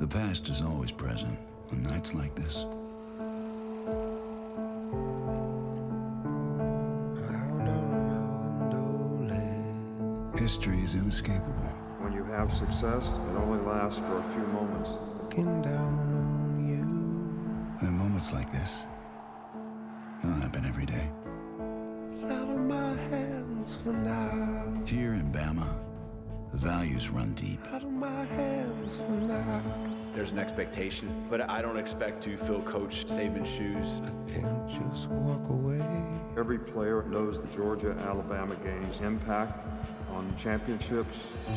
The past is always present on nights like this. History is inescapable. When you have success, it only lasts for a few moments. Looking down on you. And moments like this don't happen every day. It's out of my hands for now. Here in Bama, the values run deep. Out of my hands for now. There's an expectation, but I don't expect to fill Coach Saban's shoes. I can't just walk away. Every player knows the Georgia-Alabama game's impact on championships. The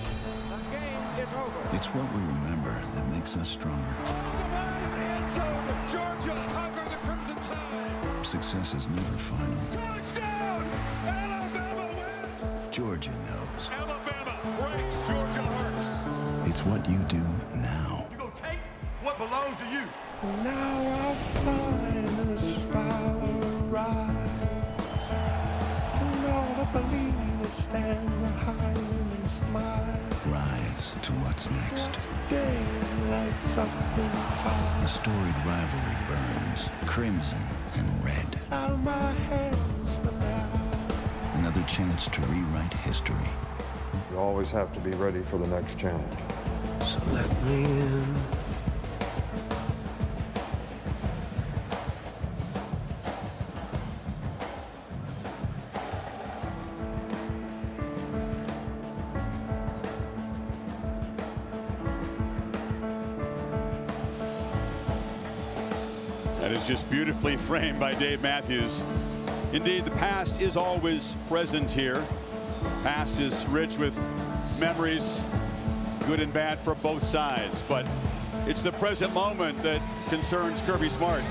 game is over. It's what we remember that makes us stronger. Off the way to the end zone. Georgia conquer the Crimson Tide. Success is never final. Touchdown! Alabama wins! Georgia knows. Alabama breaks. Georgia hurts. It's what you do now. You gonna take what belongs to you. Now I'll find the star rise. And all the believers stand behind and smile. Rise to what's next. As the day lights up in fire. A storied rivalry burns, crimson and red. It's out of my hands for now. Another chance to rewrite history. You always have to be ready for the next challenge. So let me in. That is just beautifully framed by Dave Matthews. Indeed, the past is always present here. Past is rich with memories, good and bad for both sides, but it's the present moment that concerns Kirby Smart.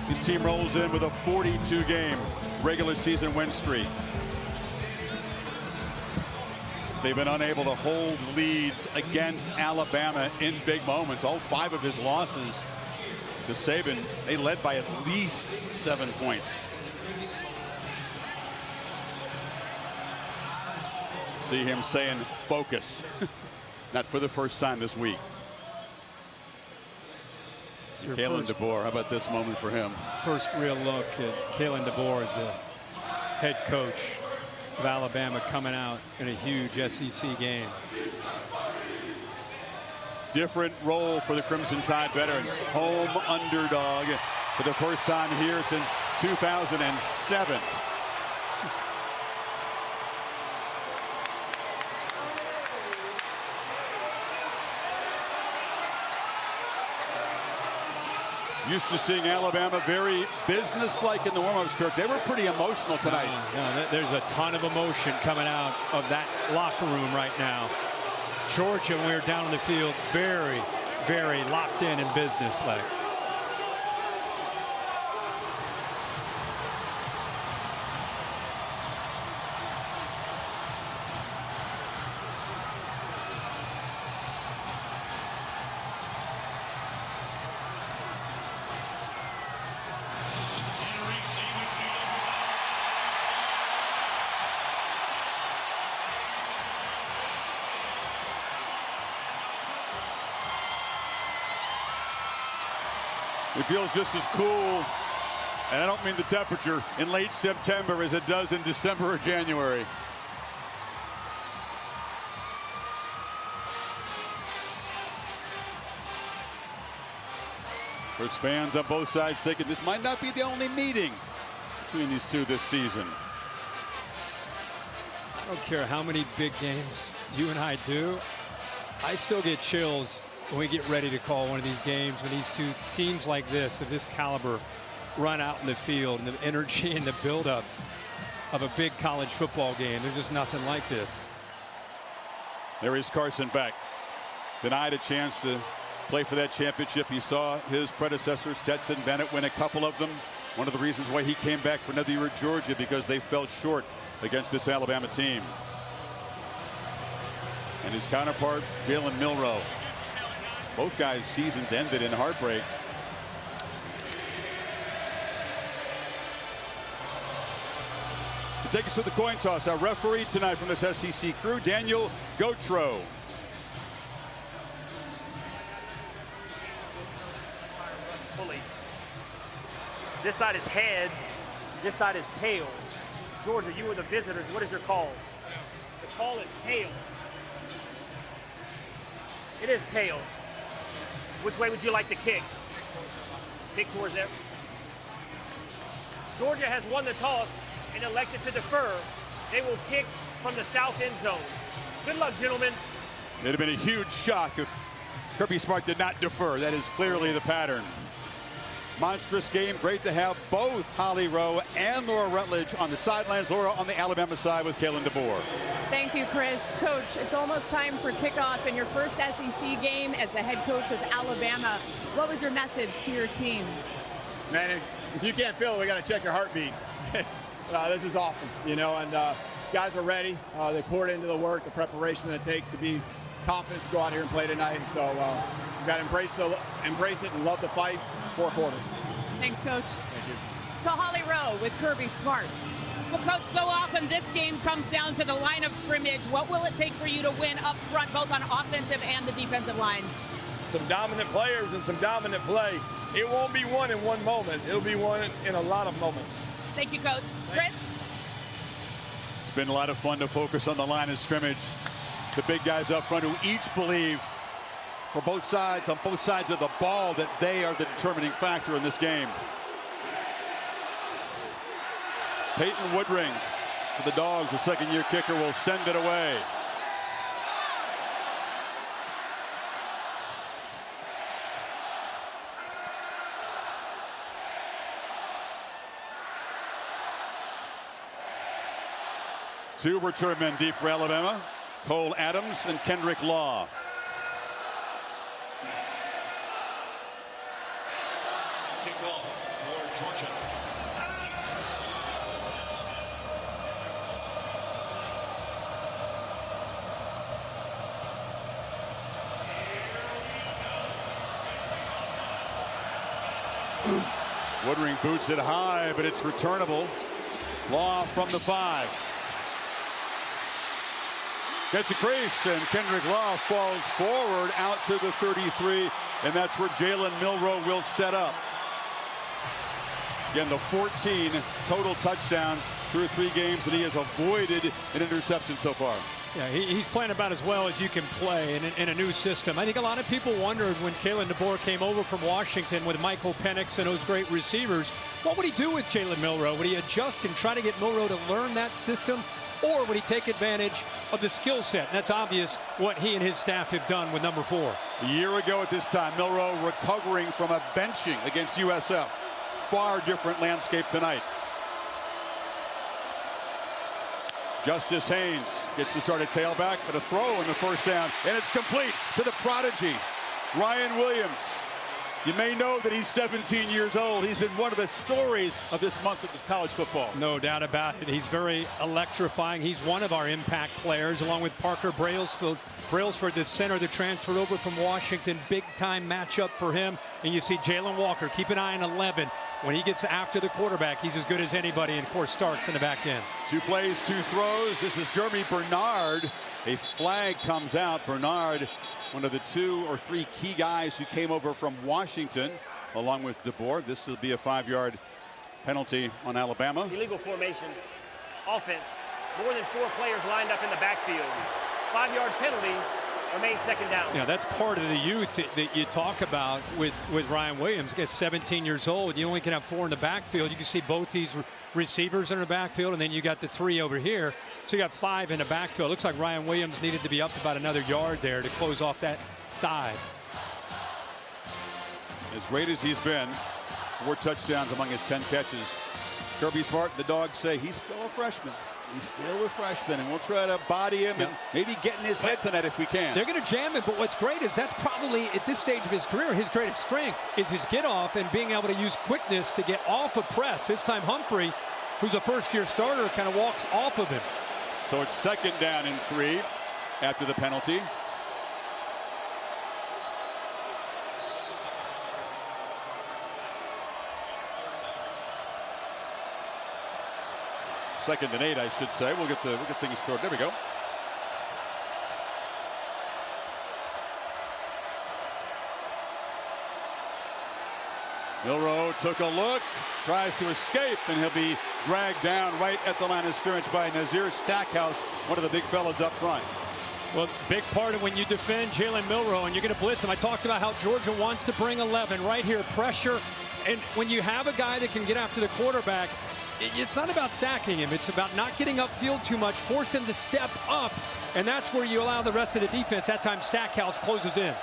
His team rolls in with a 42-game regular season win streak. They've been unable to hold leads against Alabama in big moments. All 5 of his losses to Saban, they led by at least 7 points. See him saying focus. Not for the first time this week. Kalen DeBoer, how about this moment for him? First real look at Kalen DeBoer as the head coach of Alabama coming out in a huge SEC game. Different role for the Crimson Tide veterans. Home underdog for the first time here since 2007. Used to seeing Alabama very businesslike in the warm-ups, Kirk. They were pretty emotional tonight. No, there's a ton of emotion coming out of that locker room right now. Georgia, when we were down on the field, very, very locked in and businesslike. It feels just as cool, and I don't mean the temperature, in late September as it does in December or January. There's fans on both sides thinking this might not be the only meeting between these two this season. I don't care how many big games you and I do, I still get chills when we get ready to call one of these games, when these two teams like this, of this caliber, run out in the field, and the energy and the buildup of a big college football game. There's just nothing like this. There is Carson Beck. Denied a chance to play for that championship. He saw his predecessor, Stetson Bennett, win a couple of them. One of the reasons why he came back for another year at Georgia, because they fell short against this Alabama team. And his counterpart, Jalen Milroe. Both guys' seasons ended in heartbreak. To take us to the coin toss, our referee tonight from this SEC crew, Daniel Gautreaux. This side is heads. This side is tails. Georgia, you are the visitors. What is your call? The call is tails. It is tails. Which way would you like to kick? Kick towards there. Georgia has won the toss and elected to defer. They will kick from the south end zone. Good luck, gentlemen. It'd have been a huge shock if Kirby Smart did not defer. That is clearly the pattern. Monstrous game. Great to have both Holly Rowe and Laura Rutledge on the sidelines. Laura on the Alabama side with Kalen DeBoer. Thank you, Chris. Coach, it's almost time for kickoff in your first SEC game as the head coach of Alabama. What was your message to your team? Man, if you can't feel it, we got to check your heartbeat. This is awesome, you know, and guys are ready. They poured into the work, the preparation that it takes to be confident to go out here and play tonight. So we've got to embrace it and love the fight. 4 quarters. Thanks, Coach. Thank you. To Holly Rowe with Kirby Smart. Well, Coach, so often this game comes down to the line of scrimmage. What will it take for you to win up front, both on offensive and the defensive line? Some dominant players and some dominant play. It won't be won in one moment. It'll be won in a lot of moments. Thank you, Coach. Chris? It's been a lot of fun to focus on the line of scrimmage. The big guys up front who each believe for both sides, on both sides of the ball, that they are the determining factor in this game. Peyton Woodring for the Dogs, the second-year kicker, will send it away. Two return men deep for Alabama, Cole Adams and Kendrick Law. Woodring boots it high, but it's returnable. Law from the 5. Gets a crease, and Kendrick Law falls forward out to the 33, and that's where Jalen Milroe will set up. Again, the 14 total touchdowns through 3 games, and he has avoided an interception so far. Yeah, he's playing about as well as you can play in a new system. I think a lot of people wondered when Kalen DeBoer came over from Washington with Michael Penix and those great receivers, what would he do with Jalen Milroe? Would he adjust and try to get Milroe to learn that system, or would he take advantage of the skill set? And that's obvious what he and his staff have done with number 4. A year ago at this time, Milroe recovering from a benching against USF. Far different landscape tonight. Justice Haynes gets the start at tailback, but a throw in the first down, and it's complete to the prodigy, Ryan Williams. You may know that he's 17 years old. He's been one of the stories of this month of college football. No doubt about it. He's very electrifying. He's one of our impact players, along with Parker Brailsford. Brailsford, the center that transferred over from Washington. Big-time matchup for him. And you see Jalen Walker. Keep an eye on 11. When he gets after the quarterback, he's as good as anybody, and of course starts in the back end. 2 plays, 2 throws. This is Jeremy Bernard. A flag comes out. Bernard, one of the 2 or 3 key guys who came over from Washington, along with DeBoer. This will be a 5-yard penalty on Alabama. Illegal formation. Offense. More than 4 players lined up in the backfield. 5-yard penalty. Remains second down. Yeah, that's part of the youth that you talk about with Ryan Williams. He's 17 years old. You only can have 4 in the backfield. You can see both these receivers in the backfield, and then you got the 3 over here. So you got 5 in the backfield. Looks like Ryan Williams needed to be up about another yard there to close off that side. As great as he's been, 4 touchdowns among his 10 catches. Kirby Smart and the Dogs say he's still a freshman. He's still a freshman, and we'll try to body him and maybe get in his head tonight if we can. They're going to jam him, but what's great is that's probably, at this stage of his career, his greatest strength is his get-off and being able to use quickness to get off a press. This time Humphrey, who's a first-year starter, kind of walks off of him. So it's second down and 3 after the penalty. Second and 8, I should say. We'll get things started. There we go. Milroe took a look, tries to escape, and he'll be dragged down right at the line of scrimmage by Nazir Stackhouse, one of the big fellas up front. Well, big part of when you defend Jalen Milroe and you're going to blitz him. I talked about how Georgia wants to bring 11 right here, pressure. And when you have a guy that can get after the quarterback, it's not about sacking him. It's about not getting upfield too much, force him to step up. And that's where you allow the rest of the defense. That time Stackhouse closes in.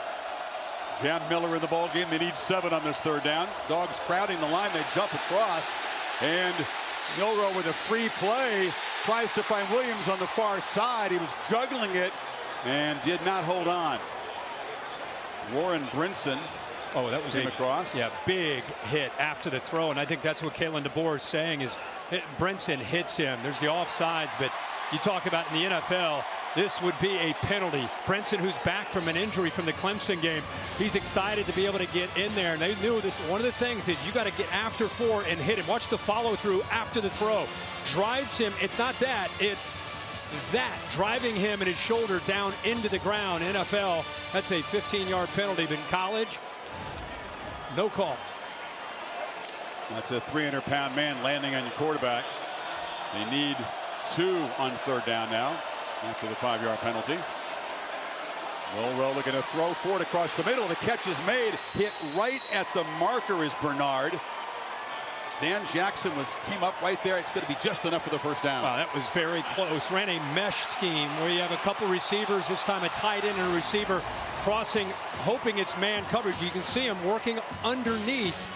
Jam Miller in the ball game. They need 7 on this 3rd down. Dogs crowding the line. They jump across. And Milroe with a free play tries to find Williams on the far side. He was juggling it and did not hold on. Warren Brinson. Oh, that was came across. Yeah, big hit after the throw. And I think that's what Kalen DeBoer is saying is Brinson hits him. There's the offsides, but you talk about in the NFL, this would be a penalty. Brinson, who's back from an injury from the Clemson game, he's excited to be able to get in there. And they knew that one of the things is you got to get after 4 and hit him. Watch the follow through after the throw. Drives him. It's not that. It's that. Driving him and his shoulder down into the ground. NFL, that's a 15-yard penalty. But in college, no call. That's a 300-pound man landing on your quarterback. They need 2 on 3rd down now after the 5-yard penalty. Milroe looking to throw for it across the middle. The catch is made. Hit right at the marker is Bernard. Dan Jackson came up right there. It's going to be just enough for the 1st down. Wow, that was very close. Ran a mesh scheme where you have a couple receivers, this time a tight end and a receiver crossing, hoping it's man coverage. You can see him working underneath.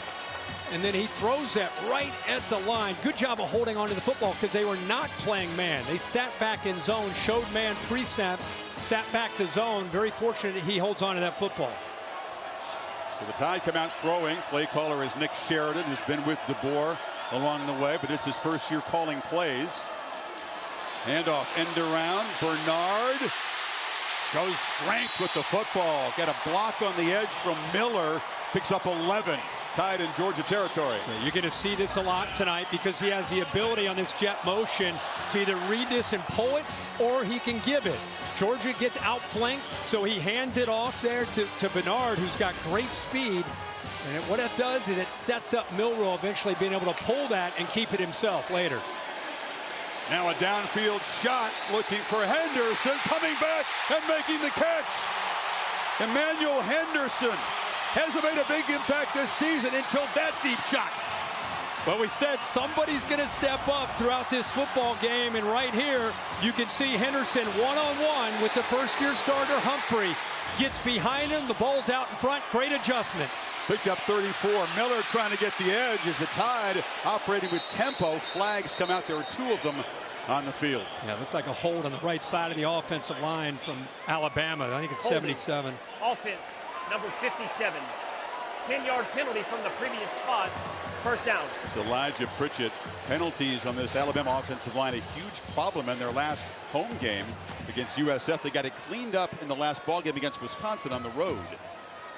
And then he throws that right at the line. Good job of holding on to the football because they were not playing man. They sat back in zone, showed man pre-snap, sat back to zone. Very fortunate that he holds on to that football. So the Tide come out throwing. Play caller is Nick Sheridan, who's been with DeBoer along the way, but it's his 1st year calling plays. Handoff, end around. Bernard shows strength with the football. Got a block on the edge from Miller. Picks up 11. Tide in Georgia territory. Yeah, you're going to see this a lot tonight because he has the ability on this jet motion to either read this and pull it or he can give it. Georgia gets outflanked, so he hands it off there to Bernard, who's got great speed. And what that does is it sets up Milroe eventually being able to pull that and keep it himself later. Now a downfield shot looking for Henderson, coming back and making the catch. Emmanuel Henderson hasn't made a big impact this season until that deep shot. Well, we said somebody's going to step up throughout this football game, and right here you can see Henderson one-on-one with the 1st-year starter Humphrey. Gets behind him, the ball's out in front, great adjustment. Picked up 34. Miller trying to get the edge as the Tide operating with tempo. Flags come out. There were 2 of them on the field. Yeah, it looked like a hold on the right side of the offensive line from Alabama. I think it's 77. Offense, number 57. 10-yard penalty from the previous spot. 1st down. It's Elijah Pritchett. Penalties on this Alabama offensive line, a huge problem in their last home game against USF. They got it cleaned up in the last ball game against Wisconsin on the road.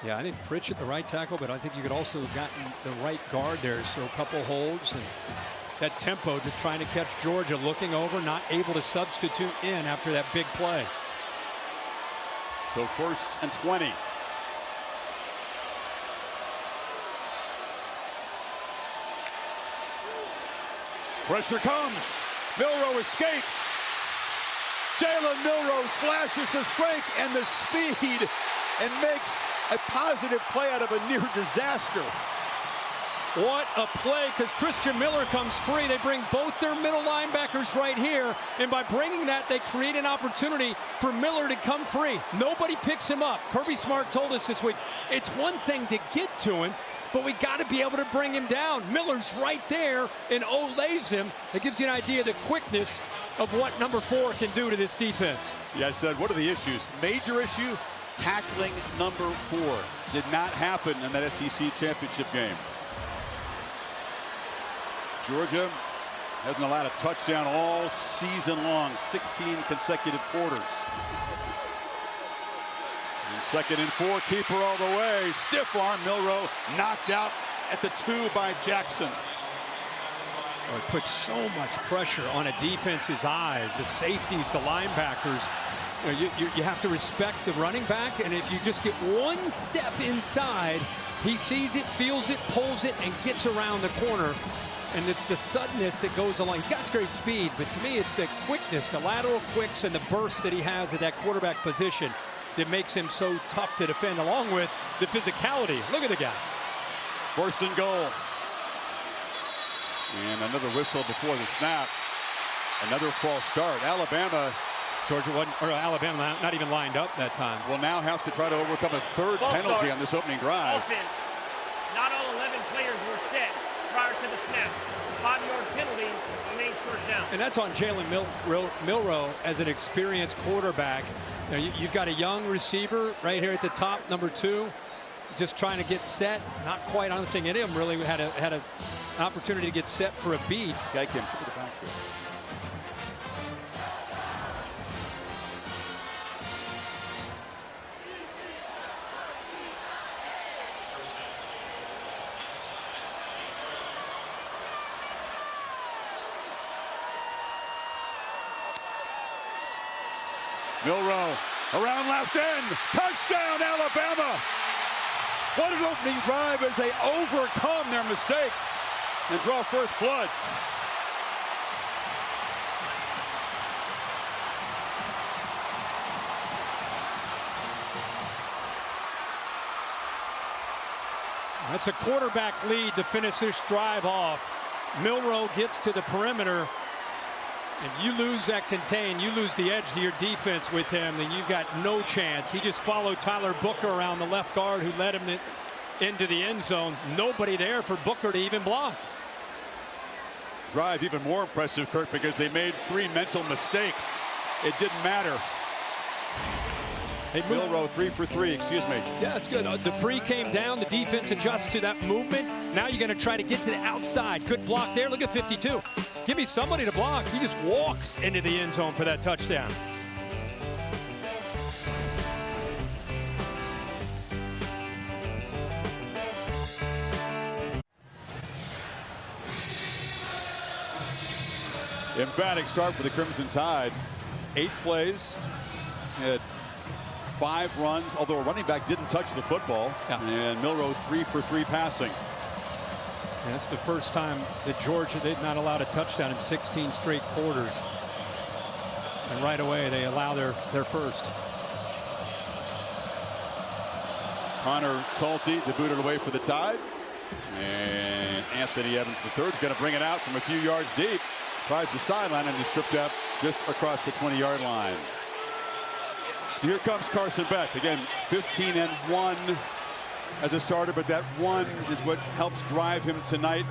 Yeah, I think Pritchett the right tackle, but I think you could also have gotten the right guard there. So a couple holds and that tempo, just trying to catch Georgia, looking over, not able to substitute in after that big play. So 1st and 20. Pressure comes. Milroe escapes. Jalen Milroe flashes the strength and the speed and makes a positive play out of a near disaster. What a play, because Christian Miller comes free. They bring both their middle linebackers right here, and by bringing that, they create an opportunity for Miller to come free. Nobody picks him up. Kirby Smart told us this week, it's one thing to get to him, but we got to be able to bring him down. Miller's right there and olays him. That gives you an idea of the quickness of what number 4 can do to this defense. Yeah, I said, what are the issues? Major issue, tackling number 4. Did not happen in that SEC championship game. Georgia hasn't allowed a touchdown all season long, 16 consecutive quarters. And 2nd and 4, keeper all the way. Stiff arm, Milroe knocked out at the 2 by Jackson. Oh, it puts so much pressure on a defense's eyes, the safeties, the linebackers. You have to respect the running back, and if you just get one step inside, he sees it, feels it, pulls it, and gets around the corner. And it's the suddenness that goes along. He's got great speed, but to me, it's the quickness, the lateral quicks, and the burst that he has at that quarterback position that makes him so tough to defend, along with the physicality. Look at the guy. First and goal. And another whistle before the snap. Another false start. Alabama not even lined up that time. Will now have to try to overcome a third penalty on this opening drive. Offense. Not all 11 players were set prior to the snap. 5-yard penalty remains first down. And that's on Jalen Milroe as an experienced quarterback. You've got a young receiver right here at the top, number 2, just trying to get set. Not quite on the thing in him. Really had an opportunity to get set for a beat. This guy came through the backfield. Milroe around left end. Touchdown, Alabama. What an opening drive as they overcome their mistakes and draw first blood. That's a quarterback lead to finish this drive off. Milroe gets to the perimeter. If you lose that contain, you lose the edge to your defense with him, then you've got no chance. He just followed Tyler Booker around the left guard, who led him into the end zone. Nobody there for Booker to even block. Drive even more impressive, Kirk, because they made 3 mental mistakes. It didn't matter. Milroe 3 for 3, excuse me. Yeah, it's good. Dupree came down. The defense adjusts to that movement. Now you're going to try to get to the outside. Good block there. Look at 52. Give me somebody to block. He just walks into the end zone for that touchdown. Emphatic start for the Crimson Tide. 8 plays. Had 5 runs, although a running back didn't touch the football. Yeah. And Milroe 3 for 3 passing. And that's the first time that Georgia, they've not allowed a touchdown in 16 straight quarters. And right away, they allow their first. Connor Talty debuted away for the Tide. And Anthony Evans III is going to bring it out from a few yards deep. Tries the sideline and is tripped up just across the 20-yard line. So here comes Carson Beck. Again, 15-1 as a starter, but that 1 is what helps drive him tonight.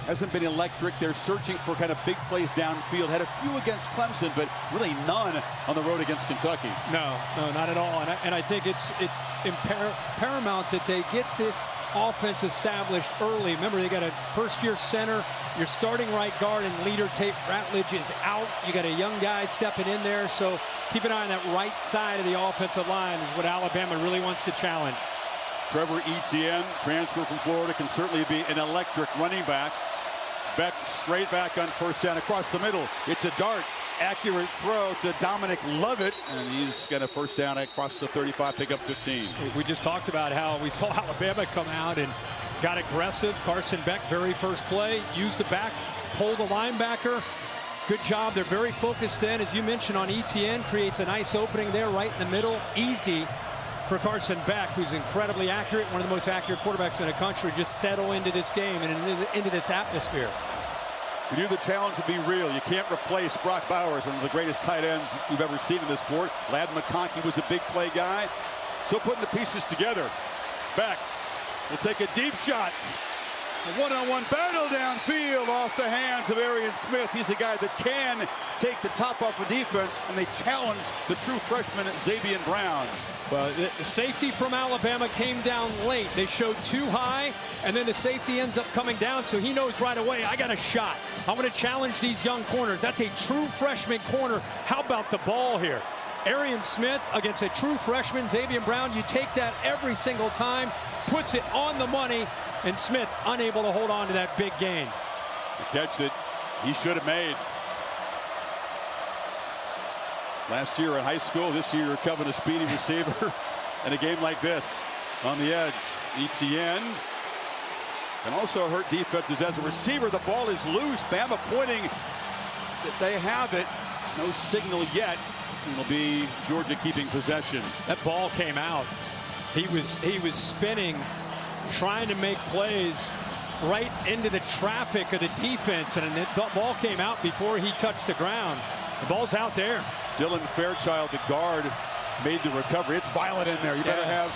Hasn't been electric. They're searching for kind of big plays downfield. Had a few against Clemson, but really none on the road against Kentucky. No, not at all. And I think it's paramount that they get this offense established early. Remember, they got a first-year center. Your starting right guard and leader Tate Ratledge is out. You got a young guy stepping in there, so keep an eye on that right side of the offensive line is what Alabama really wants to challenge. Trevor Etienne, transfer from Florida, can certainly be an electric running back. Beck straight back on first down across the middle. It's a dart. Accurate throw to Dominic Lovett, and he's got a first down across the 35, pick up 15. We just talked about how we saw Alabama come out and got aggressive. Carson Beck, very first play, used the back, pulled the linebacker. Good job. They're very focused in, as you mentioned, on Etienne. Creates a nice opening there right in the middle. Easy for Carson Beck, who's incredibly accurate, one of the most accurate quarterbacks in the country, just settle into this game and into this atmosphere. We knew the challenge would be real. You can't replace Brock Bowers, one of the greatest tight ends we've ever seen in this sport. Ladd McConkey was a big play guy. So putting the pieces together. Beck will take a deep shot. A one-on-one battle downfield off the hands of Arian Smith. He's a guy that can take the top off of defense, and they challenge the true freshman Xavier Brown. Well, the safety from Alabama came down late. They showed too high, and then the safety ends up coming down, so he knows right away, I got a shot. I'm going to challenge these young corners. That's a true freshman corner. How about the ball here? Arian Smith against a true freshman, Xavier Brown. You take that every single time, puts it on the money, and Smith unable to hold on to that big gain. The catch that he should have made. Last year in high school, this year you're covering a speedy receiver. In a game like this, on the edge, Etienne can also hurt defenses as a receiver. The ball is loose. Bama pointing that they have it. No signal yet. It'll be Georgia keeping possession. That ball came out. He was spinning, trying to make plays right into the traffic of the defense, and the ball came out before he touched the ground. The ball's out there. Dylan Fairchild, the guard, made the recovery. It's violent in there. You better have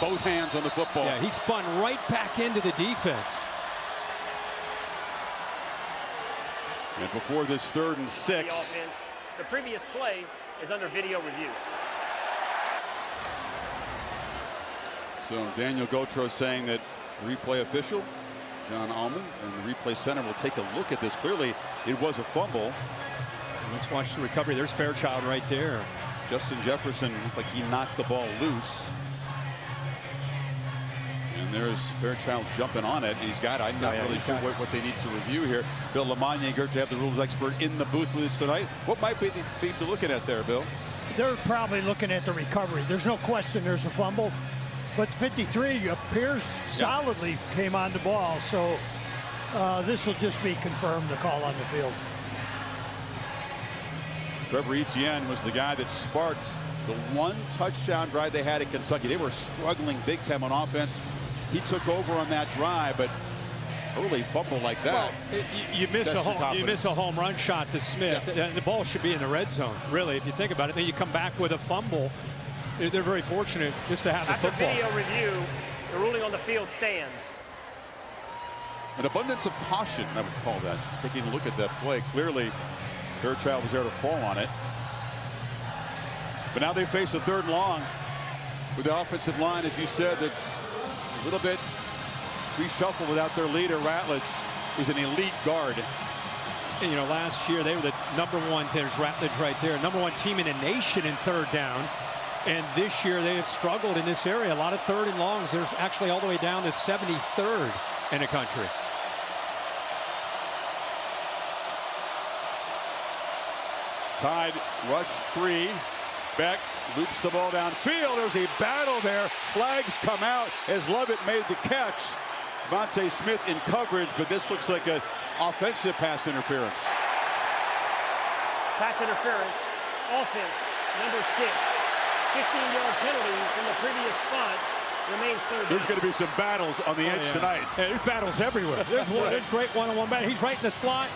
both hands on the football. Yeah, he spun right back into the defense. And before this 3rd and 6. The previous play is under video review. So Daniel Gotro saying that replay official, John Allman, and the replay center will take a look at this. Clearly, it was a fumble. Let's watch the recovery. There's Fairchild right there. Justin Jefferson looked like he knocked the ball loose. And there's Fairchild jumping on it. He's got it. I'm not really sure what they need to review here. Bill Lamagna, great to have the rules expert in the booth with us tonight. What might be looking at there, Bill? They're probably looking at the recovery. There's no question there's a fumble. But 53 appears solidly came on the ball. So this will just be confirmed, the call on the field. Trevor Etienne was the guy that sparked the one touchdown drive they had at Kentucky. They were struggling big time on offense. He took over on that drive, but early fumble like that. Well, you miss a home run shot to Smith. The ball should be in the red zone, really, if you think about it. Then you come back with a fumble. They're very fortunate just to have the football. After video review, the ruling on the field stands. An abundance of caution, I would call that. Taking a look at that play, clearly Fairchild was there to fall on it. But now they face a 3rd and long with the offensive line, as you said, that's a little bit reshuffled without their leader, Ratledge, who's an elite guard. And, you know, last year they were the #1, there's Ratledge right there, #1 team in the nation in 3rd down. And this year they have struggled in this area. A lot of 3rd and longs. They're actually all the way down to 73rd in the country. Tide rush 3. Beck loops the ball downfield. There's a battle there. Flags come out as Lovett made the catch. Devontae Smith in coverage, but this looks like an offensive pass interference. Pass interference, offense, number 6. 15-yard penalty from the previous spot. Remains 3rd down. There's going to be some battles on the edge tonight. Yeah, there's battles everywhere. There's great one-on-one battle. He's right in the slot.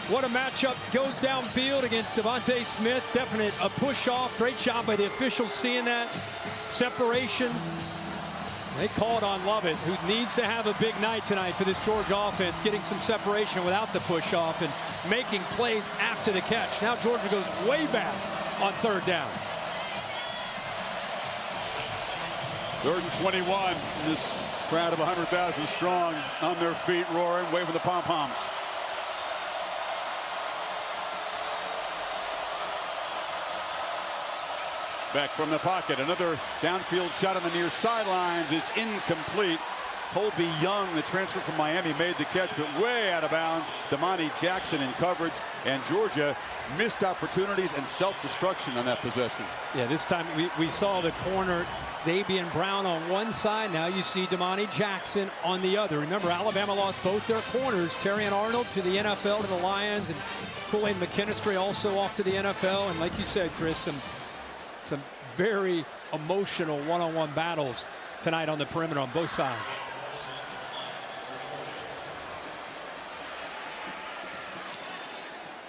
What a matchup. Goes downfield against Devontae Smith. Definite a push off. Great job by the officials seeing that. Separation. They call it on Lovett, who needs to have a big night tonight for this Georgia offense, getting some separation without the push off and making plays after the catch. Now Georgia goes way back on 3rd down. 3rd and 21. This crowd of 100,000 strong on their feet, roaring, waving the pom-poms. Beck from the pocket. Another downfield shot on the near sidelines. It's incomplete. Colby Young, the transfer from Miami, made the catch, but way out of bounds. Damani Jackson in coverage, and Georgia missed opportunities and self-destruction on that possession. Yeah, this time we saw the corner, Zabian Brown on one side. Now you see Damani Jackson on the other. Remember, Alabama lost both their corners. Terrion Arnold to the NFL, to the Lions, and Kool-Aid McKinstry also off to the NFL. And like you said, Chris, some very emotional one-on-one battles tonight on the perimeter on both sides.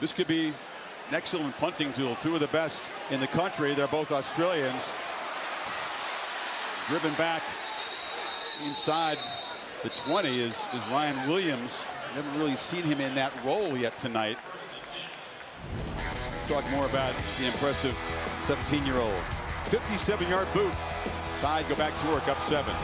This could be an excellent punting tool. 2 of the best in the country. They're both Australians. Driven back inside the 20 is Ryan Williams. Never really seen him in that role yet tonight. Talk more about the impressive 17-year-old. 57-yard boot. Tide go back to work, up 7.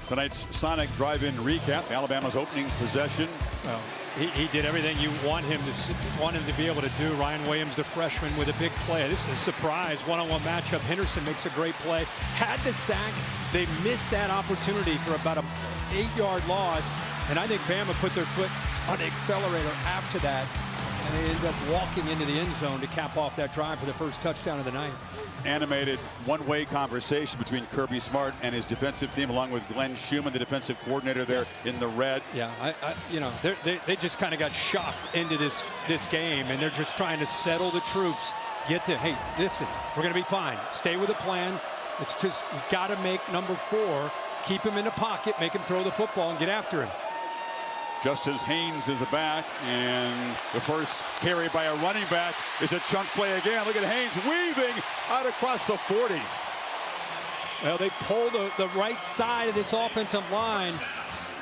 Tonight's Sonic Drive-In recap. Alabama's opening possession. Well, he did everything you want him to be able to do. Ryan Williams, the freshman, with a big play. This is a surprise one-on-one matchup. Henderson makes a great play. Had the sack. They missed that opportunity for about an 8-yard loss. And I think Bama put their foot on the accelerator after that. And they ended up walking into the end zone to cap off that drive for the first touchdown of the night. Animated one-way conversation between Kirby Smart and his defensive team, along with Glenn Schumann, the defensive coordinator there in the red. Yeah, they just kind of got shocked into this game, and they're just trying to settle the troops. Hey, listen, we're going to be fine. Stay with the plan. It's just, you got to make number 4, keep him in the pocket, make him throw the football, and get after him. Justice Haynes is the back, and the first carry by a running back is a chunk play again. Look at Haynes weaving out across the 40. Well, they pull the right side of this offensive line.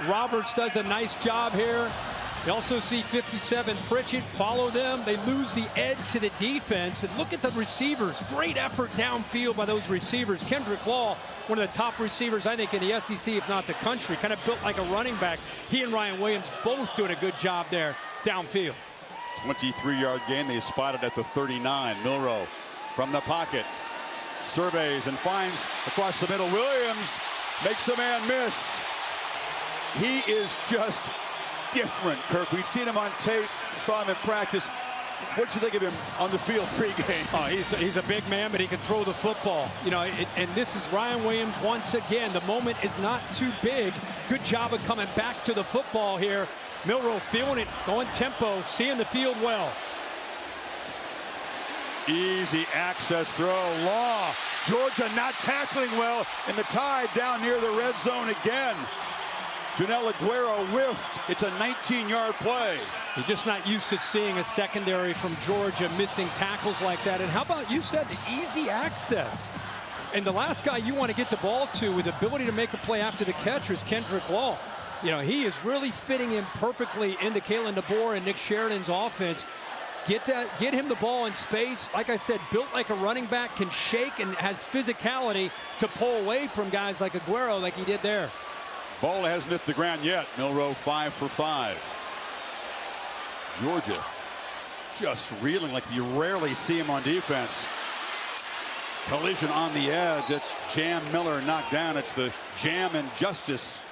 Roberts does a nice job here. You also see 57 Pritchett follow them. They lose the edge to the defense. And look at the receivers. Great effort downfield by those receivers. Kendrick Law, one of the top receivers, I think, in the SEC, if not the country. Kind of built like a running back. He and Ryan Williams both doing a good job there downfield. 23-yard gain. They spotted at the 39. Milroe from the pocket. Surveys and finds across the middle. Williams makes a man miss. He is just different, Kirk. We'd seen him on tape, saw him in practice. What'd you think of him on the field pregame? Oh, he's a big man, but he can throw the football. You know, and this is Ryan Williams once again. The moment is not too big. Good job of coming back to the football here. Milroe feeling it, going tempo, seeing the field well. Easy access throw. Law. Georgia not tackling well, and the Tide down near the red zone again. Janelle Aguero whiffed. It's a 19-yard play. You're just not used to seeing a secondary from Georgia missing tackles like that. And how about, you said, easy access. And the last guy you want to get the ball to with the ability to make a play after the catch is Kendrick Law. You know, he is really fitting in perfectly into Kalen DeBoer and Nick Sheridan's offense. Get him the ball in space. Like I said, built like a running back, can shake and has physicality to pull away from guys like Aguero like he did there. Ball hasn't hit the ground yet. Milroe 5 for 5. Georgia just reeling like you rarely see him on defense. Collision on the edge. It's Jam Miller knocked down. It's the Jam and Justice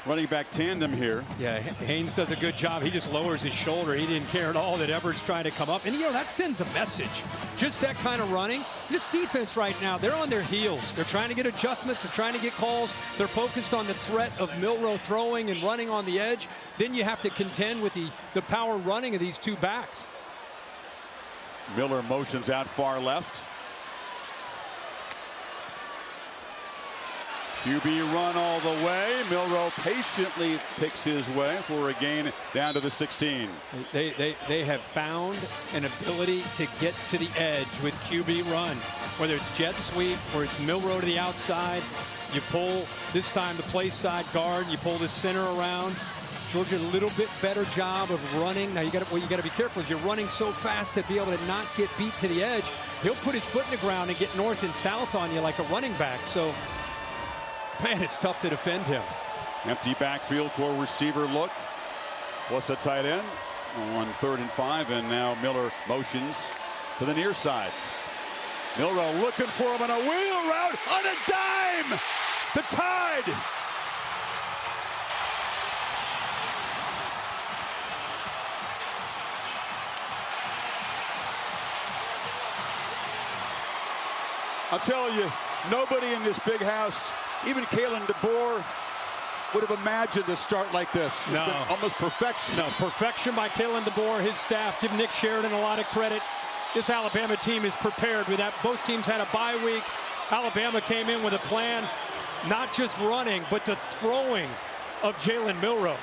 running back tandem here. Yeah, Haynes does a good job. He just lowers his shoulder. He didn't care at all that Everett's trying to come up. And, you know, that sends a message. Just that kind of running. This defense right now, they're on their heels. They're trying to get adjustments. They're trying to get calls. They're focused on the threat of Milroe throwing and running on the edge. Then you have to contend with the power running of these two backs. Miller motions out far left. QB run all the way. Milroe patiently picks his way for a gain down to the 16. They have found an ability to get to the edge with QB run. Whether it's jet sweep or it's Milroe to the outside, you pull this time the play side guard, you pull the center around. Georgia a little bit better job of running. Now you got to be careful. As you're running so fast to be able to not get beat to the edge, he'll put his foot in the ground and get north and south on you like a running back. So, man, it's tough to defend him. Empty backfield for receiver look. Plus a tight end on 3rd and 5, and now Miller motions to the near side. Milroe looking for him on a wheel route on a dime. The Tide. I'm telling you, nobody in this big house, even Kalen DeBoer, would have imagined a start like this. It's been almost perfection. No, perfection by Kalen DeBoer, his staff. Give Nick Sheridan a lot of credit. This Alabama team is prepared with that. Both teams had a bye week. Alabama came in with a plan, not just running, but the throwing of Jalen Milroe.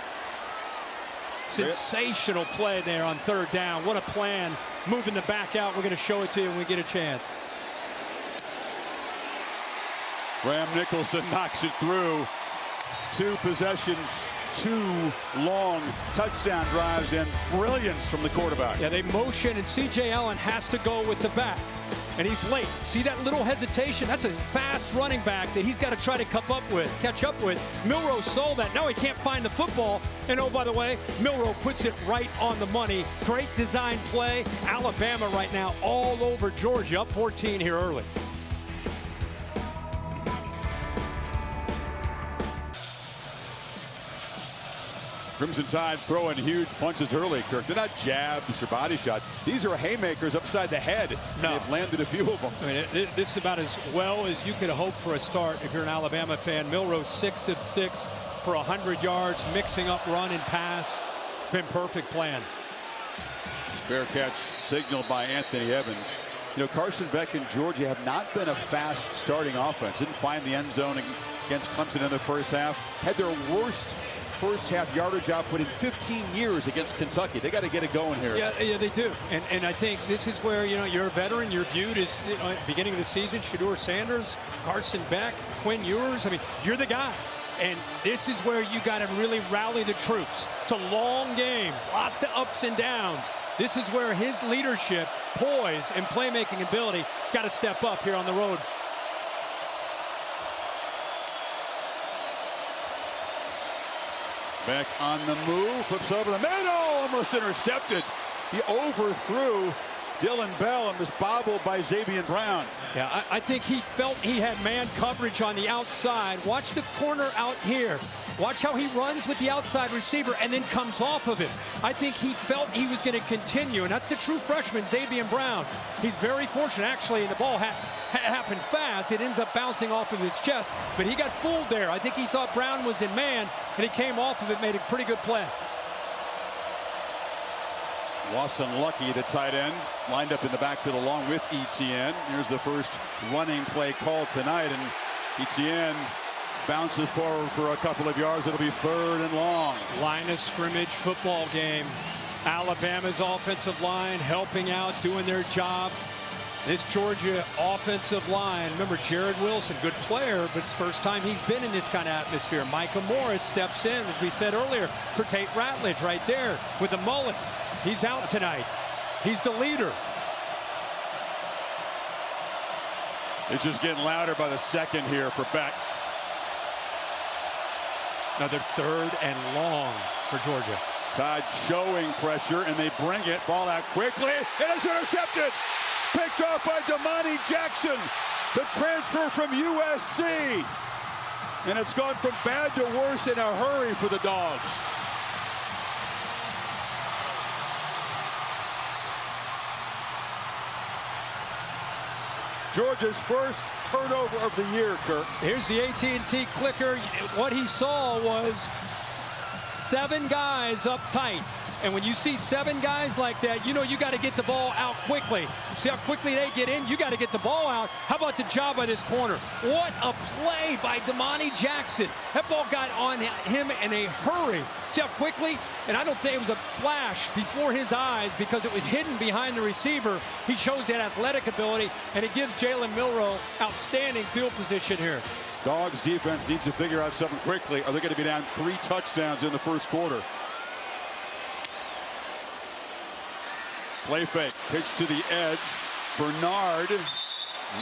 Sensational play there on 3rd down. What a plan. Moving the back out. We're going to show it to you when we get a chance. Graham Nicholson knocks it through. 2 possessions, 2 long touchdown drives, and brilliance from the quarterback. Yeah, they motion, and C.J. Allen has to go with the back, and he's late. See that little hesitation? That's a fast running back that he's got to try to catch up with. Milroe saw that. Now he can't find the football, and oh, by the way, Milroe puts it right on the money. Great design play. Alabama right now all over Georgia, up 14 here early. Crimson Tide throwing huge punches early, Kirk. They're not jabs or body shots. These are haymakers upside the head. No. They've landed a few of them. I mean, this is about as well as you could hope for a start if you're an Alabama fan. Milroe 6 of 6 for 100 yards, mixing up run and pass. It's been perfect plan. Fair catch signaled by Anthony Evans. You know, Carson Beck and Georgia have not been a fast starting offense. Didn't find the end zone against Clemson in the first half. Had their worst first half yardage output in 15 years against Kentucky. They got to get it going here. Yeah, they do. And I think this is where, you know, you're a veteran. You're viewed as, you know, beginning of the season, Shedeur Sanders, Carson Beck, Quinn Ewers. I mean, you're the guy. And this is where you got to really rally the troops. It's a long game, lots of ups and downs. This is where his leadership, poise, and playmaking ability got to step up here on the road. Beck on the move, flips over the middle, almost intercepted. He overthrew Dylan Bell and was bobbled by Xavier Brown. Yeah, I think he felt he had man coverage on the outside. Watch the corner out here. Watch how he runs with the outside receiver and then comes off of it. I think he felt he was going to continue, and that's the true freshman, Xavier Brown. He's very fortunate, actually, and the ball happened fast. It ends up bouncing off of his chest, but he got fooled there. I think he thought Brown was in man, and he came off of it, made a pretty good play. Lawson Lucky, the tight end, lined up in the backfield along with Etienne. Here's the first running play called tonight, and Etienne bounces forward for a couple of yards. It'll be 3rd and long. Line of scrimmage football game. Alabama's offensive line helping out, doing their job. This Georgia offensive line, remember Jared Wilson, good player, but it's the first time he's been in this kind of atmosphere. Micah Morris steps in, as we said earlier, for Tate Ratledge right there with the mullet. He's out tonight. He's the leader. It's just getting louder by the second here for Beck. Another 3rd and long for Georgia. Tide showing pressure, and they bring it. Ball out quickly. It is intercepted. Picked off by Damani Jackson, the transfer from USC. And it's gone from bad to worse in a hurry for the Dogs. Georgia's first turnover of the year, Kirk. Here's the AT&T clicker. What he saw was 7 guys up tight. And when you see 7 guys like that, you know you got to get the ball out quickly. See how quickly they get in? You got to get the ball out. How about the job by this corner? What a play by Damani Jackson. That ball got on him in a hurry. See how quickly? And I don't think it was a flash before his eyes because it was hidden behind the receiver. He shows that athletic ability, and it gives Jalen Milroe outstanding field position here. Dogs defense needs to figure out something quickly, or they're going to be down 3 touchdowns in the first quarter. Play fake, pitch to the edge. Bernard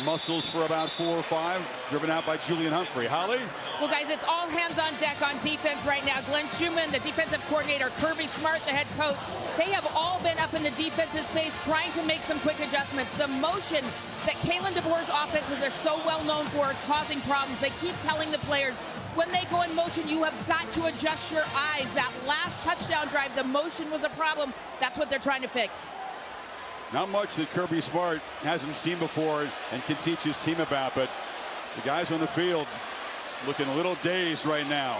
muscles for about 4 or 5, driven out by Julian Humphrey. Holly? Well, guys, it's all hands on deck on defense right now. Glenn Schumann, the defensive coordinator, Kirby Smart, the head coach, they have all been up in the defense's face trying to make some quick adjustments. The motion that Kalen DeBoer's offenses are so well known for is causing problems. They keep telling the players, when they go in motion, you have got to adjust your eyes. That last touchdown drive, the motion was a problem. That's what they're trying to fix. Not much that Kirby Smart hasn't seen before and can teach his team about, but the guys on the field looking a little dazed right now.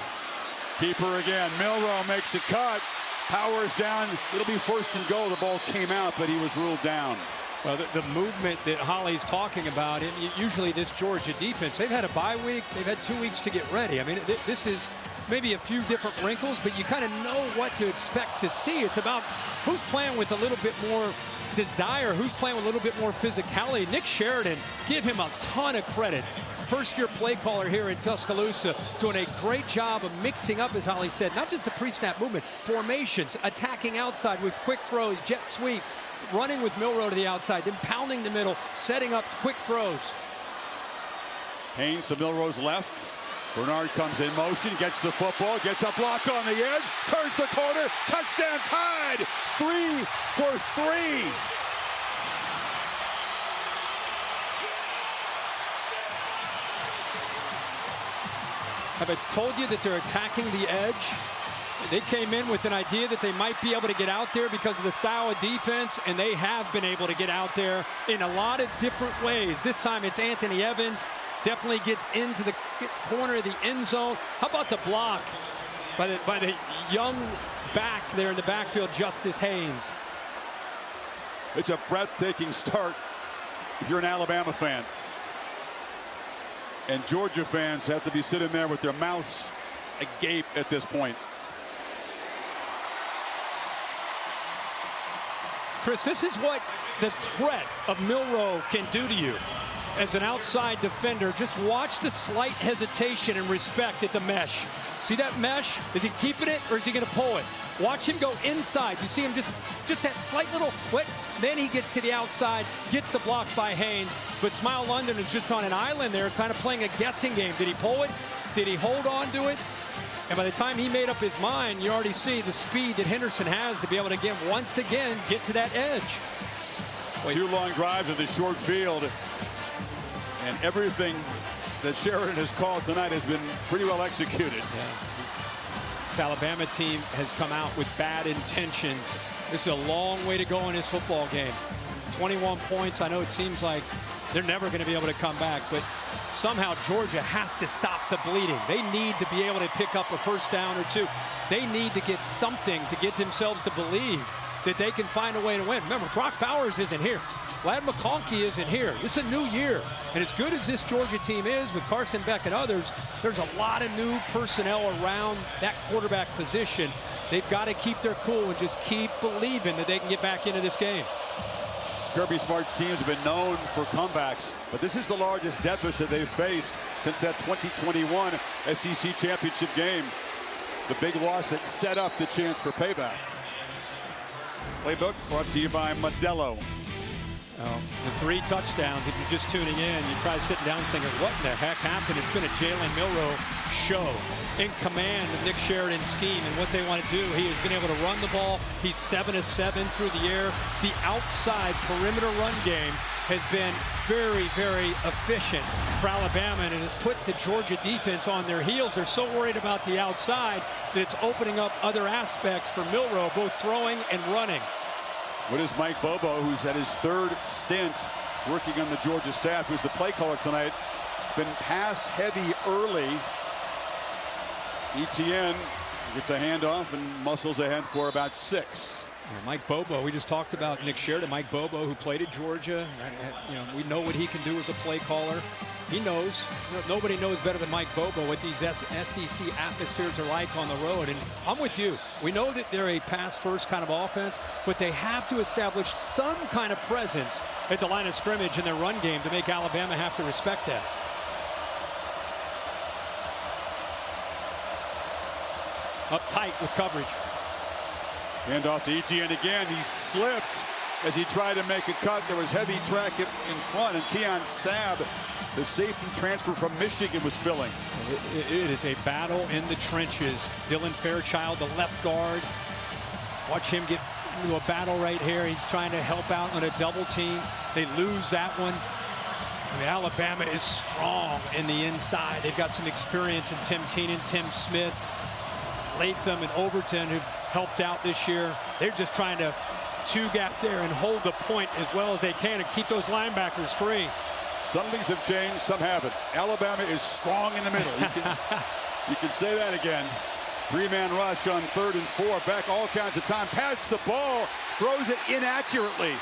Keeper again. Milroe makes a cut. Powers down. It'll be 1st and goal. The ball came out, but he was ruled down. Well, the movement that Holly's talking about, and usually this Georgia defense, they've had a bye week. They've had 2 weeks to get ready. I mean, this is maybe a few different wrinkles, but you kind of know what to expect to see. It's about who's playing with a little bit more desire, who's playing with a little bit more physicality. Nick Sheridan, give him a ton of credit. First-year play caller here in Tuscaloosa, doing a great job of mixing up, as Holly said, not just the pre-snap movement, formations, attacking outside with quick throws, jet sweep, running with Milroe to the outside, then pounding the middle, setting up quick throws. Haynes to Milroe's left. Bernard comes in motion, gets the football, gets a block on the edge, turns the corner, touchdown Tide, 3 for 3. Have I told you that they're attacking the edge? They came in with an idea that they might be able to get out there because of the style of defense, and they have been able to get out there in a lot of different ways. This time it's Anthony Evans. Definitely gets into the corner of the end zone. How about the block by the young back there in the backfield, Justice Haynes? It's a breathtaking start if you're an Alabama fan. And Georgia fans have to be sitting there with their mouths agape at this point. Chris, this is what the threat of Milroe can do to you as an outside defender. Just watch the slight hesitation and respect at the mesh. See that mesh? Is he keeping it or is he going to pull it? Watch him go inside. You see him just that slight little what? Then he gets to the outside, gets the block by Haynes. But Smile London is just on an island there, kind of playing a guessing game. Did he pull it? Did he hold on to it? And by the time he made up his mind, you already see the speed that Henderson has to be able to once again get to that edge. Two long drives in the short field. And everything that Sheridan has called tonight has been pretty well executed. Yeah, this Alabama team has come out with bad intentions. This is a long way to go in this football game. 21 points. I know it seems like they're never going to be able to come back, but somehow Georgia has to stop the bleeding. They need to be able to pick up a first down or two. They need to get something to get themselves to believe that they can find a way to win. Remember, Brock Bowers isn't here. Ladd McConkey isn't here. It's a new year. And as good as this Georgia team is with Carson Beck and others, there's a lot of new personnel around that quarterback position. They've got to keep their cool and just keep believing that they can get back into this game. Kirby Smart's teams have been known for comebacks, but this is the largest deficit they've faced since that 2021 SEC championship game. The big loss that set up the chance for payback. Playbook brought to you by Modelo. The 3 touchdowns, if you're just tuning in, you're probably sitting down thinking, what in the heck happened? It's been a Jalen Milroe show in command of Nick Sheridan's scheme and what they want to do. He has been able to run the ball. He's 7 of 7 through the air. The outside perimeter run game has been very, very efficient for Alabama, and it has put the Georgia defense on their heels. They're so worried about the outside that it's opening up other aspects for Milroe, both throwing and running. What is Mike Bobo, who's had his 3rd stint working on the Georgia staff, who's the play caller tonight? It's been pass heavy early. Etienne gets a handoff and muscles ahead for about 6. Yeah, Mike Bobo, we just talked about Nick Sheridan. Mike Bobo, who played at Georgia. We know what he can do as a play caller. He knows. Nobody knows better than Mike Bobo what these SEC atmospheres are like on the road. And I'm with you. We know that they're a pass-first kind of offense, but they have to establish some kind of presence at the line of scrimmage in their run game to make Alabama have to respect that. Up tight with coverage. Hand off to Etienne again. He slipped as he tried to make a cut. There was heavy track in front, and Keon Sabb, the safety transfer from Michigan, was filling. It is a battle in the trenches. Dylan Fairchild, the left guard. Watch him get into a battle right here. He's trying to help out on a double team. They lose that one. I mean, Alabama is strong in the inside. They've got some experience in Tim Keenan, Tim Smith, Latham, and Overton, who've helped out this year. They're just trying to two-gap there and hold the point as well as they can and keep those linebackers free. Some things have changed, some haven't. Alabama is strong in the middle. You can say that again. 3-man rush on 3rd and 4. Beck all kinds of time. Pats the ball, throws it inaccurately.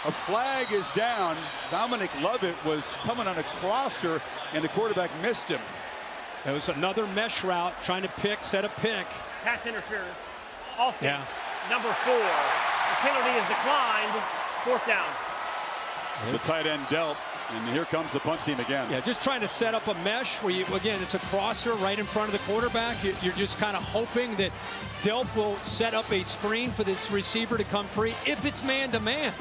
A flag is down. Dominic Lovett was coming on a crosser, and the quarterback missed him. It was another mesh route, trying to set a pick. Pass interference. Offense, number 4. The penalty is declined. 4th down. The tight end dealt, and here comes the punt team again. Yeah, just trying to set up a mesh where again, it's a crosser right in front of the quarterback. You're just kind of hoping that Delp will set up a screen for this receiver to come free if it's man-to-man.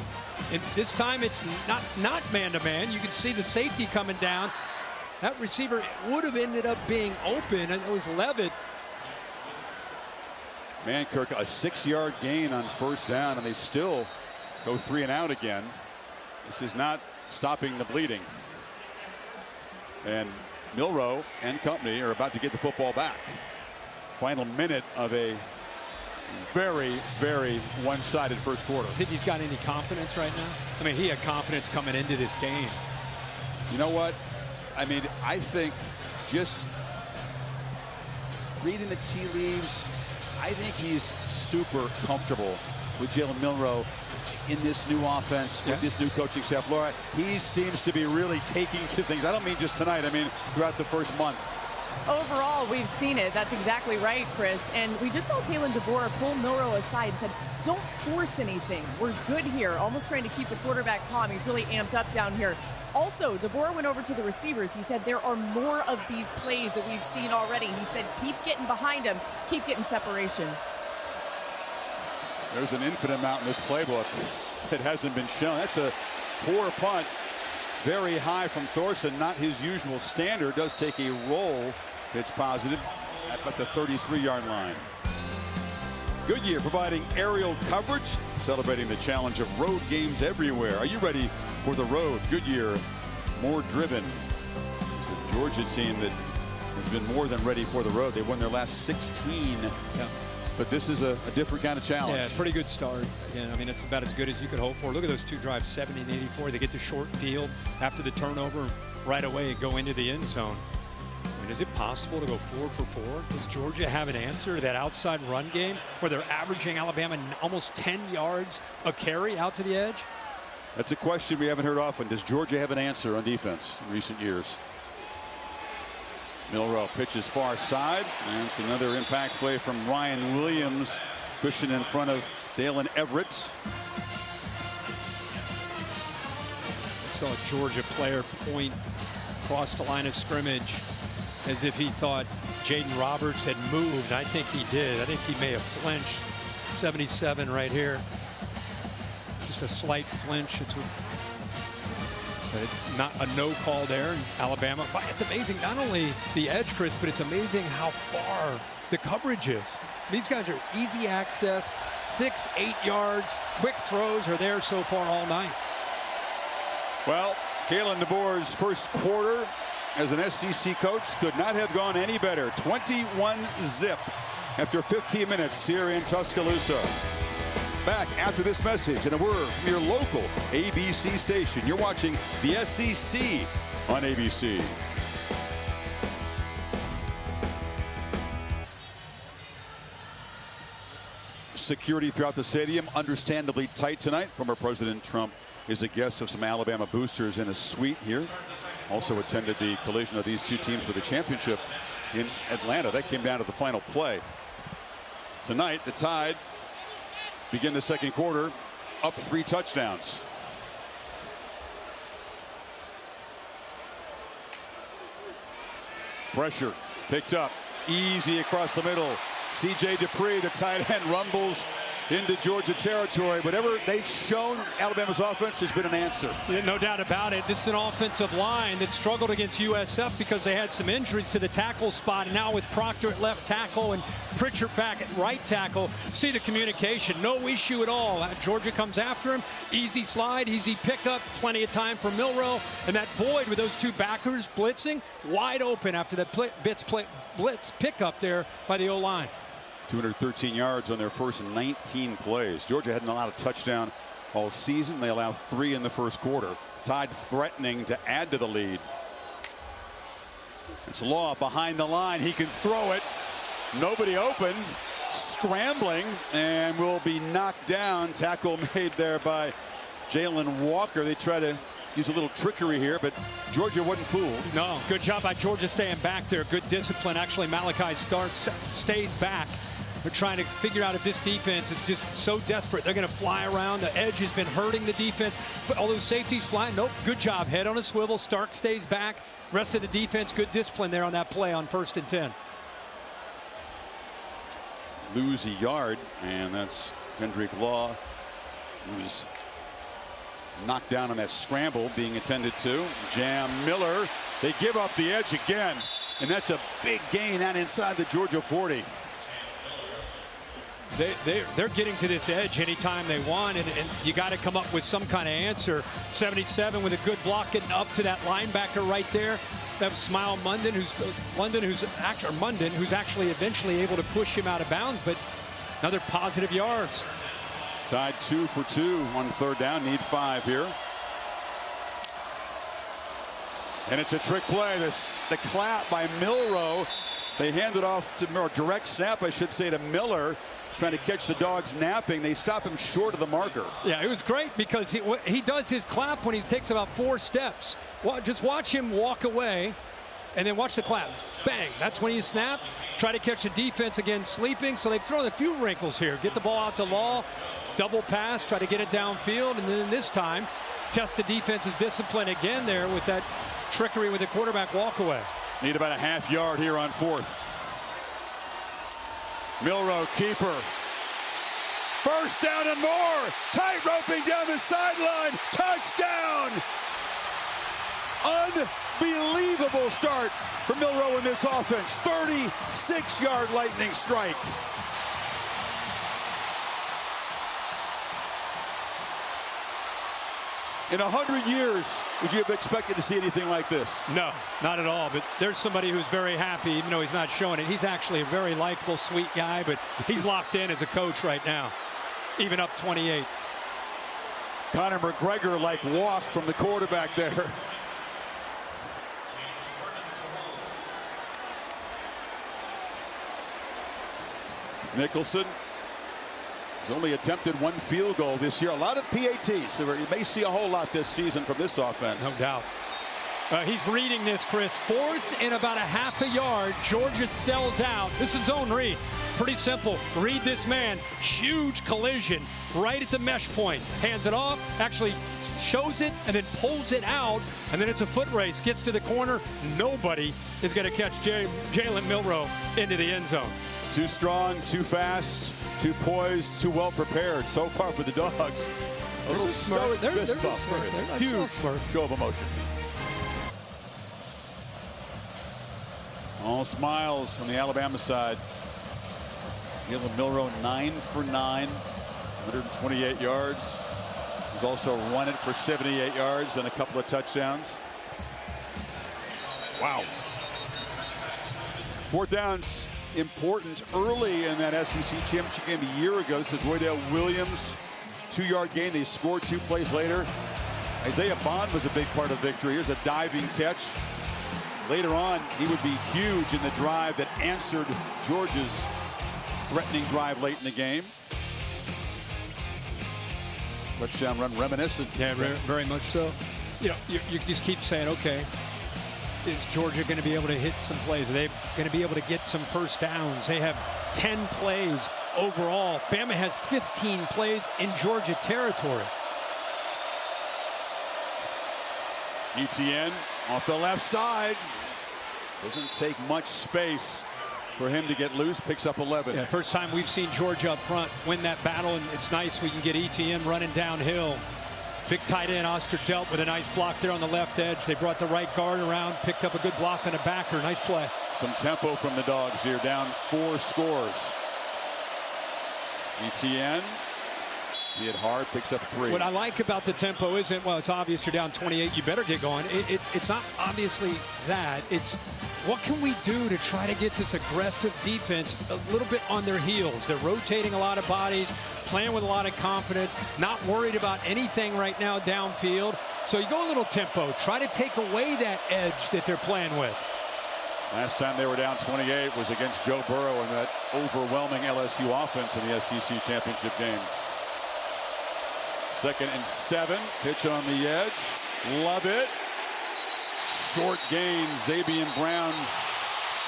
And this time it's not man-to-man. You can see the safety coming down. That receiver would have ended up being open, and it was Levitt. Mankirk, a 6-yard gain on 1st down, and they still go 3 and out again. This is not stopping the bleeding. And Milroe and company are about to get the football back. Final minute of a very, very one-sided first quarter. Think he's got any confidence right now? I mean, he had confidence coming into this game. You know what? I mean, I think just reading the tea leaves, I think he's super comfortable with Jalen Milroe in this new offense, with this new coaching staff. Laura, he seems to be really taking to things. I don't mean just tonight. I mean throughout the first month. Overall, we've seen it. That's exactly right, Chris. And we just saw Kalen DeBoer pull Milroe aside and said, don't force anything. We're good here. Almost trying to keep the quarterback calm. He's really amped up down here. Also, DeBoer went over to the receivers. He said there are more of these plays that we've seen already. He said keep getting behind him, keep getting separation. There's an infinite amount in this playbook that hasn't been shown. That's a poor punt. Very high from Thorson, not his usual standard. Does take a roll. It's positive at about the 33-yard line. Goodyear providing aerial coverage, celebrating the challenge of road games everywhere. Are you ready for the road? Goodyear, more driven. It's a Georgia team that has been more than ready for the road. They won their last 16. Yeah. But this is a different kind of challenge. Yeah, pretty good start. Again, I mean, it's about as good as you could hope for. Look at those two drives, 70 and 84. They get the short field after the turnover right away and go into the end zone. I mean, is it possible to go 4 for 4? Does Georgia have an answer to that outside run game where they're averaging Alabama almost 10 yards a carry out to the edge? That's a question we haven't heard often. Does Georgia have an answer on defense in recent years? Milroe pitches far side, and it's another impact play from Ryan Williams, cushion in front of Dalen Everett. I saw a Georgia player point across the line of scrimmage as if he thought Jaden Roberts had moved. I think he did. I think he may have flinched. 77 right here. Just a slight flinch. Not a no call there in Alabama. But it's amazing, not only the edge, Chris, but it's amazing how far the coverage is. These guys are easy access, 6, 8 yards. Quick throws are there so far all night. Well, Kalen DeBoer's first quarter as an SEC coach could not have gone any better. 21-zip after 15 minutes here in Tuscaloosa. Back after this message and a word from your local ABC station. You're watching the SEC on ABC. Security throughout the stadium understandably tight tonight. Former President Trump is a guest of some Alabama boosters in a suite here. Also attended the collision of these two teams for the championship in Atlanta. That came down to the final play. Tonight, the Tide begin the second quarter up 3 touchdowns. Pressure picked up easy across the middle. C.J. Dupree, the tight end, rumbles into Georgia territory. Whatever they've shown Alabama's offense has been an answer. Yeah, no doubt about it. This is an offensive line that struggled against USF because they had some injuries to the tackle spot. And now with Proctor at left tackle and Pritchard back at right tackle, see the communication. No issue at all. Georgia comes after him. Easy slide, easy pickup. Plenty of time for Milroe. And that void with those two backers blitzing, wide open after that blitz pickup there by the O-line. 213 yards on their first 19 plays. Georgia hadn't allowed a touchdown all season. They allowed 3 in the first quarter. Tide threatening to add to the lead. It's Law behind the line. He can throw it. Nobody open. Scrambling and will be knocked down. Tackle made there by Jalen Walker. They try to use a little trickery here, but Georgia wasn't fooled. No, good job by Georgia staying back there. Good discipline. Actually, Malachi Starks stays back. They're trying to figure out if this defense is just so desperate. They're going to fly around. The edge has been hurting the defense. All those safeties flying. Nope, good job. Head on a swivel. Stark stays back. Rest of the defense, good discipline there on that play on 1st and 10. Lose a yard, and that's Kendrick Law, who's knocked down on that scramble being attended to. Jam Miller. They give up the edge again, and that's a big gain out inside the Georgia 40. they're getting to this edge anytime they want, and you got to come up with some kind of answer. 77 with a good block getting up to that linebacker right there. That was Smile Munden, who's actually eventually able to push him out of bounds, but another positive yards. Tied 2 for 2 on third down. Need 5 here. And it's a trick play. The clap by Milroe. They hand it off to Miller. Direct snap, I should say, to Miller. Trying to catch the dogs napping. They stop him short of the marker. Yeah, it was great because he does his clap when he takes about 4 steps. Well, just watch him walk away and then watch the clap. Bang, that's when you snap. Try to catch the defense again sleeping. So they've thrown a few wrinkles here. Get the ball out to Law, double pass, try to get it downfield, and then this time test the defense's discipline again there with that trickery with the quarterback walk away. Need about a half yard here on 4th. Milroe, keeper. First down and more. Tight roping down the sideline. Touchdown. Unbelievable start for Milroe in this offense. 36-yard lightning strike. In 100 years, would you have expected to see anything like this? No, not at all. But there's somebody who's very happy, even though he's not showing it. He's actually a very likable, sweet guy, but he's locked in as a coach right now, even up 28. Conor McGregor-like walk from the quarterback there. Nicholson has only attempted 1 field goal this year. A lot of PATs, so you may see a whole lot this season from this offense. No doubt. He's reading this, Chris. 4th and about a half a yard. Georgia sells out. This is zone read. Pretty simple. Read this man. Huge collision right at the mesh point. Hands it off, actually shows it, and then pulls it out. And then it's a foot race. Gets to the corner. Nobody is going to catch Jalen Milroe into the end zone. Too strong, too fast, too poised, too well prepared so far for the Dogs. A little stoic fist bump. Huge show of emotion. All smiles on the Alabama side. Jalen Milroe 9 for 9, 128 yards. He's also run it for 78 yards and a couple of touchdowns. Wow. 4th downs. Important early in that SEC championship game a year ago. This is Roydell Williams, 2-yard gain. They scored 2 plays later. Isaiah Bond was a big part of the victory. Here's a diving catch. Later on, he would be huge in the drive that answered Georgia's threatening drive late in the game. Touchdown run reminiscent. Yeah, very much so. You know, you just keep saying, okay, is Georgia going to be able to hit some plays? Are they going to be able to get some first downs? They have 10 plays overall. Bama has 15 plays in Georgia territory. Etienne off the left side. Doesn't take much space for him to get loose. Picks up 11. Yeah, first time we've seen Georgia up front win that battle, and it's nice we can get Etienne running downhill. Big tight end Oscar Delp with a nice block there on the left edge. They brought the right guard around, picked up a good block on a backer. Nice play. Some tempo from the Dogs here, down 4 scores. Etienne, hit hard, picks up 3. What I like about the tempo isn't, well, it's obvious you're down 28, you better get going. It's not obviously that. It's what can we do to try to get this aggressive defense a little bit on their heels? They're rotating a lot of bodies, playing with a lot of confidence, not worried about anything right now downfield. So you go a little tempo, try to take away that edge that they're playing with. Last time they were down 28 was against Joe Burrow in that overwhelming LSU offense in the SEC championship game. 2nd and 7, pitch on the edge. Love it. Short gain. Zabian Brown.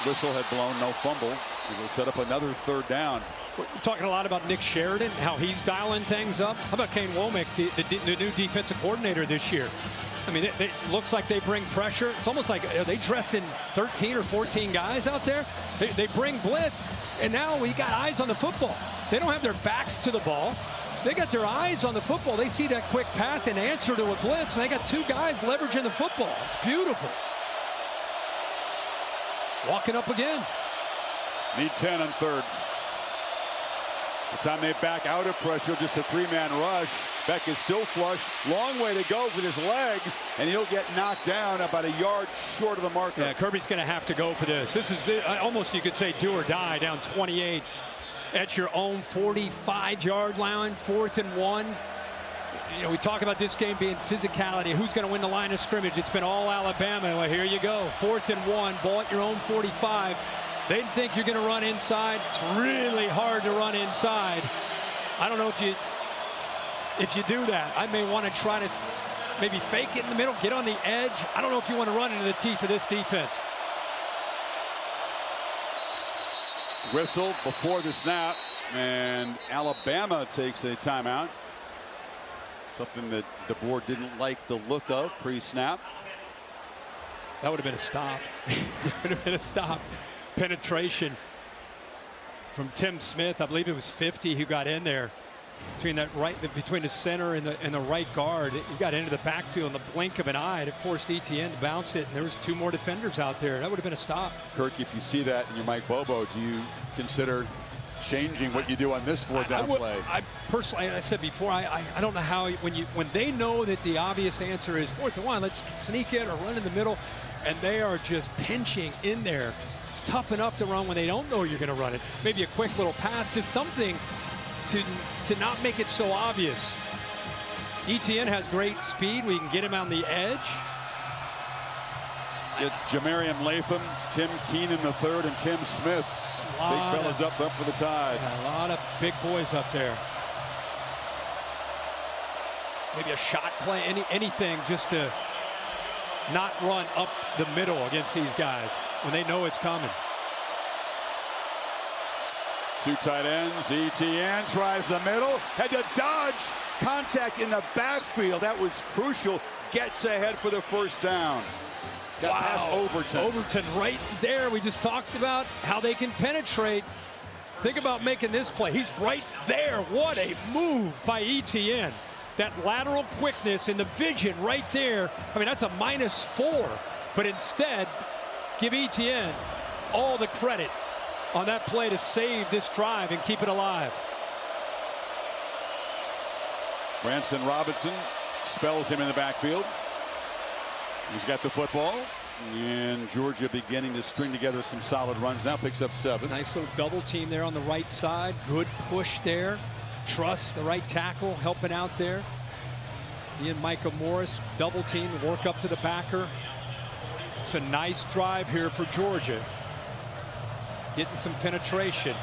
Whistle had blown, no fumble. He will set up another 3rd down. We're talking a lot about Nick Sheridan, how he's dialing things up. How about Kane Womack, the new defensive coordinator this year? I mean, it looks like they bring pressure. It's almost like they dressed in 13 or 14 guys out there. They bring blitz, and now we got eyes on the football. They don't have their backs to the ball. They got their eyes on the football. They see that quick pass and answer to a blitz, and they got 2 guys leveraging the football. It's beautiful. Walking up again. Need 10 on 3rd. The time they back out of pressure, just a three-man rush. Beck is still flush. Long way to go with his legs, and he'll get knocked down about a yard short of the marker. Yeah, Kirby's going to have to go for this. This is almost, you could say, do or die, down 28 at your own 45-yard line, 4th and 1. You know, we talk about this game being physicality. Who's going to win the line of scrimmage? It's been all Alabama. Well, here you go. 4th and 1, ball at your own 45. They think you're going to run inside. It's really hard to run inside. I don't know if you do that. I may want to try to maybe fake it in the middle, get on the edge. I don't know if you want to run into the teeth of this defense. Whistle before the snap, and Alabama takes a timeout. Something that the board didn't like the look of pre-snap. That would have been a stop. It would have been a stop. Penetration from Tim Smith. I believe it was 50 who got in there between the center and the right guard. He got into the backfield in the blink of an eye. It forced Etienne to bounce it, and there was 2 more defenders out there. That would have been a stop. Kirk, if you see that and you're Mike Bobo, do you consider changing what you do on this 4th-down play? I personally, I said before, I don't know how when they know that the obvious answer is 4th and 1, let's sneak it or run in the middle, and they are just pinching in there. It's tough enough to run when they don't know you're going to run it. Maybe a quick little pass, just something to not make it so obvious. Etienne has great speed. We can get him on the edge. Get Jamarian Latham, Tim Keenan III, and Tim Smith. Big fellas up for the Tide. A lot of big boys up there. Maybe a shot play, anything just to not run up the middle against these guys when they know it's coming. 2 tight ends. Etienne tries the middle. Had to dodge contact in the backfield. That was crucial. Gets ahead for the 1st down. Got past Overton. Overton right there. We just talked about how they can penetrate. Think about making this play. He's right there. What a move by Etienne. That lateral quickness and the vision right there. I mean, that's a -4. But instead, give Etienne all the credit on that play to save this drive and keep it alive. Branson Robinson spells him in the backfield. He's got the football, and Georgia beginning to string together some solid runs now. Picks up 7. Nice little double team there on the right side. Good push there. Truss, the right tackle, helping out there. He and Micah Morris double team, work up to the backer. It's a nice drive here for Georgia. Getting some penetration.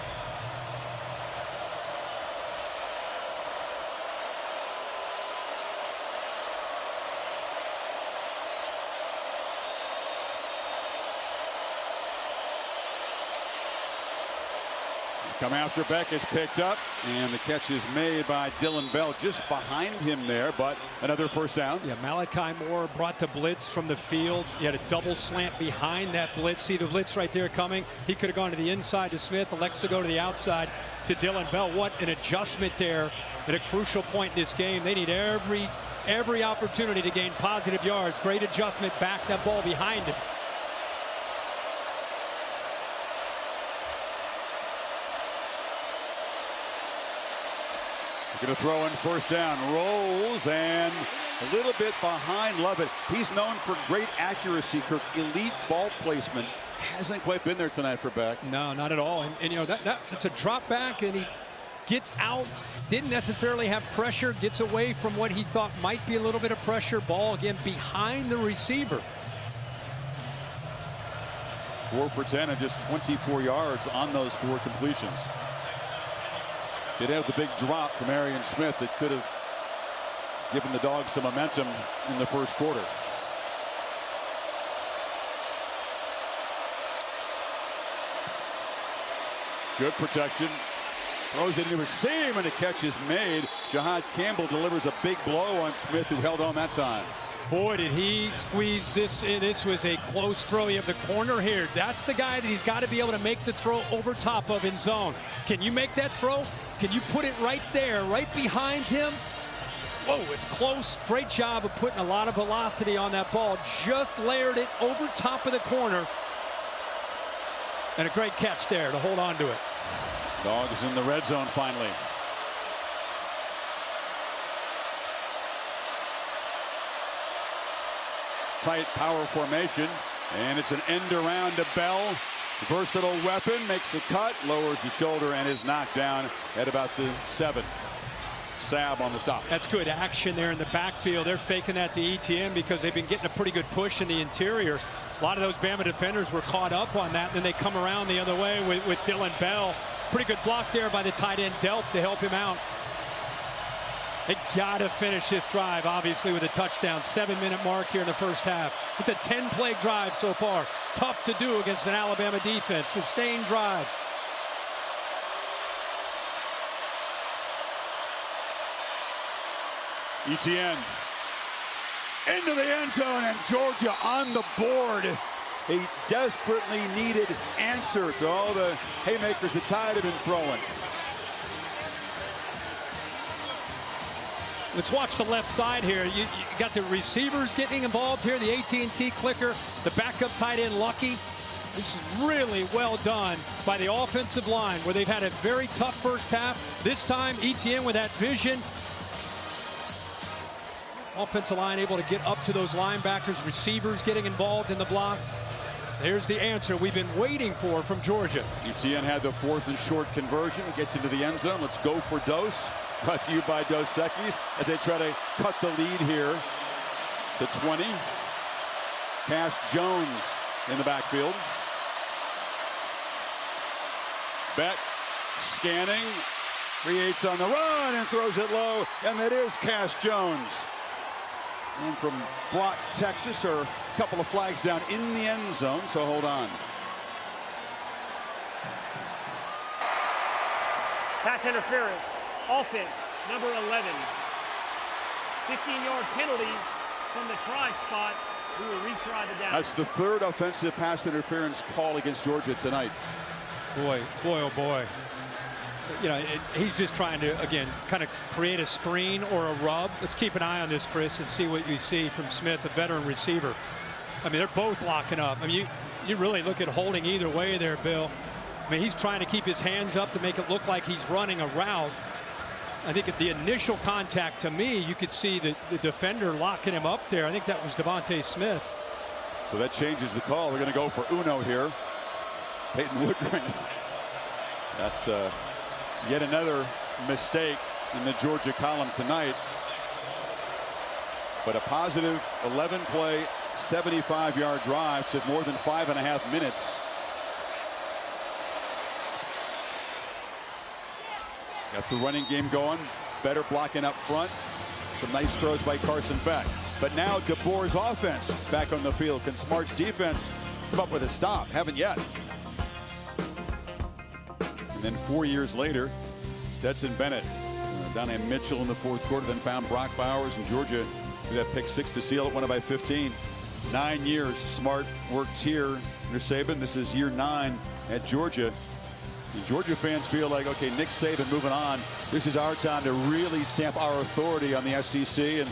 Come after Beck, it's picked up, and the catch is made by Dylan Bell just behind him there, but another 1st down. Yeah, Malachi Moore brought the blitz from the field. He had a double slant behind that blitz. See the blitz right there coming. He could have gone to the inside to Smith, elects to go to the outside to Dylan Bell. What an adjustment there at a crucial point in this game. They need every opportunity to gain positive yards. Great adjustment, back that ball behind him. Going to throw in 1st down. Rolls and a little bit behind Lovett. He's known for great accuracy, Kirk. Elite ball placement. Hasn't quite been there tonight for Beck. No, not at all. And you know, that's a drop back, and he gets out. Didn't necessarily have pressure. Gets away from what he thought might be a little bit of pressure. Ball again behind the receiver. 4 for 10 and just 24 yards on those 4 completions. Did have the big drop from Arian Smith that could have given the Dogs some momentum in the 1st quarter. Good protection. Throws it into a seam, and a catch is made. Jahad Campbell delivers a big blow on Smith, who held on that time. Boy, did he squeeze this in. This was a close throw. You have the corner here. That's the guy that he's got to be able to make the throw over top of in zone. Can you make that throw? Can you put it right there, right behind him? Whoa, it's close. Great job of putting a lot of velocity on that ball. Just layered it over top of the corner. And a great catch there to hold on to it. Dogs in the red zone finally. Tight power formation, and it's an end around to Bell. Versatile weapon, makes a cut, lowers the shoulder, and is knocked down at about the 7. Sabb on the stop. That's good action there in the backfield. They're faking that to ETN because they've been getting a pretty good push in the interior. A lot of those Bama defenders were caught up on that, and then they come around the other way with Dillon Bell. Pretty good block there by the tight end Delp to help him out. They got to finish this drive, obviously, with a touchdown. 7-minute mark here in the first half. It's a 10-play drive so far. Tough to do against an Alabama defense. Sustained drives. ETN into the end zone, and Georgia on the board. A desperately needed answer to all the haymakers the Tide have been throwing. Let's watch the left side here. You got the receivers getting involved here, the AT&T clicker, the backup tight end Lucky. This is really well done by the offensive line, where they've had a very tough first half. This time, ETN with that vision. Offensive line able to get up to those linebackers, receivers getting involved in the blocks. There's the answer we've been waiting for from Georgia. ETN had the 4th and short conversion, gets into the end zone. Let's go for Dose. Brought to you by Dos Equis as they try to cut the lead here. The 20. Cash Jones in the backfield. Beck scanning, creates on the run and throws it low, and that is Cash Jones. And from Brock, Texas, are a couple of flags down in the end zone, so hold on. Pass interference. Offense, number 11. 15-yard penalty from the try spot. We will retry the down. That's the 3rd offensive pass interference call against Georgia tonight. Boy, oh boy. You know, he's just trying to, again, kind of create a screen or a rub. Let's keep an eye on this, Chris, and see what you see from Smith, a veteran receiver. I mean, they're both locking up. I mean, you really look at holding either way there, Bill. I mean, he's trying to keep his hands up to make it look like he's running a route. I think at the initial contact, to me, you could see the defender locking him up there. I think that was Devontae Smith. So that changes the call. They're going to go for Uno here. Peyton Woodring. That's yet another mistake in the Georgia column tonight. But a positive 11-play, 75-yard drive took more than 5.5 minutes. Got the running game going, better blocking up front. Some nice throws by Carson Beck. But now DeBoer's offense back on the field. Can Smart's defense come up with a stop? Haven't yet. And then 4 years later, Stetson Bennett, Donnie Mitchell in the 4th quarter, then found Brock Bowers, and Georgia with that pick 6 to seal it, won it by 15. 9 years Smart worked here under Saban. This is year 9 at Georgia. The Georgia fans feel like, okay, Nick Saban moving on. This is our time to really stamp our authority on the SEC and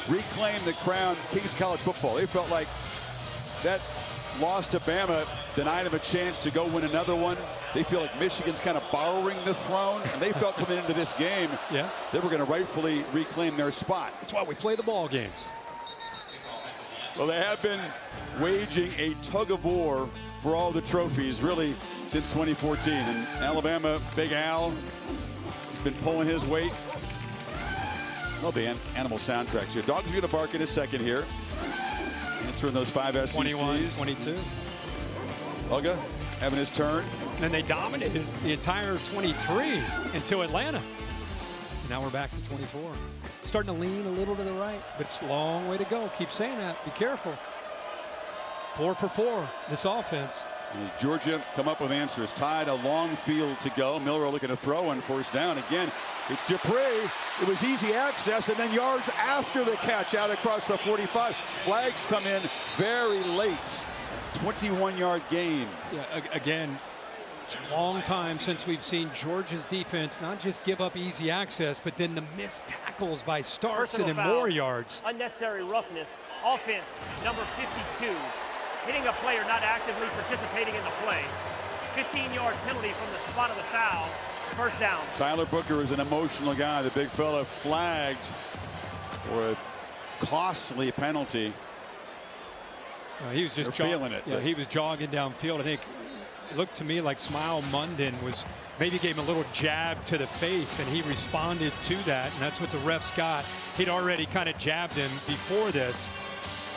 reclaim the crown. Kings College football. They felt like that loss to Bama denied them a chance to go win another one. They feel like Michigan's kind of borrowing the throne, and they felt coming into this game, they were going to rightfully reclaim their spot. That's why we play the ball games. Well, they have been waging a tug of war for all the trophies, really, since 2014. And Alabama, Big Al, has been pulling his weight. Oh, the animal soundtracks here. Dogs are going to bark in a second here. Answering those 5 SECs. 21, 22. Uga having his turn. And then they dominated the entire 23 until Atlanta. And now we're back to 24. Starting to lean a little to the right, but it's a long way to go. Keep saying that. Be careful. 4 for 4, this offense. As Georgia come up with answers. Tied, a long field to go. Milroe looking to throw on 1st down. Again, it's Dupree. It was easy access, and then yards after the catch out across the 45. Flags come in very late. 21-yard gain. Yeah, again, it's a long time since we've seen Georgia's defense not just give up easy access, but then the missed tackles by Starks and then more yards. Unnecessary roughness. Offense, number 52. Hitting a player not actively participating in the play. 15-yard penalty from the spot of the foul. First down. Tyler Booker is an emotional guy. The big fella flagged for a costly penalty. He was just feeling it. Yeah, he was jogging downfield. I think it looked to me like Smile Munden was maybe gave him a little jab to the face, and he responded to that, and that's what the refs got. He'd already kind of jabbed him before this,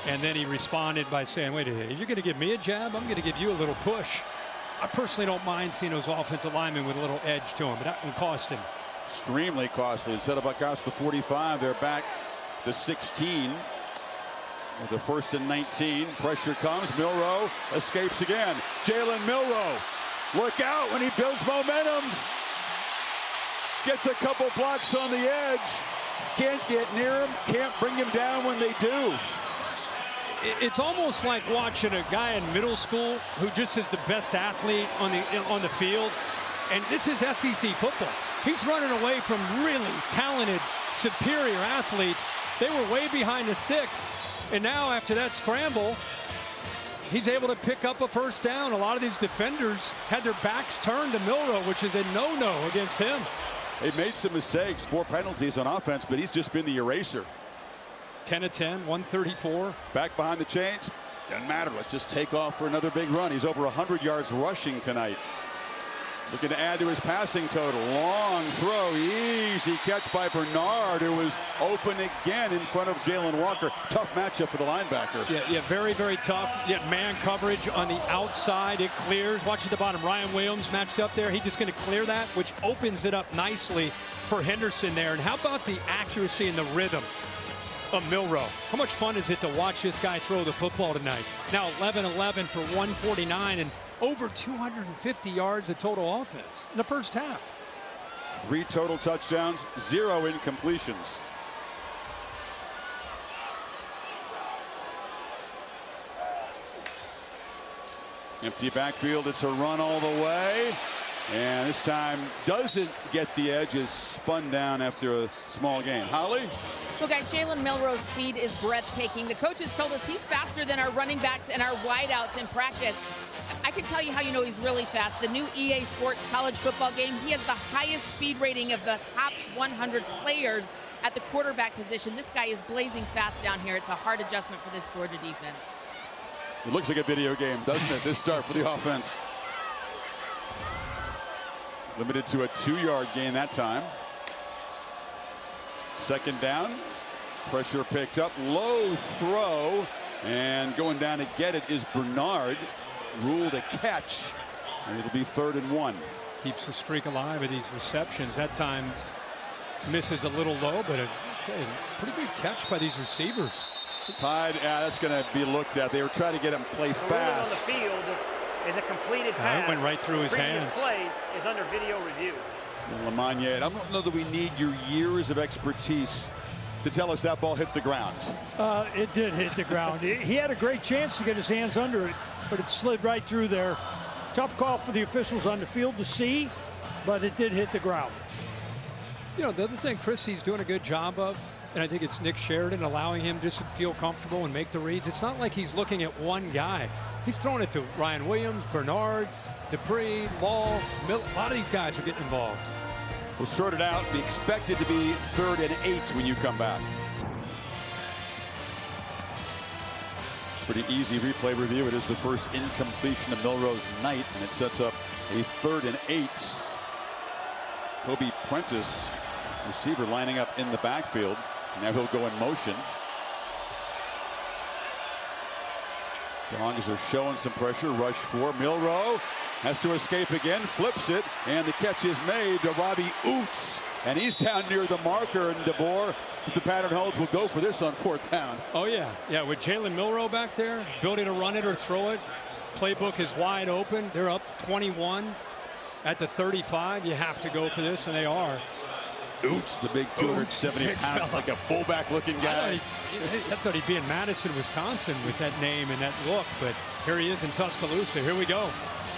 and then he responded by saying, wait a minute, you're going to give me a jab? I'm going to give you a little push. I personally don't mind seeing those offensive linemen with a little edge to them, but that one cost him. Extremely costly. Instead of across the 45, they're back the 16. With the 1st and 19. Pressure comes. Milroe escapes again. Jalen Milroe. Look out when he builds momentum. Gets a couple blocks on the edge. Can't get near him. Can't bring him down when they do. It's almost like watching a guy in middle school who just is the best athlete on the field. And this is SEC football. He's running away from really talented, superior athletes. They were way behind the sticks. And now after that scramble, he's able to pick up a first down. A lot of these defenders had their backs turned to Milroe, which is a no-no against him. They made some mistakes, 4 penalties on offense, but he's just been the eraser. 10 of 10, 134. Back behind the chains. Doesn't matter. Let's just take off for another big run. He's over 100 yards rushing tonight. Looking to add to his passing total. Long throw. Easy catch by Bernard, who was open again in front of Jalen Walker. Tough matchup for the linebacker. Yeah, very, very tough. Yet man coverage on the outside. It clears. Watch at the bottom. Ryan Williams matched up there. He's just going to clear that, which opens it up nicely for Henderson there. And how about the accuracy and the rhythm of Milroe? How much fun is it to watch this guy throw the football tonight? Now 11-11 for 149 and over 250 yards of total offense in the first half. 3 total touchdowns, 0 incompletions. Empty backfield. It's a run all the way. And this time doesn't get the edge, is spun down after a small gain. Holly? Well, guys, Jalen Milroe's speed is breathtaking. The coaches told us he's faster than our running backs and our wideouts in practice. I can tell you how you know he's really fast. The new EA Sports college football game, he has the highest speed rating of the top 100 players at the quarterback position. This guy is blazing fast down here. It's a hard adjustment for this Georgia defense. It looks like a video game, doesn't it? This start for the offense. Limited to a 2-yard gain that time. Second down. Pressure picked up. Low throw. And going down to get it is Bernard. Ruled a catch. And it'll be 3rd and 1. Keeps the streak alive at these receptions. That time misses a little low, but a pretty good catch by these receivers. Tide, that's going to be looked at. They were trying to get him to play fast. On the field is a completed pass. It went right through his hands. Play is under video review. And Lamagna, I don't know that we need your years of expertise to tell us that ball hit the ground. It did hit the ground. He had a great chance to get his hands under it, but it slid right through there. Tough call for the officials on the field to see, but it did hit the ground. You know, the other thing Chris he's doing a good job of, and I think it's Nick Sheridan allowing him just to feel comfortable and make the reads. It's not like he's looking at one guy. He's throwing it to Ryan Williams, Bernard, Dupree, Law, Miller. A lot of these guys are getting involved. We'll sort it out. Be expected to be 3rd and 8 when you come back. Pretty easy replay review. It is the first incompletion of Milroe's night, and it sets up a 3rd and 8. Kobe Prentice, receiver, lining up in the backfield. Now he'll go in motion. The Hawks are showing some pressure. Rush 4. Milroe has to escape again. Flips it. And the catch is made to Robbie Oots. And he's down near the marker. And DeBoer, if the pattern holds, will go for this on 4th down. Oh, yeah. Yeah, with Jalen Milroe back there, ability to run it or throw it. Playbook is wide open. They're up 21 at the 35. You have to go for this, and they are. Oots, the big 270-pound, like a fullback-looking guy. I thought he'd be in Madison, Wisconsin with that name and that look, but here he is in Tuscaloosa. Here we go.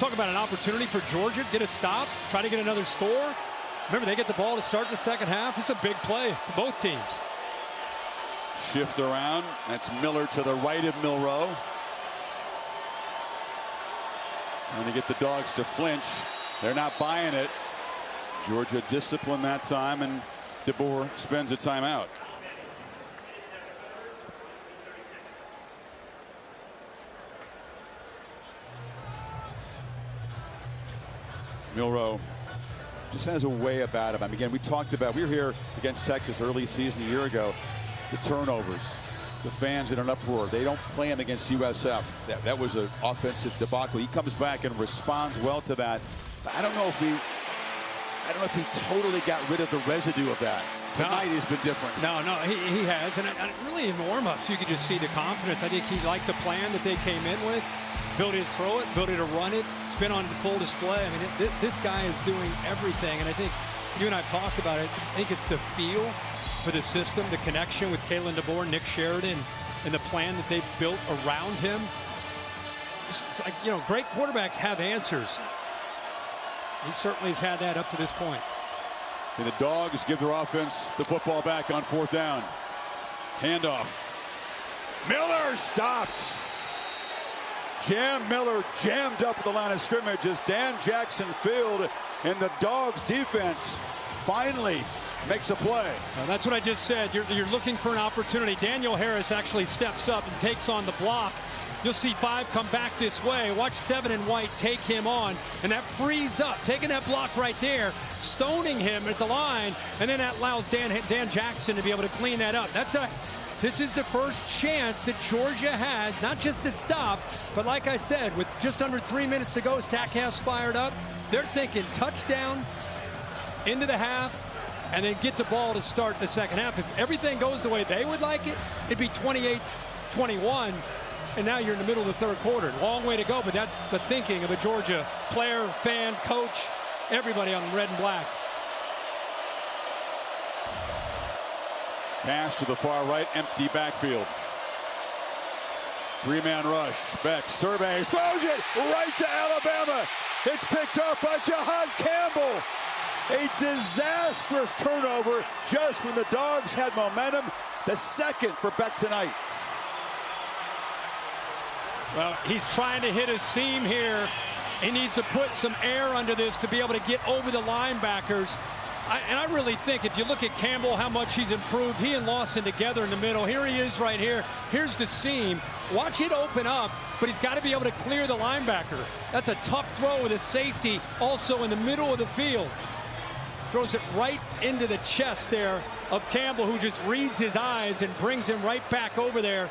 Talk about an opportunity for Georgia. Get a stop, try to get another score. Remember, they get the ball to start the second half. It's a big play for both teams. Shift around. That's Miller to the right of Milroe. And to get the Dogs to flinch, they're not buying it. Georgia disciplined that time, and DeBoer spends a timeout. Milroe just has a way about him. I mean, again, we were here against Texas early season a year ago. The turnovers, the fans in an uproar. They don't play him against USF. That was an offensive debacle. He comes back and responds well to that. But I don't know if he totally got rid of the residue of that. Tonight he's been different. No, he has. And really in warm-ups, you could just see the confidence. I think he liked the plan that they came in with. Ability to throw it, ability to run it. It's been on full display. I mean, this guy is doing everything. And I think you and I have talked about it. I think it's the feel for the system, the connection with Kalen DeBoer, Nick Sheridan, and the plan that they've built around him. It's like, you know, great quarterbacks have answers. He certainly has had that up to this point. And the Dogs give their offense the football back on 4th down. Handoff. Miller stopped. Miller jammed up at the line of scrimmage as Dan Jackson filled, and the Dogs defense finally makes a play. Well, that's what I just said. You're looking for an opportunity. Daniel Harris actually steps up and takes on the block. You'll see 5 come back this way. Watch 7 and White take him on, and that frees up, taking that block right there, stoning him at the line, and then that allows Dan Jackson to be able to clean that up. This is the first chance that Georgia has, not just to stop, but like I said, with just under 3 minutes to go, Stackhouse fired up. They're thinking touchdown into the half, and then get the ball to start the second half. If everything goes the way they would like it, it'd be 28-21, and now you're in the middle of the third quarter. Long way to go, but that's the thinking of a Georgia player, fan, coach, everybody on red and black. Pass to the far right, empty backfield. 3-man rush. Beck surveys, throws it right to Alabama. It's picked up by Jahan Campbell. A disastrous turnover just when the Dogs had momentum. The second for Beck tonight. Well, he's trying to hit a seam here. He needs to put some air under this to be able to get over the linebackers. And I really think if you look at Campbell, how much he's improved. He and Lawson together in the middle. Here he is right here. Here's the seam. Watch it open up, but he's got to be able to clear the linebacker. That's a tough throw with a safety also in the middle of the field. Throws it right into the chest there of Campbell, who just reads his eyes and brings him right back over there.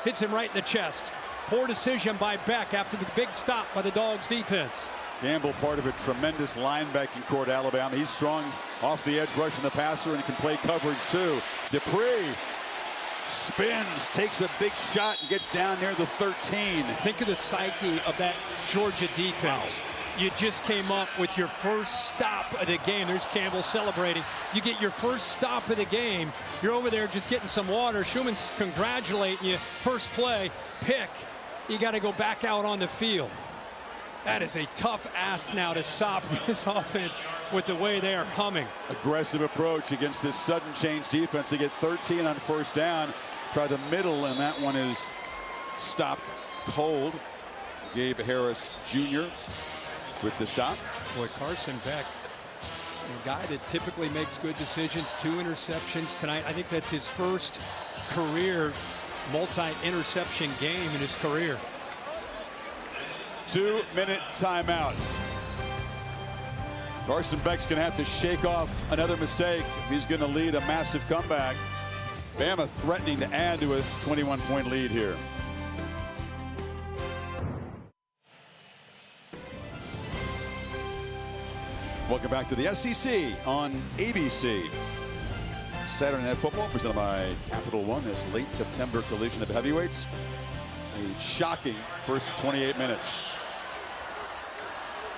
Hits him right in the chest. Poor decision by Beck after the big stop by the Dogs defense. Campbell, part of a tremendous linebacking core at Alabama. He's strong off the edge, rushing the passer, and can play coverage too. Dupree spins, takes a big shot, and gets down near the 13. Think of the psyche of that Georgia defense. You just came up with your first stop of the game. There's Campbell celebrating. You get your first stop of the game. You're over there just getting some water. Schuman's congratulating you. First play, pick. You got to go back out on the field. That is a tough ask now to stop this offense with the way they are humming. Aggressive approach against this sudden change defense. They get 13 on 1st down. Try the middle, and that one is stopped cold. Gabe Harris Jr. with the stop. Boy, Carson Beck, a guy that typically makes good decisions. 2 interceptions tonight. I think that's his first career multi-interception game in his career. 2-minute timeout. Carson Beck's going to have to shake off another mistake if he's going to lead a massive comeback. Bama threatening to add to a 21-point lead here. Welcome back to the SEC on ABC. Saturday Night Football presented by Capital One. This late September collision of heavyweights. A shocking first 28 minutes.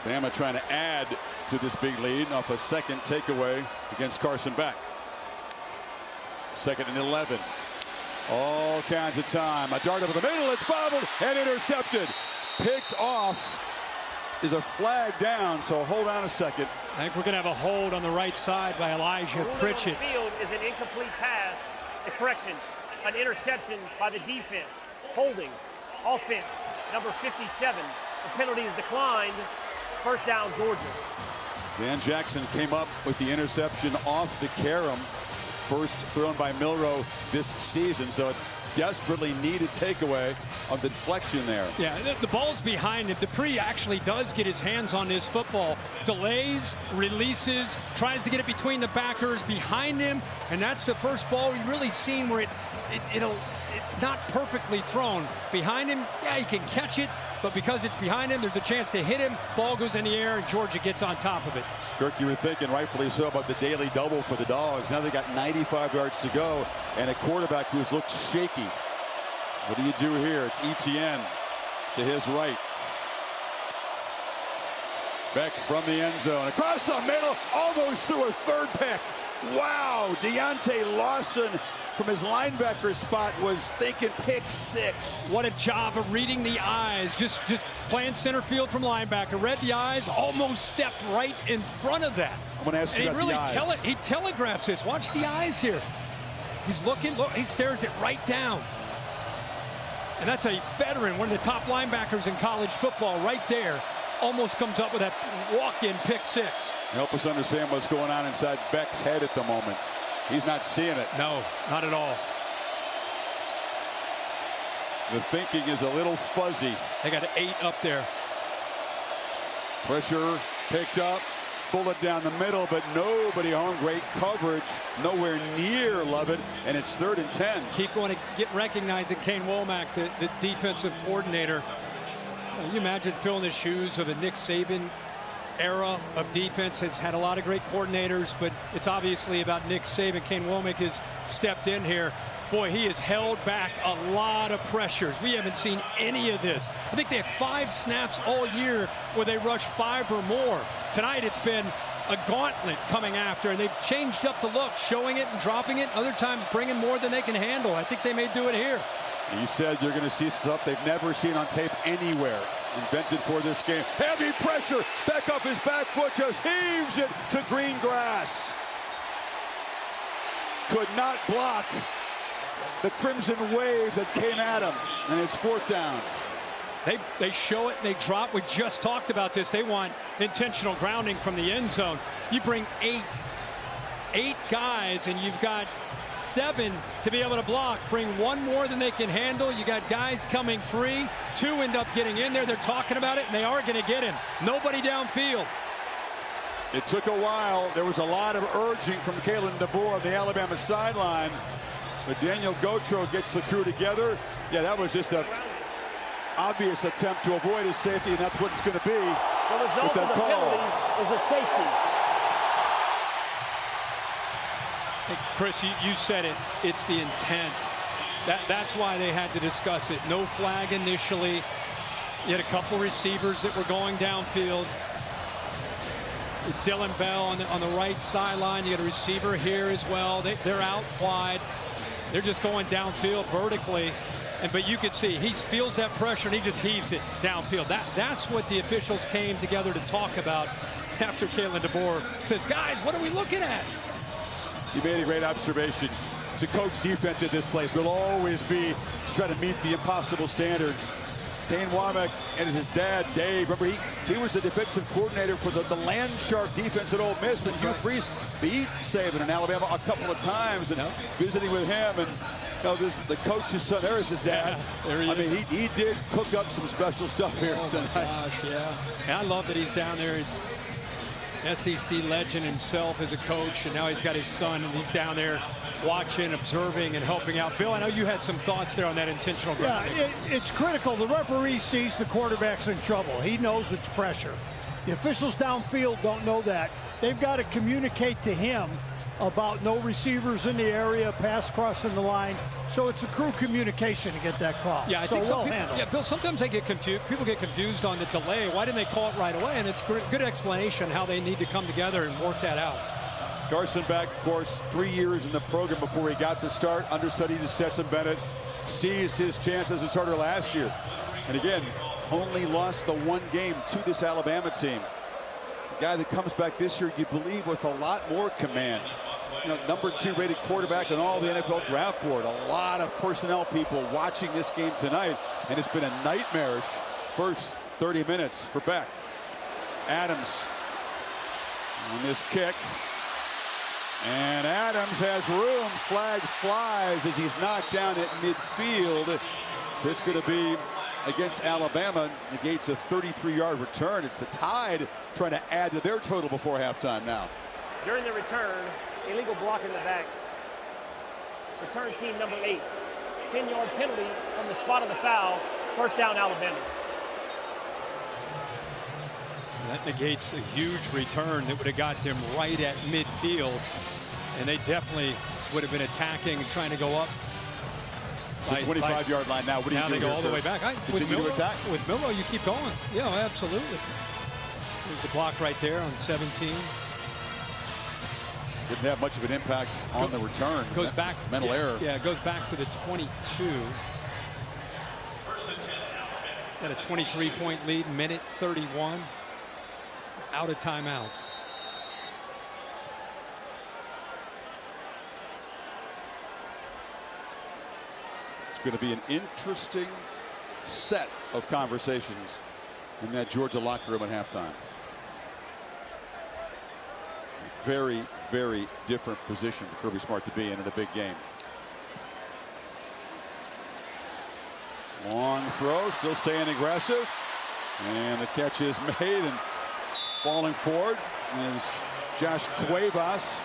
Bama trying to add to this big lead off a second takeaway against Carson Beck. 2nd and 11. All kinds of time. A dart over the middle. It's bobbled and intercepted. Picked off. Is a flag down, so hold on a second. I think we're going to have a hold on the right side by Elijah Pritchett. The field is an incomplete pass. A correction, an interception by the defense. Holding. Offense, number 57, The penalty is declined. First down, Georgia. Dan Jackson came up with the interception off the carom. First thrown by Milroe this season, so it desperately needed takeaway on the deflection there. Yeah, the ball's behind him. Dupree actually does get his hands on this football. Delays, releases, tries to get it between the backers behind him, and that's the first ball we've really seen where it's not perfectly thrown. Behind him, yeah, he can catch it, but because it's behind him, there's a chance to hit him. Ball goes in the air, and Georgia gets on top of it. Kirk, you were thinking rightfully so about the daily double for the Dogs. Now they got 95 yards to go, and a quarterback who's looked shaky. What do you do here? It's Etienne to his right. Beck from the end zone. Across the middle, almost through a third pick. Wow, Deontay Lawson from his linebacker spot was thinking pick six. What a job of reading the eyes. Just playing center field from linebacker. Read the eyes, almost stepped right in front of that. I'm going to ask you about the eyes. He telegraphs this. Watch the eyes here. He's looking, look, he stares it right down. And that's a veteran, one of the top linebackers in college football right there. Almost comes up with that walk-in pick six. Help us understand what's going on inside Beck's head at the moment. He's not seeing it. No, not at all. The thinking is a little fuzzy. They got 8 up there. Pressure picked up. Bullet down the middle, but nobody home. Great coverage. Nowhere near Lovett, and it's 3rd and 10. Keep going to get recognizing Kane Womack, the defensive coordinator. You imagine filling the shoes of a Nick Saban era of defense. Has had a lot of great coordinators, but it's obviously about Nick Saban. Kane Womack has stepped in here. Boy, he has held back a lot of pressures. We haven't seen any of this. I think they had 5 snaps all year where they rushed 5 or more. Tonight it's been a gauntlet coming after, and they've changed up the look, showing it and dropping it. Other times bringing more than they can handle. I think they may do it here. He said you're going to see stuff they've never seen on tape anywhere. Invented for this game. Heavy pressure. Beck off his back foot, just heaves it to green grass. Could not block the crimson wave that came at him, and it's 4th down. They show it, they drop. We just talked about this. They want intentional grounding from the end zone. You bring 8 guys, and you've got 7 to be able to block. Bring 1 more than they can handle. You got guys coming free. 2 end up getting in there. They're talking about it, and they are going to get him. Nobody downfield. It took a while. There was a lot of urging from Kalen DeBoer on the Alabama sideline. But Daniel Gautreaux gets the crew together. Yeah, that was just an obvious attempt to avoid his safety, and that's what it's going to be. The result of the penalty is a safety. Hey, Chris, you said it. It's the intent. That's why they had to discuss it. No flag initially. You had a couple receivers that were going downfield. Dylan Bell on the right sideline. You got a receiver here as well. They're out wide. They're just going downfield vertically. But you could see he feels that pressure and he just heaves it downfield. That's what the officials came together to talk about after Kalen DeBoer says, guys, what are we looking at? You made a great observation. To coach defense at this place will always be to try to meet the impossible standard. Kane Womack and his dad, Dave, remember he was the defensive coordinator for the Landshark defense at Ole Miss when Hugh Freeze beat Saban in Alabama a couple of times, and visiting with him, and the coach's son, there is his dad. Yeah, he did cook up some special stuff here tonight. Gosh, yeah. And I love that he's down there. He's SEC legend himself as a coach, and now he's got his son, and he's down there watching, observing, and helping out. Bill, I know you had some thoughts there on that intentional grounding. Yeah, it's critical. The referee sees the quarterback's in trouble. He knows it's pressure. The officials downfield don't know that. They've got to communicate to him about no receivers in the area, pass crossing the line. So it's a crew communication to get that call. Yeah, I think Bill, sometimes they get confused. People get confused on the delay. Why didn't they call it right away? And it's a good explanation how they need to come together and work that out. Carson Beck, of course, 3 years in the program before he got the start. Understudy to Stetson Bennett. Seized his chance as a starter last year. And again, only lost the 1 game to this Alabama team. A guy that comes back this year, you believe, with a lot more command. Number 2 rated quarterback on all the NFL draft board. A lot of personnel people watching this game tonight, and it's been a nightmarish first 30 minutes for Beck. Adams on this kick. And Adams has room. Flag flies as he's knocked down at midfield. So it's going to be against Alabama. Negates a 33-yard return. It's the Tide trying to add to their total before halftime now. During the return, illegal block in the back. Return team number 8. 10-yard penalty from the spot of the foul. First down, Alabama. That negates a huge return that would have got them right at midfield. And they definitely would have been attacking and trying to go up. The 25-yard line now. What do you do? Now they go all the way back. Continue to attack? With Milroe, you keep going. Yeah, absolutely. There's the block right there on 17. Didn't have much of an impact on the return. Goes back. Mental error. Yeah, it goes back to the 22. Got a 23-point lead, minute 31. Out of timeouts. It's going to be an interesting set of conversations in that Georgia locker room at halftime. It's a very, very different position for Kirby Smart to be in a big game. Long throw, still staying aggressive. And the catch is made, and falling forward is Josh Cuevas.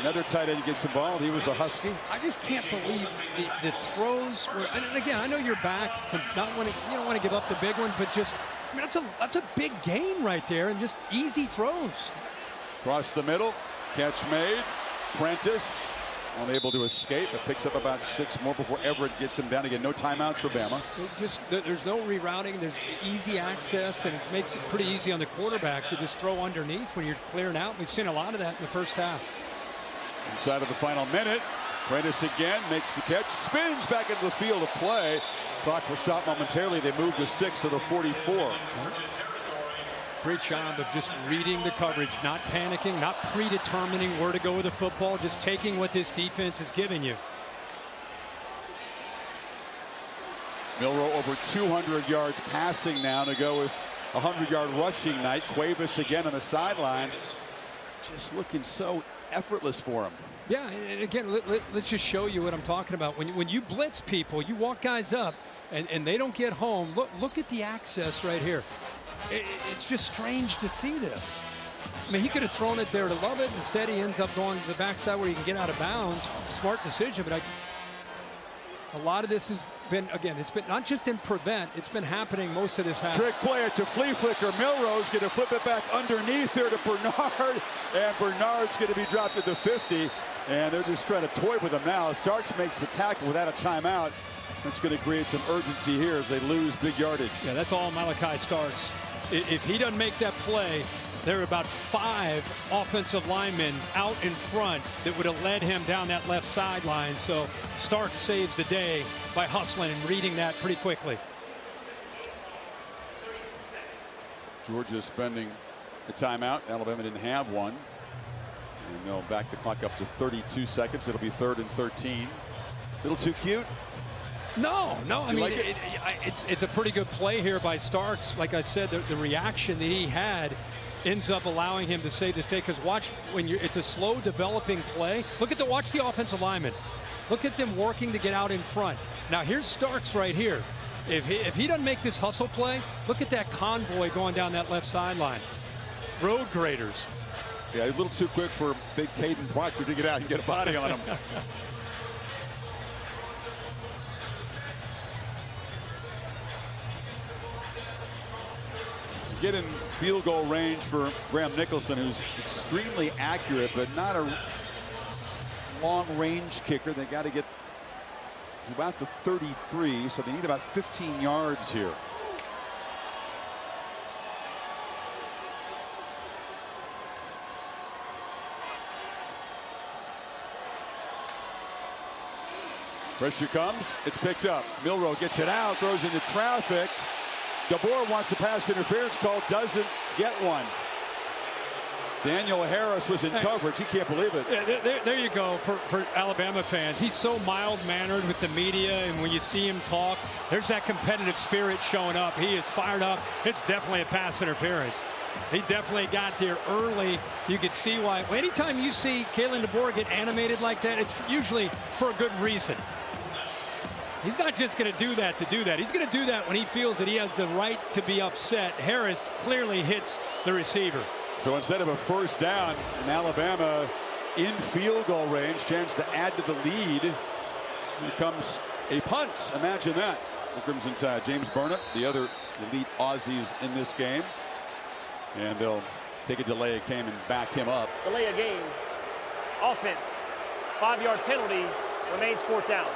Another tight end gets involved. He was the Husky. I just can't believe the throws were. And again, I know you're back. You don't want to give up the big one, but just, I mean, that's a big gain right there, and just easy throws. Across the middle, catch made. Prentice unable to escape. It picks up about 6 more before Everett gets him down again. No timeouts for Bama. There's no rerouting. There's easy access, and it makes it pretty easy on the quarterback to just throw underneath when you're clearing out. We've seen a lot of that in the first half. Inside of the final minute, Prentice again makes the catch, spins back into the field of play. Clock will stop momentarily. They move the sticks to the 44. Great job of just reading the coverage, not panicking, not predetermining where to go with the football, just taking what this defense is giving you. Milroe over 200 yards passing now to go with a 100-yard rushing night. Cuevas again on the sidelines. Just looking so effortless for him. Yeah, and again, let's just show you what I'm talking about. When you blitz people, you walk guys up, and they don't get home. Look at the access right here. It's just strange to see this. I mean, he could have thrown it there to Lovett. Instead, he ends up going to the backside where he can get out of bounds. Smart decision, but a lot of this has been, again, it's been not just in prevent, it's been happening most of this half. Trick play to flea flicker. Milroe's going to flip it back underneath there to Bernard, and Bernard's going to be dropped at the 50, and they're just trying to toy with him now. Starks makes the tackle without a timeout. That's going to create some urgency here as they lose big yardage. Yeah, that's all Malachi Starks. If he doesn't make that play, there are about 5 offensive linemen out in front that would have led him down that left sideline. So Starks saves the day by hustling and reading that pretty quickly. Georgia spending a timeout. Alabama didn't have one. And they'll back the clock up to 32 seconds. It'll be 3rd and 13. Little too cute. No, I mean, like it's a pretty good play here by Starks. Like I said, the reaction that he had ends up allowing him to save this day. Because watch, it's a slow developing play. Watch the offensive linemen. Look at them working to get out in front. Now here's Starks right here. If he doesn't make this hustle play, look at that convoy going down that left sideline. Road graders. Yeah, a little too quick for big Caden Proctor to get out and get a body on him. Get in field goal range for Graham Nicholson, who's extremely accurate, but not a long range kicker. They got to get to about the 33, so they need about 15 yards here. Pressure comes, it's picked up. Milroe gets it out, throws into traffic. DeBoer wants a pass interference call, doesn't get one. Daniel Harris was in coverage. He can't believe it. There you go for Alabama fans. He's so mild-mannered with the media, and when you see him talk, there's that competitive spirit showing up. He is fired up. It's definitely a pass interference. He definitely got there early. You could see why. Anytime you see Kalen DeBoer get animated like that, it's usually for a good reason. He's not just going to do that to do that. He's going to do that when he feels that he has the right to be upset. Harris clearly hits the receiver. So instead of a first down in Alabama in field goal range, chance to add to the lead, here comes a punt. Imagine that. The Crimson Tide. James Burnett, the other elite Aussies in this game. And they'll take a delay of game and back him up. Delay of game. Offense. 5-yard penalty. Remains 4th down.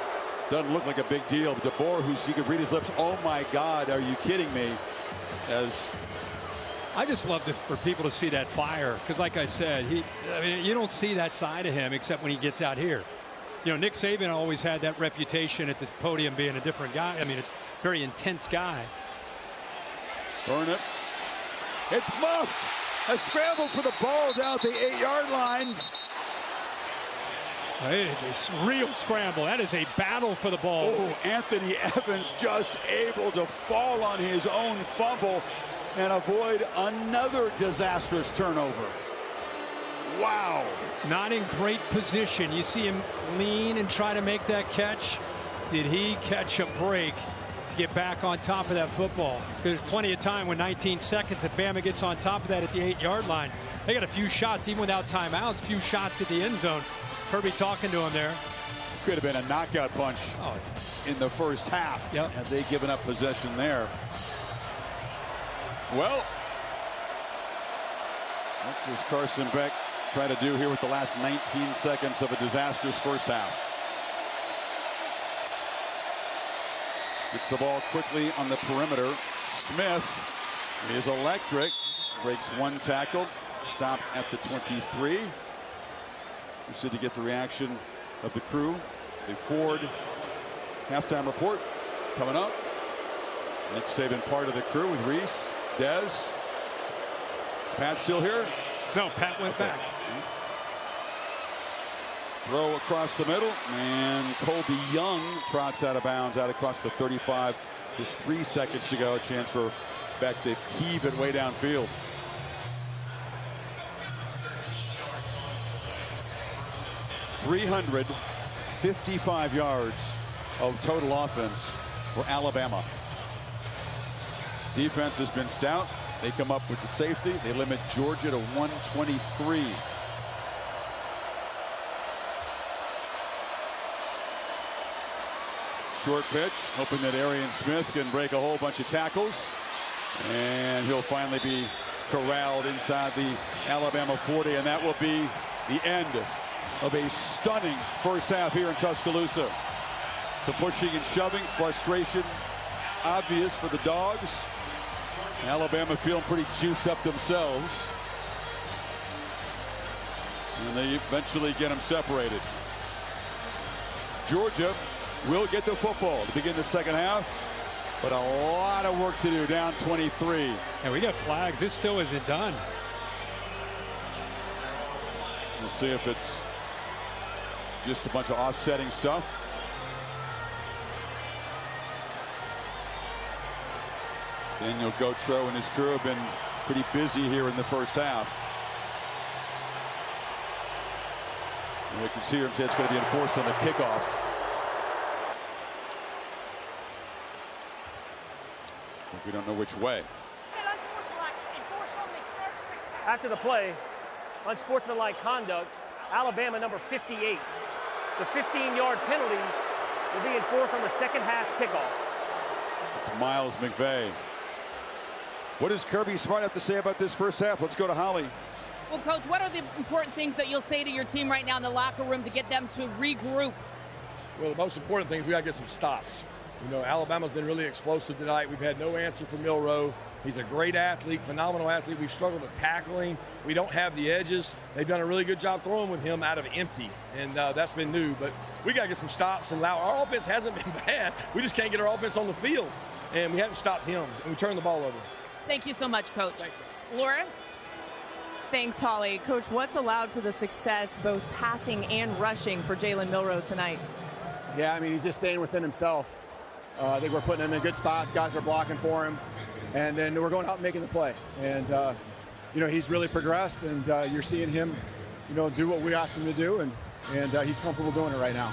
Doesn't look like a big deal. But DeBoer, you could read his lips, oh my God, are you kidding me? As I just love for people to see that fire, because like I said, I mean, you don't see that side of him except when he gets out here. You know, Nick Saban always had that reputation at this podium being a different guy. I mean, a very intense guy. Burnett. It's muffed. A scramble for the ball down at the 8-yard line. It is a real scramble. That is a battle for the ball. Oh, Anthony Evans just able to fall on his own fumble and avoid another disastrous turnover. Wow. Not in great position. You see him lean and try to make that catch. Did he catch a break to get back on top of that football? There's plenty of time with 19 seconds if Bama gets on top of that at the 8-yard line. They got a few shots, even without timeouts, few shots at the end zone. Kirby talking to him there. Could have been a knockout punch in the first half. Yep. Had they given up possession there. Well, what does Carson Beck try to do here with the last 19 seconds of a disastrous first half? Gets the ball quickly on the perimeter. Smith is electric. Breaks one tackle. Stopped at the 23. Interested to get the reaction of the crew. The Ford halftime report coming up. Nick Saban part of the crew with Reese, Dez. Is Pat still here? No, Pat went back. Throw across the middle, and Colby Young trots out of bounds out across the 35 just 3 seconds to go. A chance for Beck to heave it way downfield. .355 yards of total offense for Alabama. Defense has been stout. They come up with the safety. They limit Georgia to 123. Short pitch, hoping that Arian Smith can break a whole bunch of tackles. And he'll finally be corralled inside the Alabama 40, and that will be the end of a stunning first half here in Tuscaloosa. Some pushing and shoving, frustration obvious for the Dogs. Alabama feeling pretty juiced up themselves. And they eventually get them separated. Georgia will get the football to begin the second half, but a lot of work to do, down 23. And we got flags. This still isn't done. We'll see if it's just a bunch of offsetting stuff. Daniel Gautreaux and his crew have been pretty busy here in the first half. And we can see him say it's going to be enforced on the kickoff. But we don't know which way. After the play, unsportsmanlike conduct, Alabama number 58. The 15-yard penalty will be enforced on the second half kickoff. It's Miles McVay. What does Kirby Smart have to say about this first half? Let's go to Holly. Well, Coach, what are the important things that you'll say to your team right now in the locker room to get them to regroup? Well, the most important thing is we got to get some stops. You know, Alabama's been really explosive tonight. We've had no answer for Milroe. He's a great athlete, phenomenal athlete. We've struggled to tackle him. We don't have the edges. They've done a really good job throwing with him out of empty, and that's been new. But we got to get some stops and allow. Our offense hasn't been bad. We just can't get our offense on the field, and we haven't stopped him, and we turned the ball over. Thank you so much, Coach. Thanks. Laura? Thanks, Holly. Coach, what's allowed for the success, both passing and rushing, for Jalen Milroe tonight? Yeah, I mean, he's just staying within himself. I think we're putting him in good spots. Guys are blocking for him. And then we're going out and making the play. And, he's really progressed, and you're seeing him, do what we asked him to do, and he's comfortable doing it right now.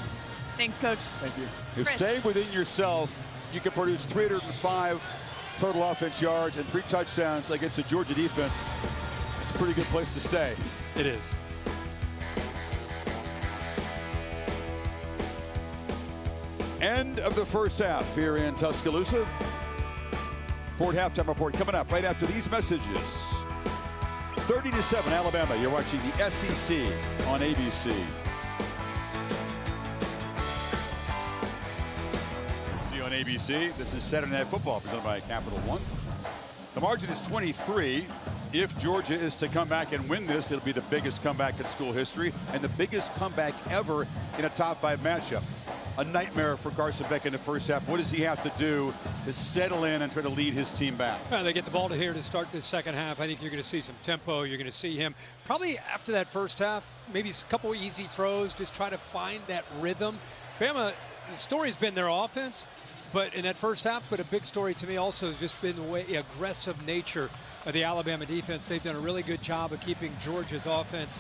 Thanks, Coach. Thank you. If staying within yourself, you can produce 305 total offense yards and 3 touchdowns against the Georgia defense. It's a pretty good place to stay. It is. End of the first half here in Tuscaloosa. Ford halftime report coming up right after these messages. 30-7 Alabama. You're watching the SEC on ABC. See on ABC. This is Saturday Night Football presented by Capital One. The margin is 23. If Georgia is to come back and win this, it'll be the biggest comeback in school history and the biggest comeback ever in a top 5 matchup. A nightmare for Carson Beck in the first half. What does he have to do to settle in and try to lead his team back? They get the ball to here to start this second half. I think you're going to see some tempo. You're going to see him probably after that first half, maybe a couple easy throws, just try to find that rhythm. Bama, the story's been their offense, but in that first half, but a big story to me also has just been the aggressive nature of the Alabama defense. They've done a really good job of keeping Georgia's offense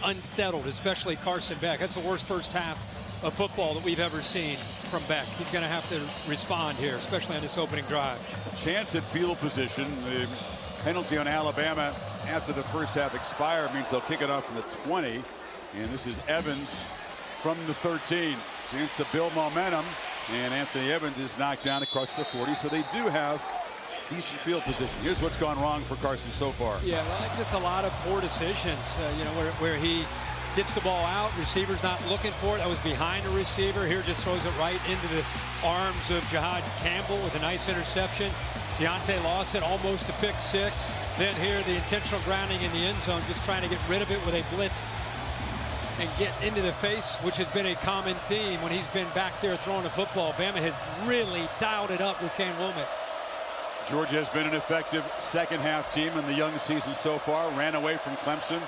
unsettled, especially Carson Beck. That's the worst first half of football that we've ever seen from Beck. He's going to have to respond here, especially on this opening drive. Chance at field position. The penalty on Alabama after the first half expired means they'll kick it off from the 20. And this is Evans from the 13. Chance to build momentum. And Anthony Evans is knocked down across the 40. So they do have decent field position. Here's what's gone wrong for Carson so far. Yeah, well, just a lot of poor decisions, where he gets the ball out, receiver's not looking for it. That was behind the receiver. Here just throws it right into the arms of Jahad Campbell with a nice interception. Deontay Lawson almost a pick 6. Then here the intentional grounding in the end zone, just trying to get rid of it with a blitz and get into the face, which has been a common theme when he's been back there throwing the football. Bama has really dialed it up with Kane Wilmot. Georgia has been an effective second half team in the young season so far. Ran away from Clemson.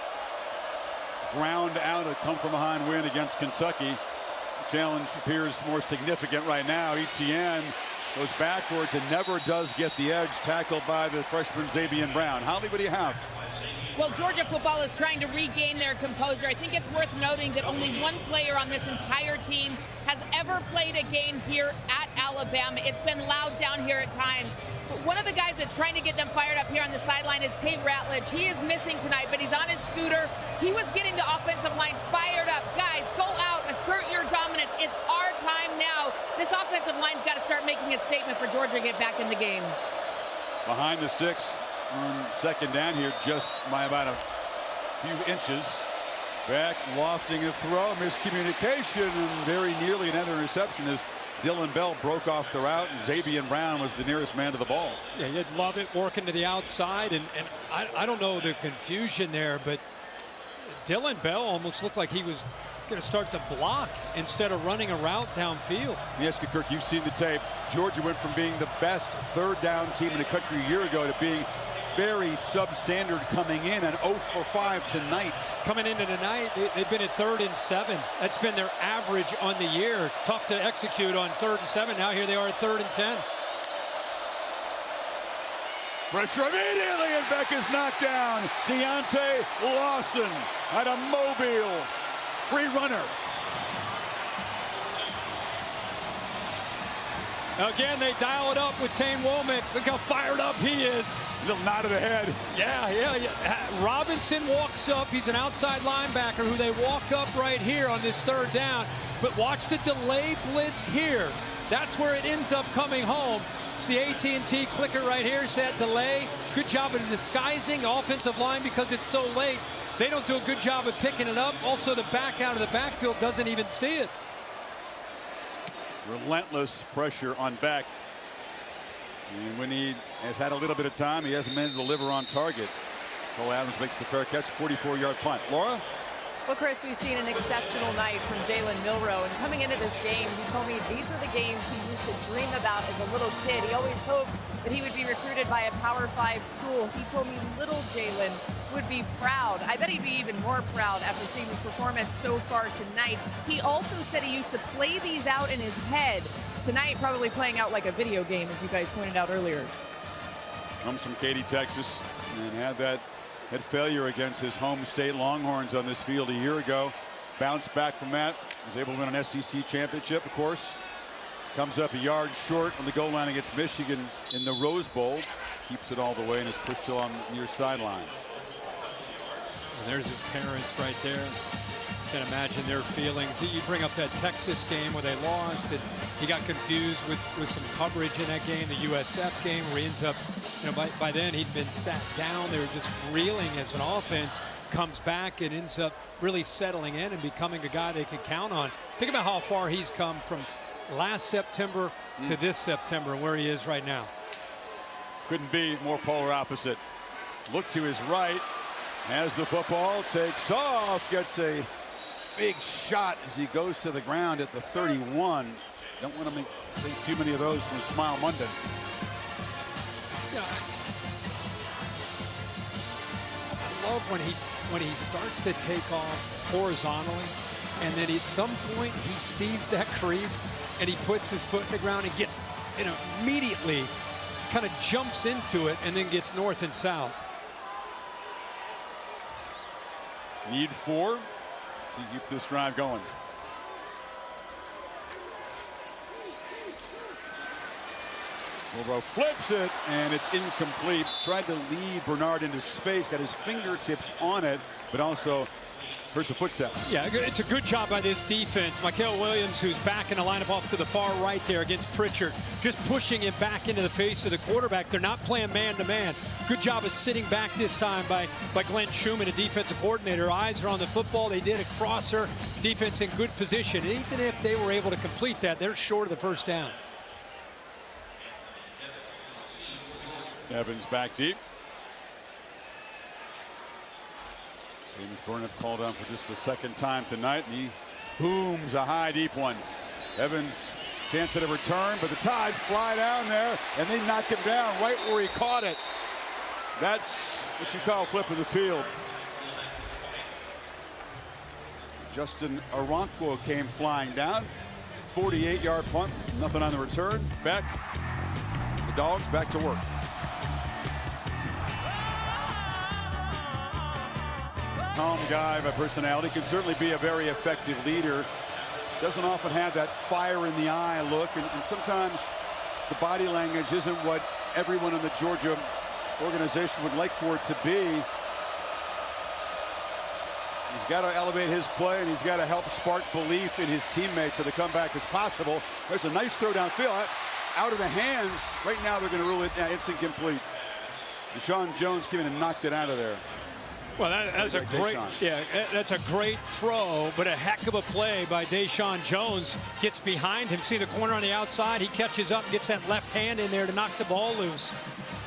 Ground out a come from behind win against Kentucky. The challenge appears more significant right now. Etienne goes backwards and never does get the edge, tackled by the freshman Xavier Brown. Holly, what do you have? Well, Georgia football is trying to regain their composure. I think it's worth noting that only one player on this entire team has ever played a game here at Alabama. It's been loud down here at times. But one of the guys that's trying to get them fired up here on the sideline is Tate Ratledge. He is missing tonight, but he's on his scooter. He was getting the offensive line fired up. Guys, go out, assert your dominance. It's our time now. This offensive line's got to start making a statement for Georgia to get back in the game. Behind the 6 on second down here, just by about a few inches. Beck lofting a throw, miscommunication, and very nearly another interception as Dylan Bell broke off the route, and Xavier Brown was the nearest man to the ball. Yeah, you'd love it working to the outside, and I don't know the confusion there, but Dylan Bell almost looked like he was going to start to block instead of running a route downfield. Yes, Kirk, you've seen the tape. Georgia went from being the best third down team in the country a year ago to being very substandard coming in, and 0 for 5 tonight. Coming into tonight, they've been at 3rd and 7. That's been their average on the year. It's tough to execute on 3rd and 7. Now here they are at 3rd and 10. Pressure immediately, and Beck is knocked down. Deontay Lawson out of Mobile. Free runner. Again, they dial it up with Kane Wilmot. Look how fired up he is. Little nod of the head. Yeah. Robinson walks up. He's an outside linebacker who they walk up right here on this 3rd down. But watch the delay blitz here. That's where it ends up coming home. It's the AT&T clicker right here. It's that delay. Good job of disguising the offensive line because it's so late. They don't do a good job of picking it up. Also, the back out of the backfield doesn't even see it. Relentless pressure on Beck. And when he has had a little bit of time, he hasn't managed to deliver on target. Cole Adams makes the fair catch, 44-yard punt. Laura? Well, Chris, we've seen an exceptional night from Jalen Milroe, and coming into this game, he told me these were the games he used to dream about as a little kid. He always hoped that he would be recruited by a Power 5 school. He told me little Jalen would be proud. I bet he'd be even more proud after seeing this performance so far tonight. He also said he used to play these out in his head. Tonight, probably playing out like a video game, as you guys pointed out earlier. Comes from Katy, Texas, and had failure against his home state Longhorns on this field a year ago. Bounced back from that. Was able to win an SEC championship, of course. Comes up a yard short on the goal line against Michigan in the Rose Bowl. Keeps it all the way and is pushed along near sideline. And there's his parents right there. Can't imagine their feelings. You bring up that Texas game where they lost, and he got confused with some coverage in that game, the USF game, where he ends up, by then he'd been sat down. They were just reeling as an offense. Comes back and ends up really settling in and becoming a guy they can count on. Think about how far he's come from last September to this September and where he is right now. Couldn't be more polar opposite. Look to his right, has the football, takes off, gets a big shot as he goes to the ground at the 31. Don't want to take too many of those from Smile Monday. Yeah, I love when he starts to take off horizontally, and then at some point he sees that crease and he puts his foot in the ground and gets, immediately kind of jumps into it and then gets north and south. Need 4. So keep this drive going. Milroe flips it, and it's incomplete. Tried to lead Bernard into space, got his fingertips on it, but also heard some footsteps. Yeah, it's a good job by this defense. Michael Williams, who's back in the lineup off to the far right there against Pritchard, just pushing it back into the face of the quarterback. They're not playing man-to-man. Good job of sitting back this time by Glenn Schumann, a defensive coordinator. Eyes are on the football. They did a crosser. Defense in good position. And even if they were able to complete that, they're short of the first down. Evans back deep. James Burnett called on for just the second time tonight, and he booms a high deep one. Evans chance at a return, but the Tide fly down there and they knock him down right where he caught it. That's what you call flipping the field. Justin Aranquo came flying down. 48-yard punt, nothing on the return. Beck, the Dogs back to work. Calm guy by personality, can certainly be a very effective leader. Doesn't often have that fire in the eye look, and sometimes the body language isn't what everyone in the Georgia organization would like for it to be. He's got to elevate his play, and he's got to help spark belief in his teammates so the comeback is possible. There's a nice throw downfield, out of the hands. Right now they're going to rule it, it's incomplete. Deshaun Jones came in and knocked it out of there. Well, that's a great, that's a great throw, but a heck of a play by Deshaun Jones. Gets behind him, see the corner on the outside, he catches up, gets that left hand in there to knock the ball loose.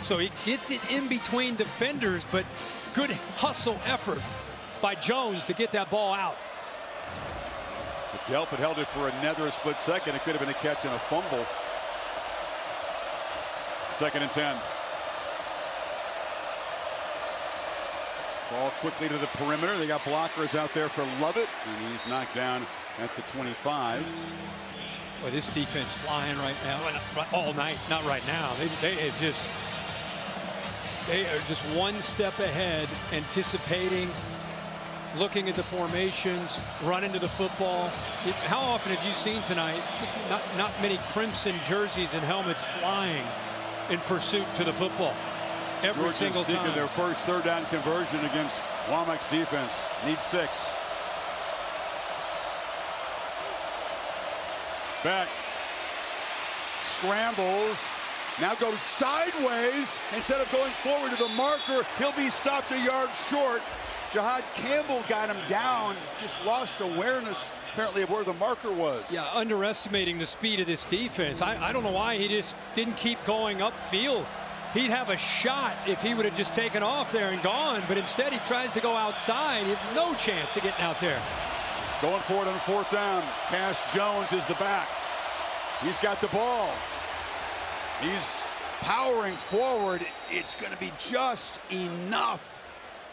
So he gets it in between defenders, but good hustle effort by Jones to get that ball out. If Delp had held it for another split second, it could have been a catch and a fumble. 2nd and 10. Ball quickly to the perimeter. They got blockers out there for Lovett, and he's knocked down at the 25. Boy, this defense flying right now, all night. Not right now. They are just one step ahead, anticipating, looking at the formations, running to the football. How often have you seen tonight? Not many crimson jerseys and helmets flying in pursuit to the football. Every single time. Seeking their first 3rd down conversion against Womack's defense. Need 6. Beck scrambles, now goes sideways. Instead of going forward to the marker, he'll be stopped a yard short. Jahad Campbell got him down, just lost awareness apparently of where the marker was. Yeah, underestimating the speed of this defense. I don't know why he just didn't keep going upfield. he'd have a shot if he would have just taken off there and gone, but instead he tries to go outside. He has no chance of getting out there. Going for it on 4th down. Cash Jones is the back. He's got the ball. He's powering forward. It's going to be just enough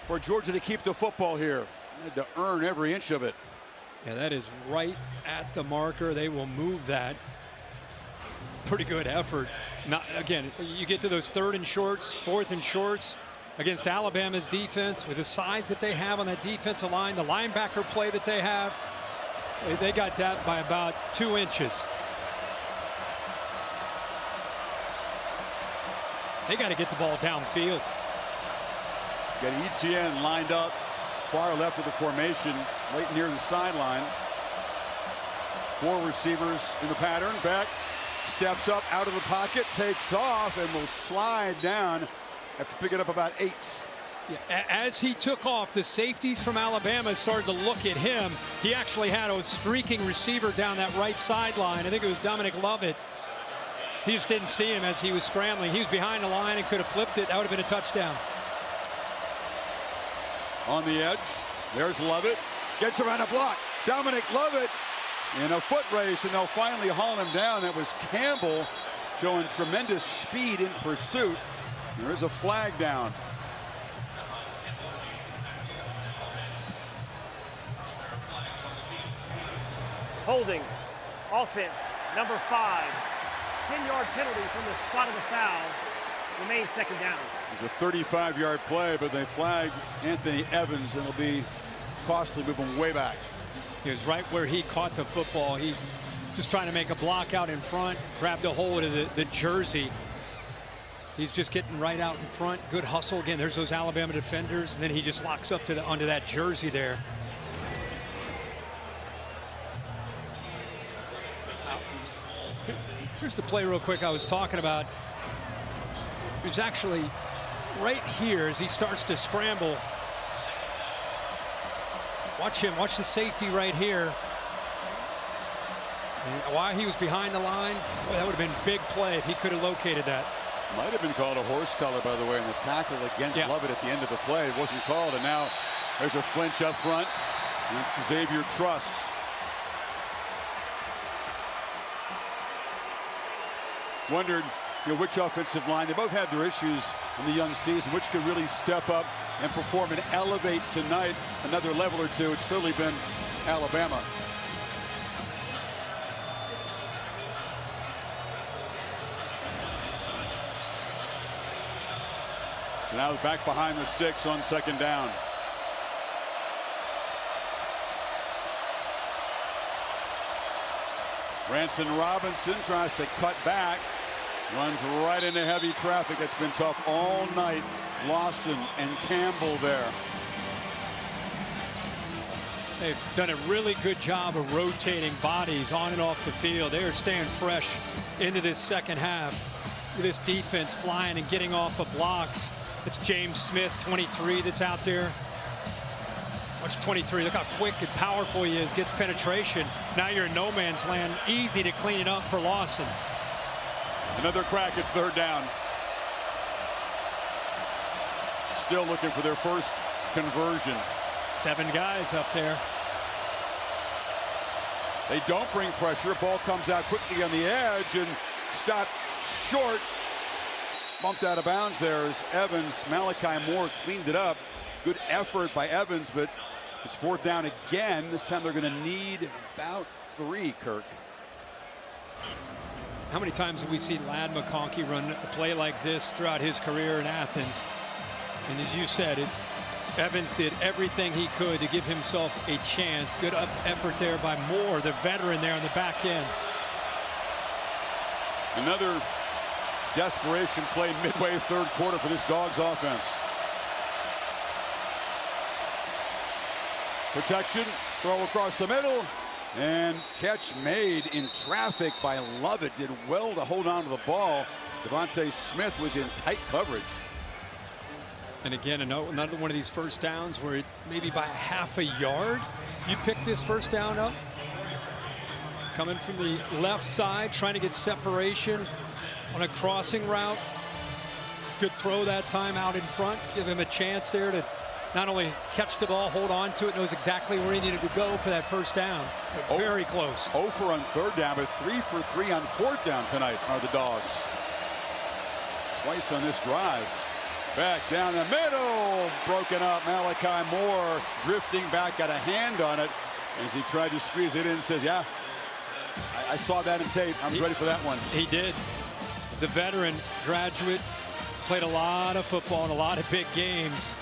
for Georgia to keep the football here. They had to earn every inch of it. Yeah, that is right at the marker. They will move that. Pretty good effort. Not, again, you get to those 3rd and shorts, 4th and shorts against Alabama's defense with the size that they have on that defensive line, the linebacker play that they have. They got that by about 2 inches. They got to get the ball downfield. Got Etienne lined up far left of the formation, right near the sideline. 4 receivers in the pattern. Beck steps up out of the pocket, takes off, and will slide down after picking up about 8. Yeah, as he took off, the safeties from Alabama started to look at him. He actually had a streaking receiver down that right sideline. I think it was Dominic Lovett. He just didn't see him as he was scrambling. He was behind the line and could have flipped it. That would have been a touchdown. On the edge, there's Lovett. Gets around a block. Dominic Lovett in a foot race, and they'll finally haul him down. That was Campbell showing tremendous speed in pursuit. There is a flag down. Holding, offense, number 5. 10-yard penalty from the spot of the foul. Remains 2nd down. It's a 35-yard play, but they flag Anthony Evans, and it'll be costly, moving way back. He was right where he caught the football. He just trying to make a block out in front, grabbed a hold of the jersey. So he's just getting right out in front. Good hustle. Again, there's those Alabama defenders, and then he just locks up to onto that jersey there. Here's the play real quick I was talking about. He was actually right here as he starts to scramble. Watch him, watch the safety right here. And while he was behind the line, boy, that would have been a big play if he could have located that. Might have been called a horse collar, by the way, in the tackle against Lovett at the end of the play. It wasn't called, and now there's a flinch up front. It's Xavier Truss. Wondered, which offensive line, they both had their issues in the young season, which could really step up and perform and elevate tonight another level or two. It's clearly been Alabama. So now back behind the sticks on 2nd down. Branson Robinson tries to cut back. Runs right into heavy traffic. It's been tough all night. Lawson and Campbell there. They've done a really good job of rotating bodies on and off the field. They are staying fresh into this 2nd half. This defense flying and getting off of blocks. It's James Smith, 23, that's out there. Watch 23. Look how quick and powerful he is. Gets penetration. Now you're in no man's land. Easy to clean it up for Lawson. Another crack at 3rd down. Still looking for their first conversion. 7 guys up there. They don't bring pressure. Ball comes out quickly on the edge and stopped short. Bumped out of bounds there as Evans. Malachi Moore cleaned it up. Good effort by Evans, but it's 4th down again. This time they're going to need about 3, Kirk. How many times have we seen Ladd McConkey run a play like this throughout his career in Athens? And as you said, Evans did everything he could to give himself a chance. Good effort there by Moore, the veteran there on the back end. Another desperation play midway 3rd quarter for this Dogs offense. Protection, throw across the middle, and catch made in traffic by Lovett. Did well to hold on to the ball. Devontae Smith was in tight coverage. And again, another one of these first downs where maybe by half a yard, you pick this first down up. Coming from the left side, trying to get separation on a crossing route. It's good throw that time out in front. Give him a chance there to not only catch the ball, hold on to it, knows exactly where he needed to go for that first down. Very close. 0 for on third down, but 3 for 3 on fourth down tonight are the Dogs. Twice on this drive. Back down the middle, broken up. Malachi Moore drifting back, got a hand on it as he tried to squeeze it in and says, yeah, I saw that in tape. I'm ready for that one. He did. The veteran graduate, played a lot of football in a lot of big games.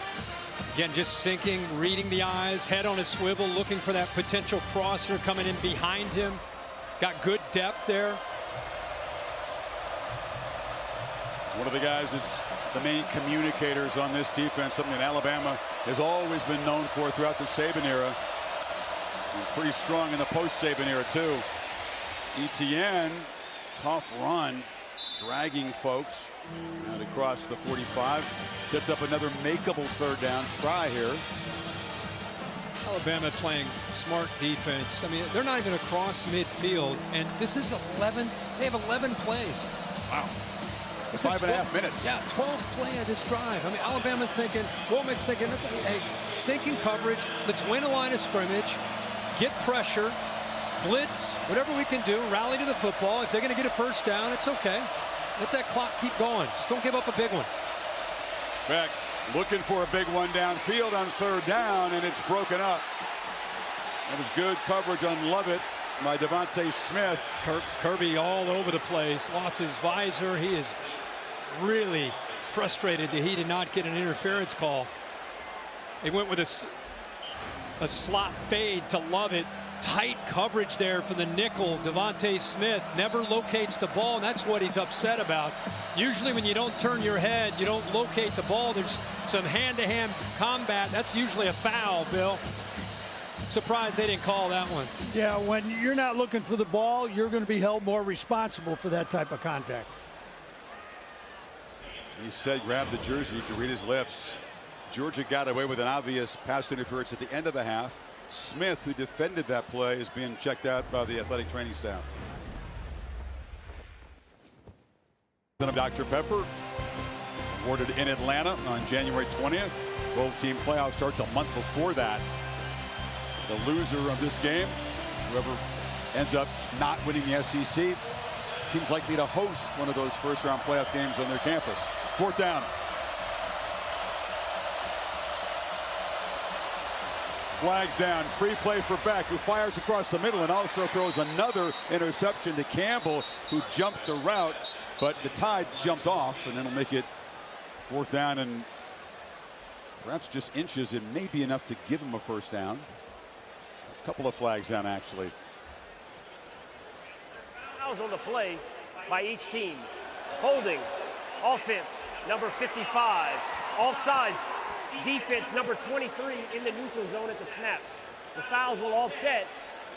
Again, just sinking, reading the eyes, head on a swivel, looking for that potential crosser coming in behind him. Got good depth there. He's one of the guys that's the main communicators on this defense, something that Alabama has always been known for throughout the Saban era. And pretty strong in the post-Saban era, too. Etienne, tough run, dragging folks out across the 45. Sets up another makeable third down try here. Alabama playing smart defense. I mean, they're not even across midfield, and this is 11th. They have 11 plays. Wow. It's 5.5 minutes. Yeah, 12th play of this drive. I mean, Alabama's thinking, Womack's thinking, hey, sinking coverage, let's win a line of scrimmage, get pressure, blitz, whatever we can do, rally to the football. If they're going to get a first down, it's okay. Let that clock keep going. Just don't give up a big one. Beck looking for a big one downfield on third down, and it's broken up. That was good coverage on Lovett by Devontae Smith. Kirby all over the place, lost his visor. He is really frustrated that he did not get an interference call. They went with a slot fade to Lovett. Tight coverage there for the nickel. Devontae Smith never locates the ball, and that's what he's upset about. Usually when you don't turn your head, you don't locate the ball, there's some hand-to-hand combat. That's usually a foul, Bill. Surprised they didn't call that one. Yeah, when you're not looking for the ball, you're going to be held more responsible for that type of contact. He said grab the jersey, you can read his lips. Georgia got away with an obvious pass interference at the end of the half. Smith, who defended that play, is being checked out by the athletic training staff. Dr. Pepper, awarded in Atlanta on January 20th. 12-team playoff starts a month before that. The loser of this game, whoever ends up not winning the SEC, seems likely to host one of those first-round playoff games on their campus. Fourth down. Flags down, free play for Beck, who fires across the middle and also throws another interception to Campbell, who jumped the route, but the Tide jumped off, and it'll make it fourth down and perhaps just inches. It may be enough to give him a first down. A couple of flags down, actually. Fouls on the play by each team. Holding, offense, number 55. Offsides, defense, number 23 in the neutral zone at the snap. The fouls will offset,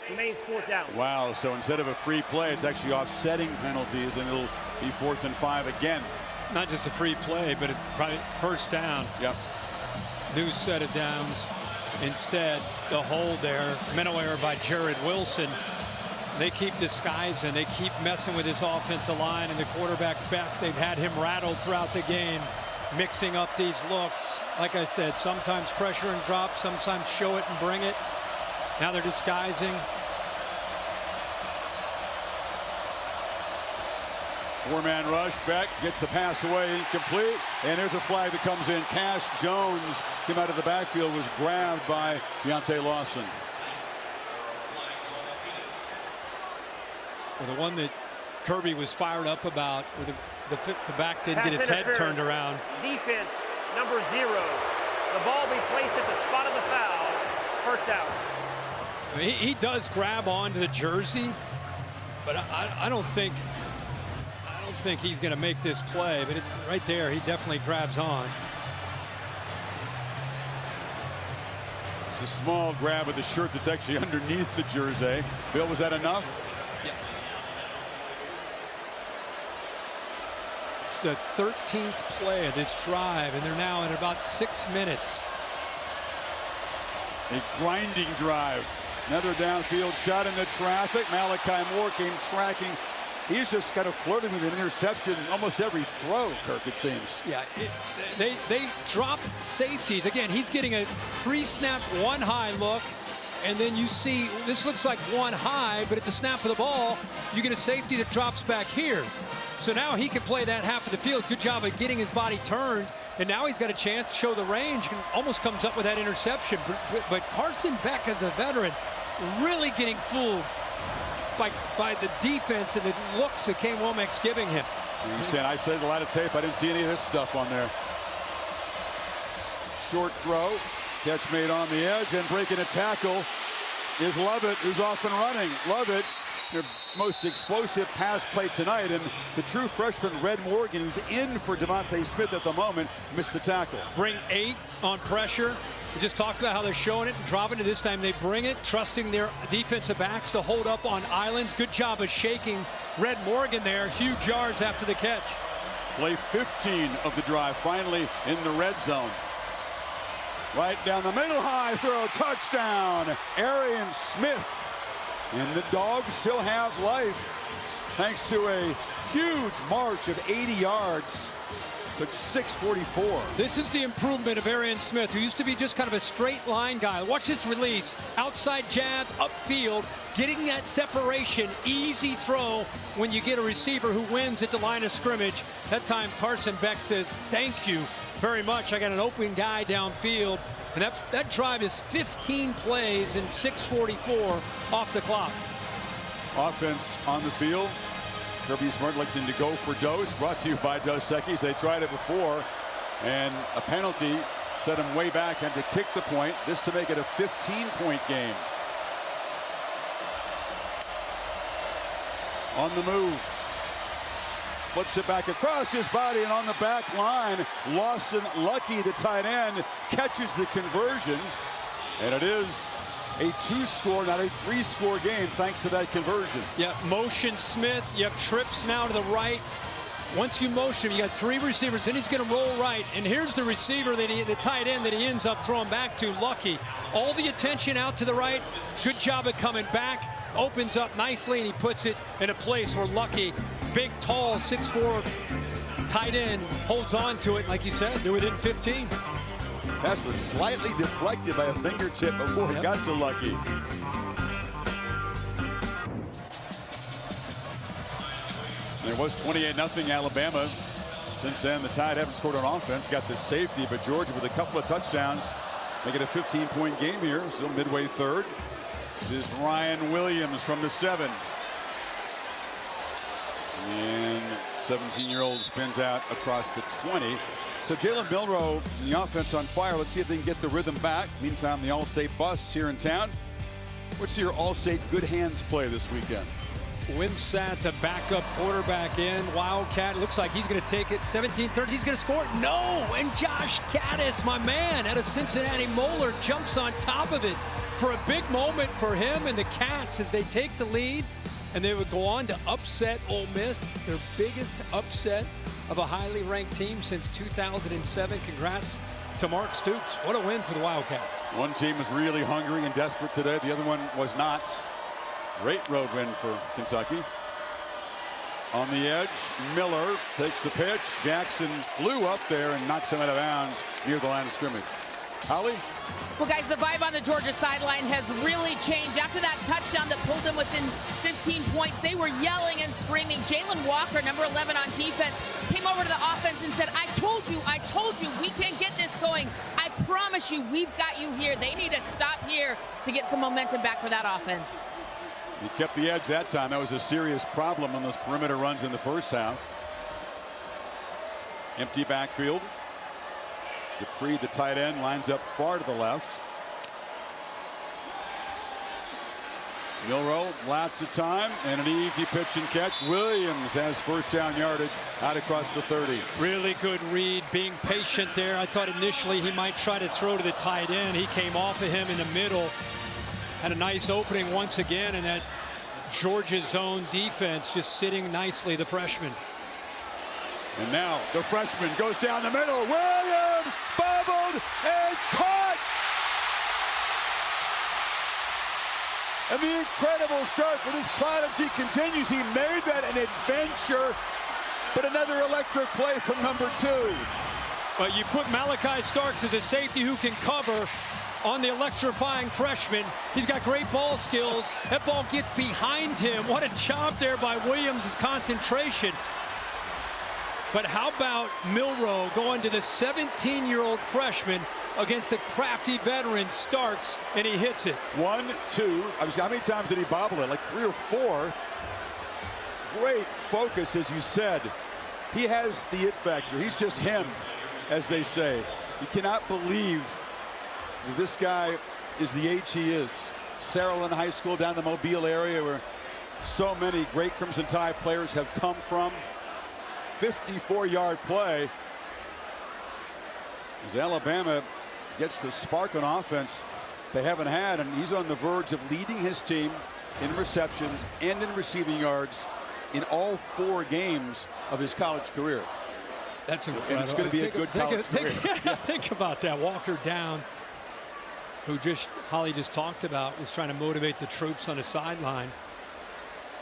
remains fourth down. Wow, so instead of a free play, it's actually offsetting penalties, and it'll be 4th and 5 again. Not just a free play, but probably first down. Yep. New set of downs. Instead, the hold there, mental error by Jared Wilson. They keep disguising, they keep messing with his offensive line, and the quarterback Beck, they've had him rattled throughout the game, mixing up these looks. Like I said, sometimes pressure and drop, sometimes show it and bring it. Now they're disguising. Four-man rush. Beck gets the pass away, incomplete, and there's a flag that comes in. Cash Jones came out of the backfield, was grabbed by Deontay Lawson. Well, the one that Kirby was fired up about, where the back didn't get his head turned around. Defense, number 0. The ball be placed at the spot of the foul. First down. I mean, he does grab onto the jersey, but I don't think he's going to make this play. But right there, he definitely grabs on. It's a small grab of the shirt that's actually underneath the jersey. Bill, was that enough? It's the 13th play of this drive, and they're now at about 6 minutes. A grinding drive. Another downfield shot into traffic. Malachi Moore came tracking he's just kind of flirting with an interception almost every throw, Kirk, it seems. Yeah, they drop safeties. Again, he's getting a 3-snap, 1-high look. And then you see, this looks like 1 high, but it's a snap of the ball. You get a safety that drops back here. So now he can play that half of the field. Good job of getting his body turned. And now he's got a chance to show the range and almost comes up with that interception. But Carson Beck, as a veteran, really getting fooled by the defense and the looks that Kane Womack's giving him. You said I studied a lot of tape. I didn't see any of this stuff on there. Short throw. Catch made on the edge, and breaking a tackle is Lovett, who's off and running. Lovett, their most explosive pass play tonight, and the true freshman Red Morgan, who's in for Devontae Smith at the moment, missed the tackle. Bring 8 on pressure. We just talked about how they're showing it and dropping it. This time they bring it, trusting their defensive backs to hold up on islands. Good job of shaking Red Morgan there. Huge yards after the catch. Play 15 of the drive, finally in the red zone. Right down the middle, high throw, touchdown, Arian Smith. And the Dogs still have life thanks to a huge march of 80 yards. Took 6:44. This is the improvement of Arian Smith, who used to be just kind of a straight line guy. Watch this release, outside jab, upfield, getting that separation, easy throw when you get a receiver who wins at the line of scrimmage. That time Carson Beck says, thank you very much. I got an open guy downfield. And that drive is 15 plays and 6:44 off the clock. Offense on the field. Kirby Smart looking to go for Dos. Brought to you by Dos Equis. They tried it before, and a penalty set him way back and to kick the point. This to make it a 15-point game. On the move. Flips it back across his body and on the back line. Lawson Lucky, the tight end, catches the conversion. And it is a 2-score, not a 3-score game thanks to that conversion. Yeah, motion Smith. You have trips now to the right. Once you motion, you got 3 receivers, then he's going to roll right. And here's the receiver, the tight end that he ends up throwing back to, Lucky. All the attention out to the right. Good job of coming back. Opens up nicely, and he puts it in a place where Lucky, big, tall, 6'4", tight end, holds on to it, like you said, do it in 15. Pass was slightly deflected by a fingertip before it got to Lucky. And it was 28-0 Alabama. Since then, the Tide haven't scored on offense. Got the safety, but Georgia with a couple of touchdowns. Make it a 15-point game here. Still midway third. This is Ryan Williams from the 7. And 17-year-old spins out across the 20. So Jalen Milroe, the offense on fire. Let's see if they can get the rhythm back. Meantime, the All-State bus here in town. What's your All-State good hands play this weekend? Wimsatt, the backup quarterback in. Wildcat, looks like he's going to take it. 17-13, he's going to score. No! And Josh Caddis, my man, out of Cincinnati Moeller, jumps on top of it for a big moment for him and the Cats as they take the lead. And they would go on to upset Ole Miss, their biggest upset of a highly ranked team since 2007. Congrats to Mark Stoops. What a win for the Wildcats. One team was really hungry and desperate today. The other one was not. Great road win for Kentucky. On the edge, Miller takes the pitch. Jackson flew up there and knocks him out of bounds near the line of scrimmage. Holly? Well, guys, the vibe on the Georgia sideline has really changed. After that touchdown that pulled them within 15 points, they were yelling and screaming. Jalen Walker, number 11 on defense, came over to the offense and said, I told you, we can get this going. I promise you, we've got you here. They need to stop here to get some momentum back for that offense. He kept the edge that time. That was a serious problem on those perimeter runs in the first half. Empty backfield. Dupree, the tight end, lines up far to the left. Milroe, lots of time, and an easy pitch and catch. Williams has first down yardage out across the 30. Really good read, being patient there. I thought initially he might try to throw to the tight end. He came off of him in the middle. Had a nice opening once again, and that Georgia zone defense just sitting nicely, the freshman. And now the freshman goes down the middle. Williams bobbled and caught. And the incredible start for this prodigy continues. He made that an adventure, but another electric play from number 2. But you put Malachi Starks as a safety who can cover on the electrifying freshman. He's got great ball skills. That ball gets behind him. What a job there by Williams' concentration. But how about Milroe going to the 17-year-old freshman against the crafty veteran Starks, and he hits it. 1, 2. How many times did he bobble it? Like 3 or 4. Great focus, as you said. He has the it factor. He's just him, as they say. You cannot believe that this guy is the age he is. Saraland High School down the Mobile area, where so many great Crimson Tide players have come from. 54-yard play as Alabama gets the spark on offense they haven't had, and he's on the verge of leading his team in receptions and in receiving yards in all 4 games of his college career. That's incredible. And it's going to be a good college career. Think about that. Walker Down, who Holly just talked about, was trying to motivate the troops on the sideline.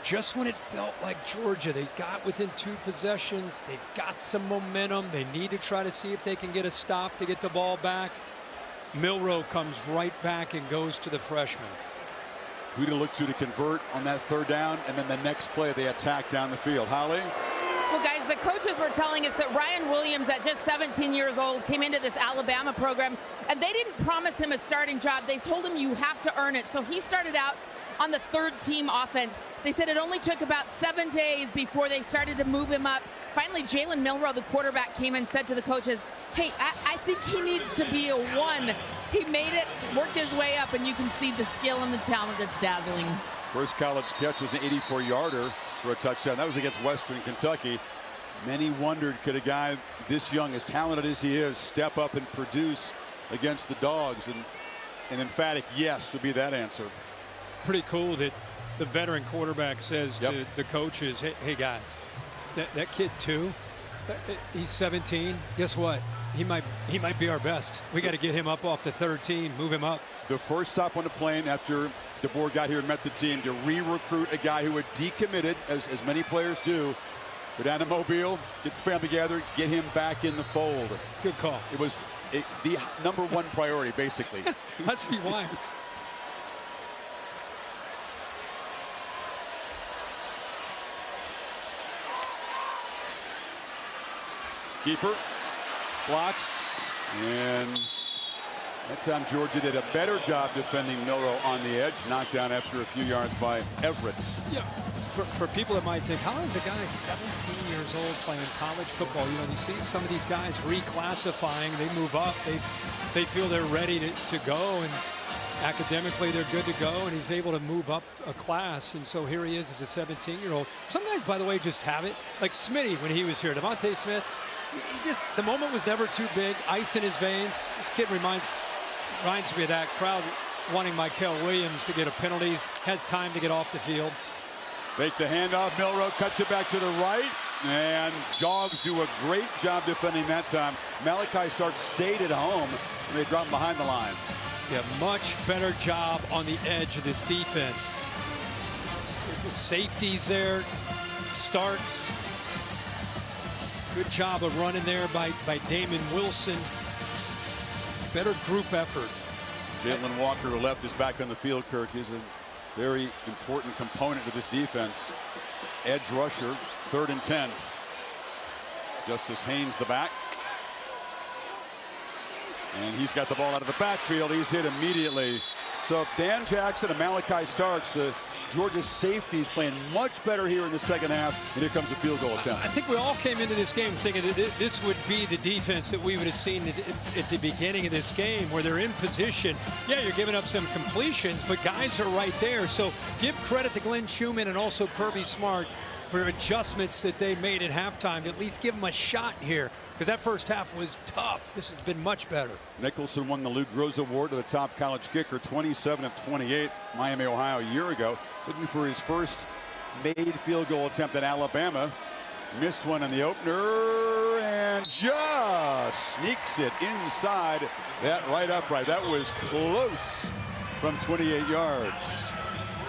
Just when it felt like Georgia, they got within 2 possessions, they've got some momentum, they need to try to see if they can get a stop to get the ball back. Milroe comes right back and goes to the freshman. Who to look to convert on that 3rd down, and then the next play they attack down the field. Holly? Well, guys, the coaches were telling us that Ryan Williams, at just 17 years old, came into this Alabama program, and they didn't promise him a starting job. They told him you have to earn it. So he started out on the 3rd team offense. They said it only took about 7 days before they started to move him up. Finally, Jalen Milroe, the quarterback, came and said to the coaches, hey, I think he needs to be a 1. He made it, worked his way up, and you can see the skill and the talent that's dazzling. First college catch was an 84-yarder for a touchdown. That was against Western Kentucky. Many wondered, could a guy this young, as talented as he is, step up and produce against the Dogs? And an emphatic yes would be that answer. Pretty cool that the veteran quarterback says to the coaches, hey guys, that kid too, he's 17. Guess what? He might be our best. We got to get him up off the 3rd team, move him up. The first stop on the plane after DeBoer got here and met the team to re-recruit a guy who had decommitted, as many players do. Go down to Mobile, get the family together, get him back in the fold. Good call. It was the #1 priority, basically. I see why. Keeper blocks, and that time Georgia did a better job defending Milroe on the edge. Knocked down after a few yards by Everett. Yeah, for people that might think, how is a guy 17 years old playing college football? You know, you see some of these guys reclassifying, they move up, they feel they're ready to go, and academically they're good to go, and he's able to move up a class. And so here he is as a 17-year-old. Some guys, by the way, just have it. Like Smitty when he was here, Devontae Smith. The moment was never too big. Ice in his veins. This kid reminds me of that crowd wanting Michael Williams to get a penalty. Has time to get off the field. Make the handoff. Milroe cuts it back to the right. And Jogs do a great job defending that time. Malachi Starks stayed at home, and they drop him behind the line. Yeah, much better job on the edge of this defense. The safeties there. Starks. Good job of running there by Damon Wilson. Better group effort. Jalen Walker, who left, is back on the field, Kirk. Is a very important component to this defense. Edge rusher, 3rd and 10. Justice Haynes, the back. And he's got the ball out of the backfield. He's hit immediately. So Dan Jackson and Malachi Starks, the Georgia safeties, playing much better here in the 2nd half. And here comes a field goal attempt. I think we all came into this game thinking that this would be the defense that we would have seen at the beginning of this game, where they're in position. Yeah, you're giving up some completions, but guys are right there. So give credit to Glenn Schumann and also Kirby Smart for adjustments that they made at halftime to at least give them a shot here, because that first half was tough. This has been much better. Nicholson won the Lou Groza Award to the top college kicker, 27 of 28, Miami, Ohio, a year ago. Looking for his first made field goal attempt at Alabama. Missed one in the opener and just sneaks it inside that right upright. That was close from 28 yards.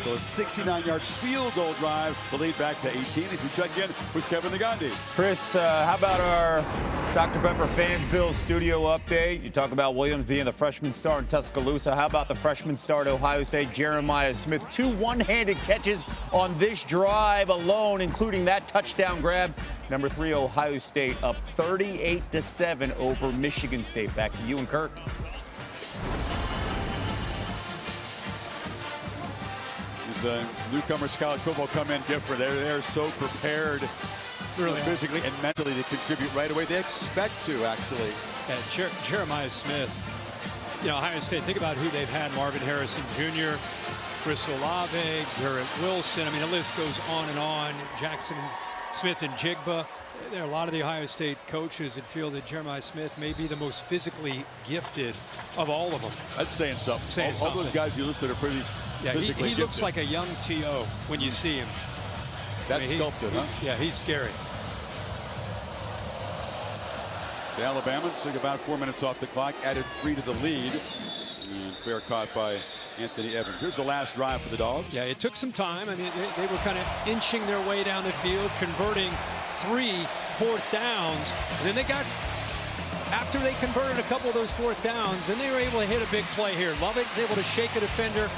So a 69-yard field goal drive to lead back to 18 as we check in with Kevin Negandhi. Chris, how about our Dr. Pepper Fansville studio update? You talk about Williams being the freshman star in Tuscaloosa. How about the freshman star at Ohio State, Jeremiah Smith? 2 one-handed catches on this drive alone, including that touchdown grab. Number 3, Ohio State up 38-7 over Michigan State. Back to you and Kirk. These newcomers to college football come in different. They're so prepared really physically and mentally to contribute right away. They expect to, actually. Yeah, Jeremiah Smith, Ohio State, think about who they've had. Marvin Harrison Jr., Chris Olave, Garrett Wilson. I mean, the list goes on and on. Jackson Smith and Jigba. There are a lot of the Ohio State coaches that feel that Jeremiah Smith may be the most physically gifted of all of them. That's saying something. All those guys you listed are pretty physically he looks like a young T.O. when you see him. That's sculpted, huh? Yeah, he's scary. So Alabama took about 4 minutes off the clock, added 3 to the lead. And fair caught by Anthony Evans. Here's the last drive for the Dogs. Yeah, it took some time. I mean, they were kind of inching their way down the field, converting 3 fourth downs. And then they got, after they converted a couple of those fourth downs, and they were able to hit a big play here. Lovett was able to shake a defender,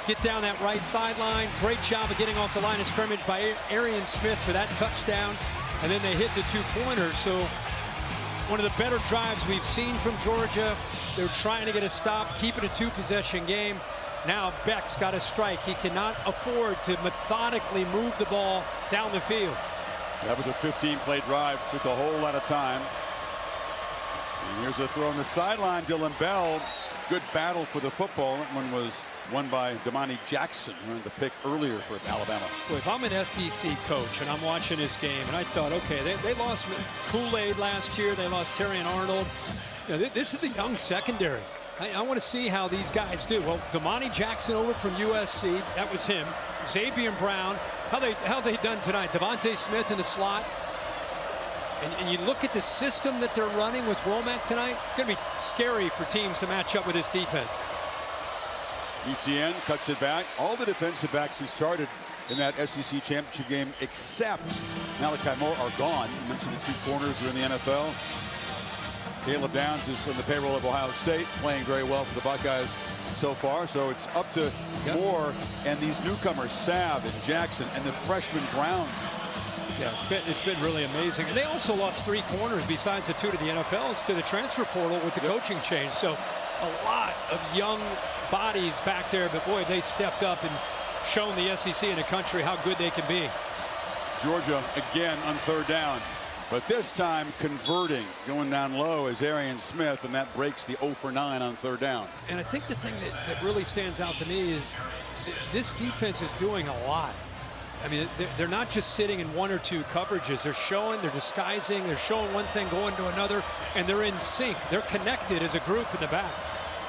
get down that right sideline. Great job of getting off the line of scrimmage by Arian Smith for that touchdown. And then they hit the 2-pointer. So one of the better drives we've seen from Georgia. They're trying to get a stop, keep it a 2-possession game. Now Beck's got a strike. He cannot afford to methodically move the ball down the field. That was a 15-play drive. Took a whole lot of time. And here's a throw on the sideline. Dylan Bell. Good battle for the football. That one was won by Damani Jackson, who earned the pick earlier for Alabama. Well, if I'm an SEC coach and I'm watching this game and I thought, okay, they lost Kool-Aid last year. They lost Terrion Arnold. This is a young secondary. I want to see how these guys do. Well, Damani Jackson over from USC. That was him. Xavier Brown. How they done tonight? Devontae Smith in the slot. And you look at the system that they're running with Womack tonight, it's going to be scary for teams to match up with this defense. ETN cuts it back. All the defensive backs who started in that SEC championship game except Malachi Moore are gone. You mentioned the 2 corners who are in the NFL. Caleb Downs is on the payroll of Ohio State, playing very well for the Buckeyes so far. So it's up to Moore and these newcomers, Sav and Jackson, and the freshman Brown. Yeah, it's been really amazing. And they also lost 3 corners besides the 2 to the NFL. It's to the transfer portal with the coaching change. So a lot of young bodies back there. But, boy, they stepped up and shown the SEC and the country how good they can be. Georgia again on 3rd down. But this time converting, going down low is Arian Smith, and that breaks the 0 for 9 on 3rd down. And I think the thing that really stands out to me is this defense is doing a lot. I mean, they're not just sitting in 1 or 2 coverages. They're showing, they're disguising, they're showing one thing, going to another, and they're in sync. They're connected as a group in the back.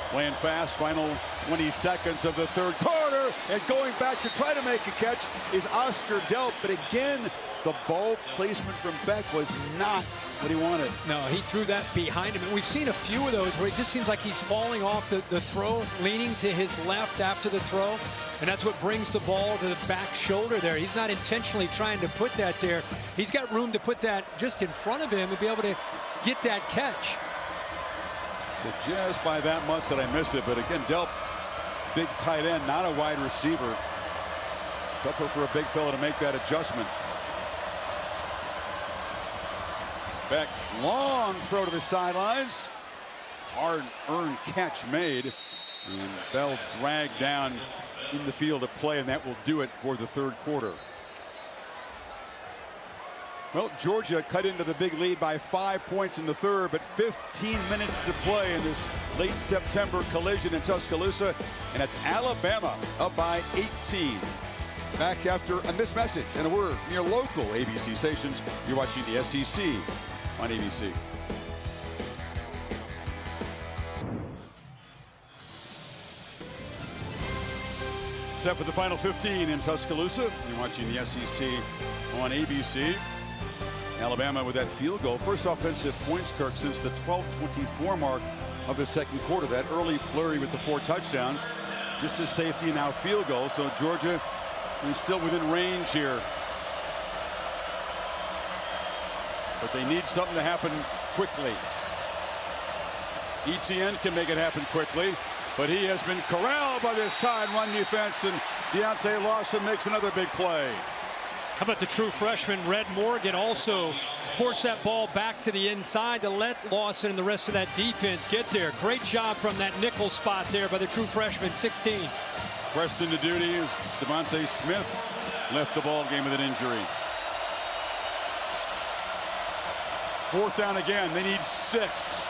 Playing fast, final 20 seconds of the 3rd quarter, and going back to try to make a catch is Oscar Delp. But again, the ball placement from Beck was not what he wanted. No, he threw that behind him. And we've seen a few of those where it just seems like he's falling off the throw, leaning to his left after the throw. And that's what brings the ball to the back shoulder there. He's not intentionally trying to put that there. He's got room to put that just in front of him and be able to get that catch. So just by that much that I miss it. But again, Delp, big tight end, not a wide receiver. Tougher for a big fella to make that adjustment. Beck, long throw to the sidelines. Hard-earned catch made. And Bell dragged down in the field of play, and that will do it for the 3rd quarter. Well, Georgia cut into the big lead by 5 points in the 3rd, but 15 minutes to play in this late September collision in Tuscaloosa, and it's Alabama up by 18. Back after this message and a word from your local ABC stations. You're watching the SEC on ABC. Set for the final 15 in Tuscaloosa. You're watching the SEC on ABC. Alabama with that field goal. First offensive points, Kirk, since the 12:24 mark of the 2nd quarter. That early flurry with the 4 touchdowns. just a safety and now field goal. So Georgia is still within range here. But they need something to happen quickly. Etienne can make it happen quickly, but he has been corralled by this tight run defense, and Deontay Lawson makes another big play. How about the true freshman, Red Morgan, also force that ball back to the inside to let Lawson and the rest of that defense get there. Great job from that nickel spot there by the true freshman, 16. Preston to duty as Devontae Smith left the ball game with an injury. Fourth down again. They need 6.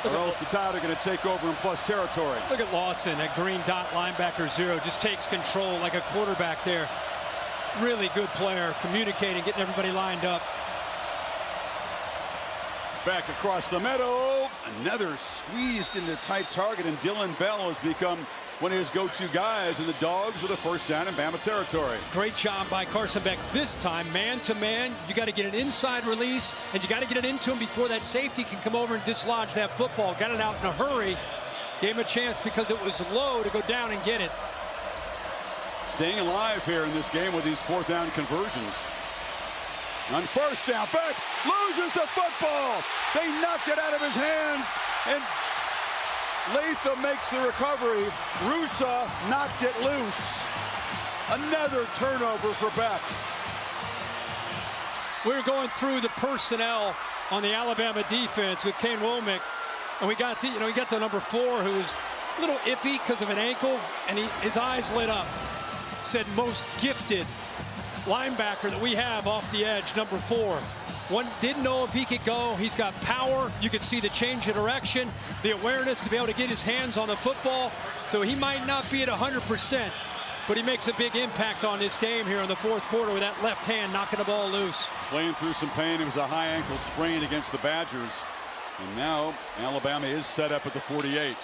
Or else the Tide are going to take over in plus territory. Look at Lawson, that green dot linebacker 0, just takes control like a quarterback there. Really good player, communicating, getting everybody lined up. Back across the middle. Another squeezed into tight target, and Dylan Bell has become one of his go-to guys, and the Dogs are the first down in Bama territory. Great job by Carson Beck. This time, man-to-man, you got to get an inside release, and you got to get it into him before that safety can come over and dislodge that football. Got it out in a hurry. Gave him a chance because it was low to go down and get it. Staying alive here in this game with these fourth down conversions. On first down, Beck loses the football. They knocked it out of his hands, and Latham makes the recovery. Rusa knocked it loose. Another turnover for Beck. We're going through the personnel on the Alabama defense with Kane Womack, and we got to number 4, who was a little iffy because of an ankle, and his eyes lit up. Said most gifted linebacker that we have off the edge, number 4. One didn't know if he could go. He's got power. You could see the change of direction, the awareness to be able to get his hands on the football. So he might not be at 100%, but he makes a big impact on this game here in the fourth quarter with that left hand knocking the ball loose. Playing through some pain. It was a high ankle sprain against the Badgers. And now Alabama is set up at the 48.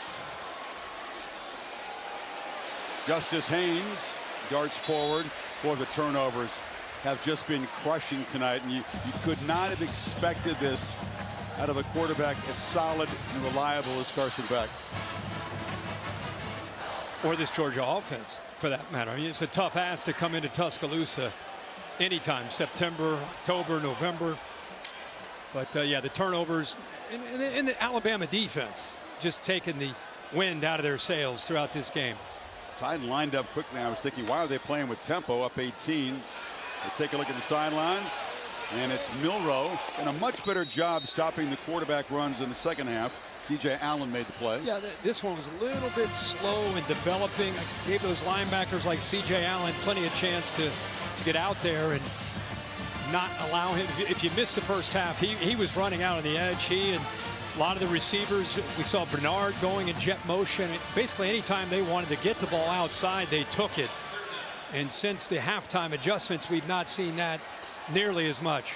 Justice Haynes darts forward. For the turnovers have just been crushing tonight, and you could not have expected this out of a quarterback as solid and reliable as Carson Beck. Or this Georgia offense, for that matter. I mean, it's a tough ask to come into Tuscaloosa anytime, September, October, November. But, yeah, the turnovers in the Alabama defense just taking the wind out of their sails throughout this game. Tide lined up quickly. I was thinking, why are they playing with tempo up 18? They take a look at the sidelines, and it's Milroe. And a much better job stopping the quarterback runs in the second half. C.J. Allen made the play. Yeah, this one was a little bit slow in developing. Gave those linebackers like C.J. Allen plenty of chance to get out there and not allow him. If you missed the first half, he was running out on the edge. He and a lot of the receivers, we saw Bernard going in jet motion. Basically, anytime they wanted to get the ball outside, they took it. And since the halftime adjustments, we've not seen that nearly as much.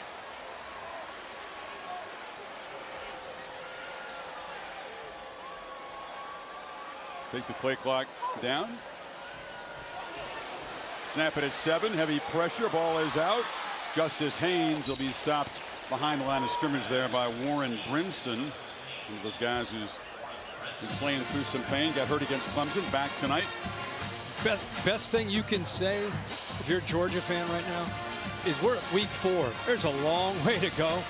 Take the play clock down. Snap it at 7. Heavy pressure. Ball is out. Justice Haynes will be stopped behind the line of scrimmage there by Warren Brimson. One of those guys who's been playing through some pain. Got hurt against Clemson. Back tonight. Best thing you can say if you're a Georgia fan right now is we're at week 4. There's a long way to go.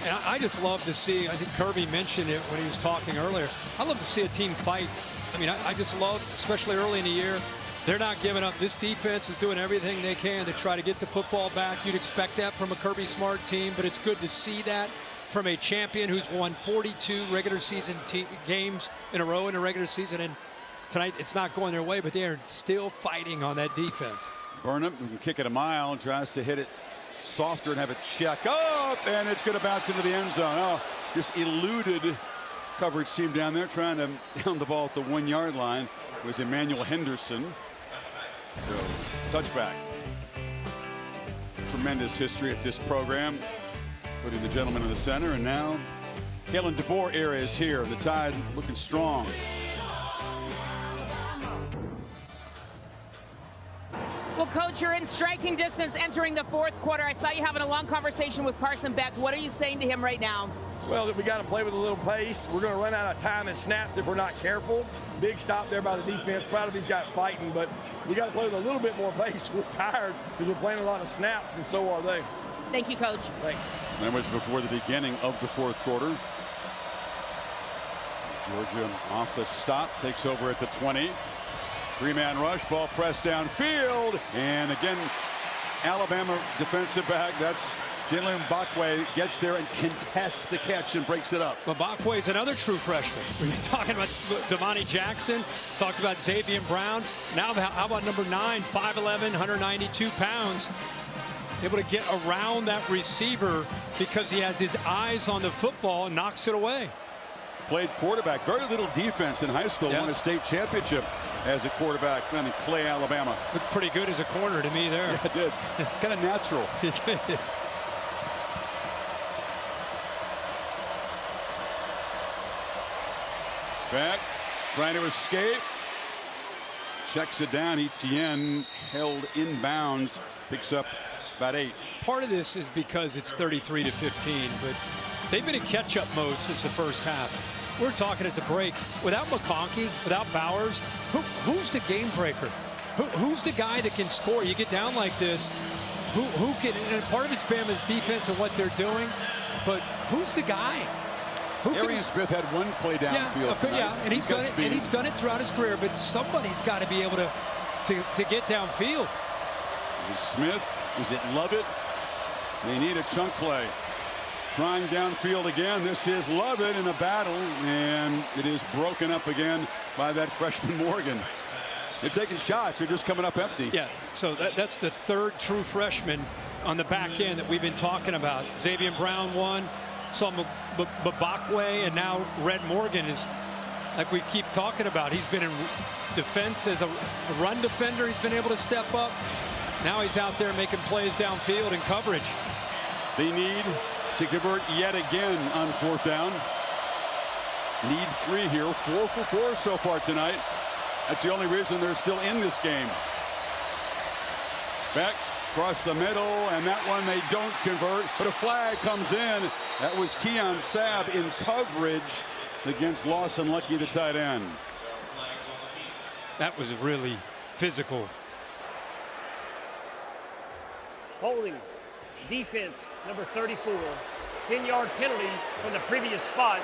And I just love to see, I think Kirby mentioned it when he was talking earlier, I love to see a team fight. I mean, I just love, especially early in the year, they're not giving up. This defense is doing everything they can to try to get the football back. You'd expect that from a Kirby Smart team, but it's good to see that from a champion who's won 42 regular season games in a row in the regular season. And tonight it's not going their way, but they are still fighting on that defense. Burnham, who can kick it a mile, tries to hit it softer and have it check up, and it's going to bounce into the end zone. Oh, just eluded coverage team down there trying to down the ball at the 1 yard line. It was Emmanuel Henderson. So touchback. Tremendous history at this program, putting the gentleman in the center, and now Kalen DeBoer era is here. The Tide looking strong. Well, Coach, you're in striking distance entering the fourth quarter. I saw you having a long conversation with Carson Beck. What are you saying to him right now? Well, we got to play with a little pace. We're going to run out of time and snaps if we're not careful. Big stop there by the defense. Proud of these guys fighting, but we got to play with a little bit more pace. We're tired because we're playing a lot of snaps, and so are they. Thank you, Coach. Thank you. That was before the beginning of the fourth quarter. Georgia off the stop, takes over at the 20. Three-man rush, ball pressed downfield, and again, Alabama defensive back. That's Jalen Mbakwe gets there and contests the catch and breaks it up. Mbakwe is another true freshman. We've been talking about Damani Jackson, talked about Xavier Brown. Now how about number 9, 5'11", 192 pounds. Able to get around that receiver because he has his eyes on the football and knocks it away. Played quarterback, very little defense in high school, won a state championship as a quarterback down in Clay, Alabama. Looked pretty good as a corner to me there. Yeah, it did. Kind of natural. Back, trying to escape. Checks it down. Etienne held inbounds, picks up about 8. Part of this is because it's 33-15, but they've been in catch-up mode since the first half. We're talking at the break. Without McConkey, without Bowers, who's the game breaker? Who's the guy that can score? You get down like this, who can? And part of it's Bama's defense and what they're doing, but who's the guy? Arian Smith had one play downfield tonight. Yeah, and he's done it. And he's done it throughout his career. But somebody's got to be able to get downfield. Is it Smith? Is it Lovett? They need a chunk play. Trying downfield again. This is Lovett in a battle, and it is broken up again by that freshman Morgan. They're taking shots. They're just coming up empty. Yeah, so that's the third true freshman on the back end that we've been talking about. Xavier Brown won, saw Mbakwe, and now Red Morgan is, like we keep talking about, he's been in defense as a run defender. He's been able to step up. Now he's out there making plays downfield in coverage. They need to convert yet again on fourth down. Need 3 here. 4 for 4 so far tonight. That's the only reason they're still in this game. Back across the middle, and that one they don't convert, but a flag comes in. That was Keon Sabb in coverage against Lawson Lucky, the tight end. That was really physical. Holding. Defense, number 34. 10-yard penalty from the previous spot.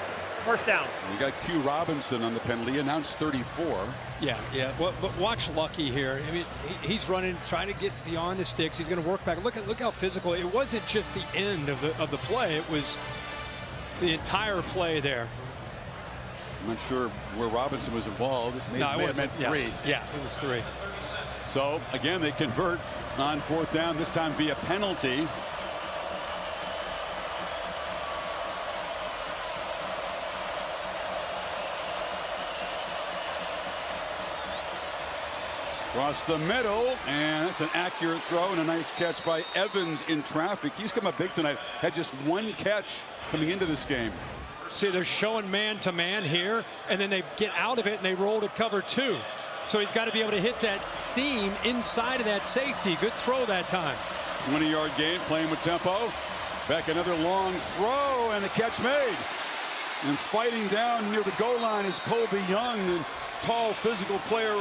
First down. You got Q Robinson on the penalty, announced 34. Yeah. Well, but watch Lucky here. I mean, he's running, trying to get beyond the sticks. He's going to work back. Look how physical. It wasn't just the end of the play. It was the entire play there. I'm not sure where Robinson was involved. It may have meant 3. Yeah, it was 3. So again, they convert on fourth down, this time via penalty. Across the middle, and that's an accurate throw and a nice catch by Evans in traffic. He's come up big tonight. Had just 1 catch coming into this game. See, they're showing man-to-man here, and then they get out of it and they roll to cover 2. So he's got to be able to hit that seam inside of that safety. Good throw that time. 20-yard gain, playing with tempo. Back another long throw, and the catch made. And fighting down near the goal line is Colby Young, the tall, physical player.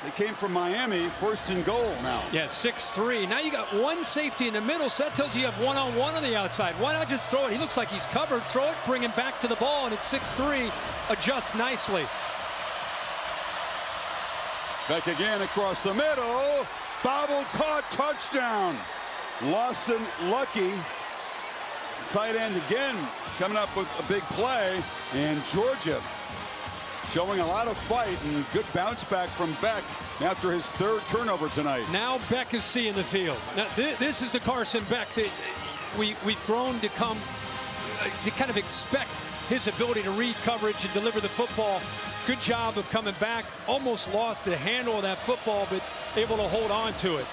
They came from Miami, first and goal now. Yeah, 6'3". Now you got 1 safety in the middle, so that tells you have one-on-one on the outside. Why not just throw it? He looks like he's covered. Throw it, bring him back to the ball, and at 6'3", adjust nicely. Back again across the middle. Bobble caught, touchdown. Lawson Lucky, tight end again, coming up with a big play. And Georgia showing a lot of fight and good bounce back from Beck after his 3rd turnover tonight. Now Beck is seeing the field. Now this is the Carson Beck that we've grown to come to kind of expect his ability to read coverage and deliver the football. Good job of coming back. Almost lost the handle of that football, but able to hold on to it.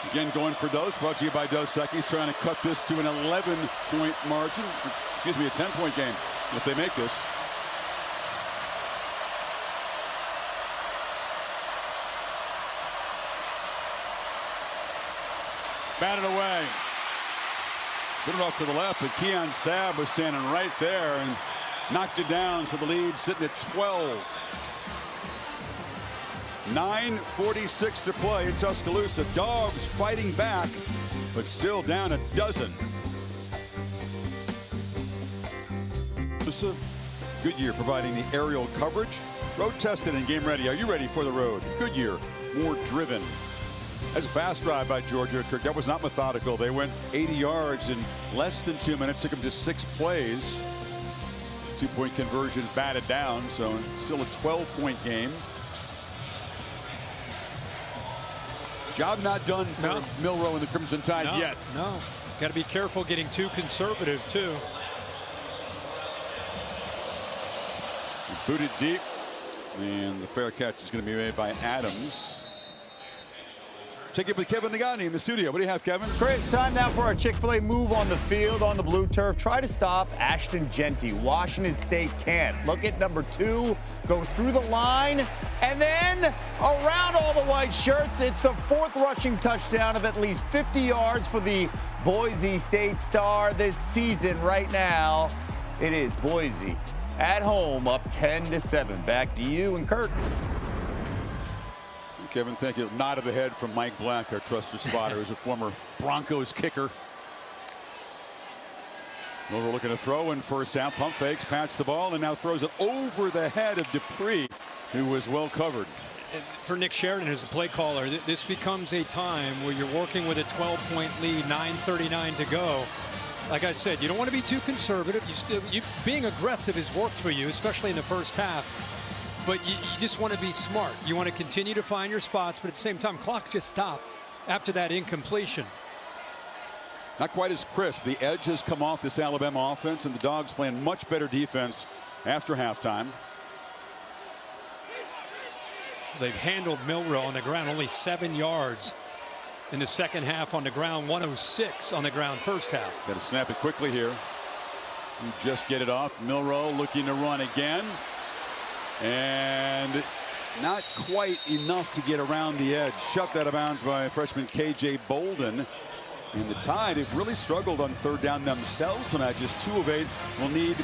Again, going for Dos, brought to you by Dos Equis, trying to cut this to an 11-point margin. Excuse me, a 10-point game if they make this. Batted away. Put it off to the left, but Keon Sabb was standing right there and knocked it down, so the lead sitting at 12. 9:46 to play in Tuscaloosa. Dogs fighting back, but still down a dozen. Goodyear providing the aerial coverage. Road tested and game ready. Are you ready for the road? Goodyear, more driven. That's a fast drive by Georgia. Kirk, that was not methodical. They went 80 yards in less than 2 minutes. Took them to 6 plays. 2-point conversion batted down, so still a 12-point game. Job not done for Milroe and the Crimson Tide yet. No, got to be careful getting too conservative too. Booted deep, and the fair catch is going to be made by Adams. Check it with Kevin Nagani in the studio. What do you have, Kevin? Chris, time now for our Chick-fil-A move on the field on the blue turf. Try to stop Ashton Jeanty. Washington State can't. Look at number 2, go through the line, and then around all the white shirts. It's the 4th rushing touchdown of at least 50 yards for the Boise State Star this season. Right now, it is Boise at home, up 10-7. Back to you and Kurt. Kevin, thank you. Nod of the head from Mike Black, our trusted spotter, who's a former Broncos kicker. We're looking to throw in first down. Pump fakes, pats the ball, and now throws it over the head of Dupree, who was well covered. And for Nick Sheridan, as the play caller, this becomes a time where you're working with a 12-point lead, 9:39 to go. Like I said, you don't want to be too conservative. Being aggressive has worked for you, especially in the first half. But you just want to be smart. You want to continue to find your spots, but at the same time, clock just stopped after that incompletion. Not quite as crisp. The edge has come off this Alabama offense, and the Dogs playing much better defense after halftime. They've handled Milroe on the ground only 7 yards in the second half on the ground, 106 on the ground first half. Got to snap it quickly here. You just get it off. Milroe looking to run again. And not quite enough to get around the edge. Shoved out of bounds by freshman KJ Bolden. And the Tide have really struggled on third down themselves tonight. Just 2 of 8. Will need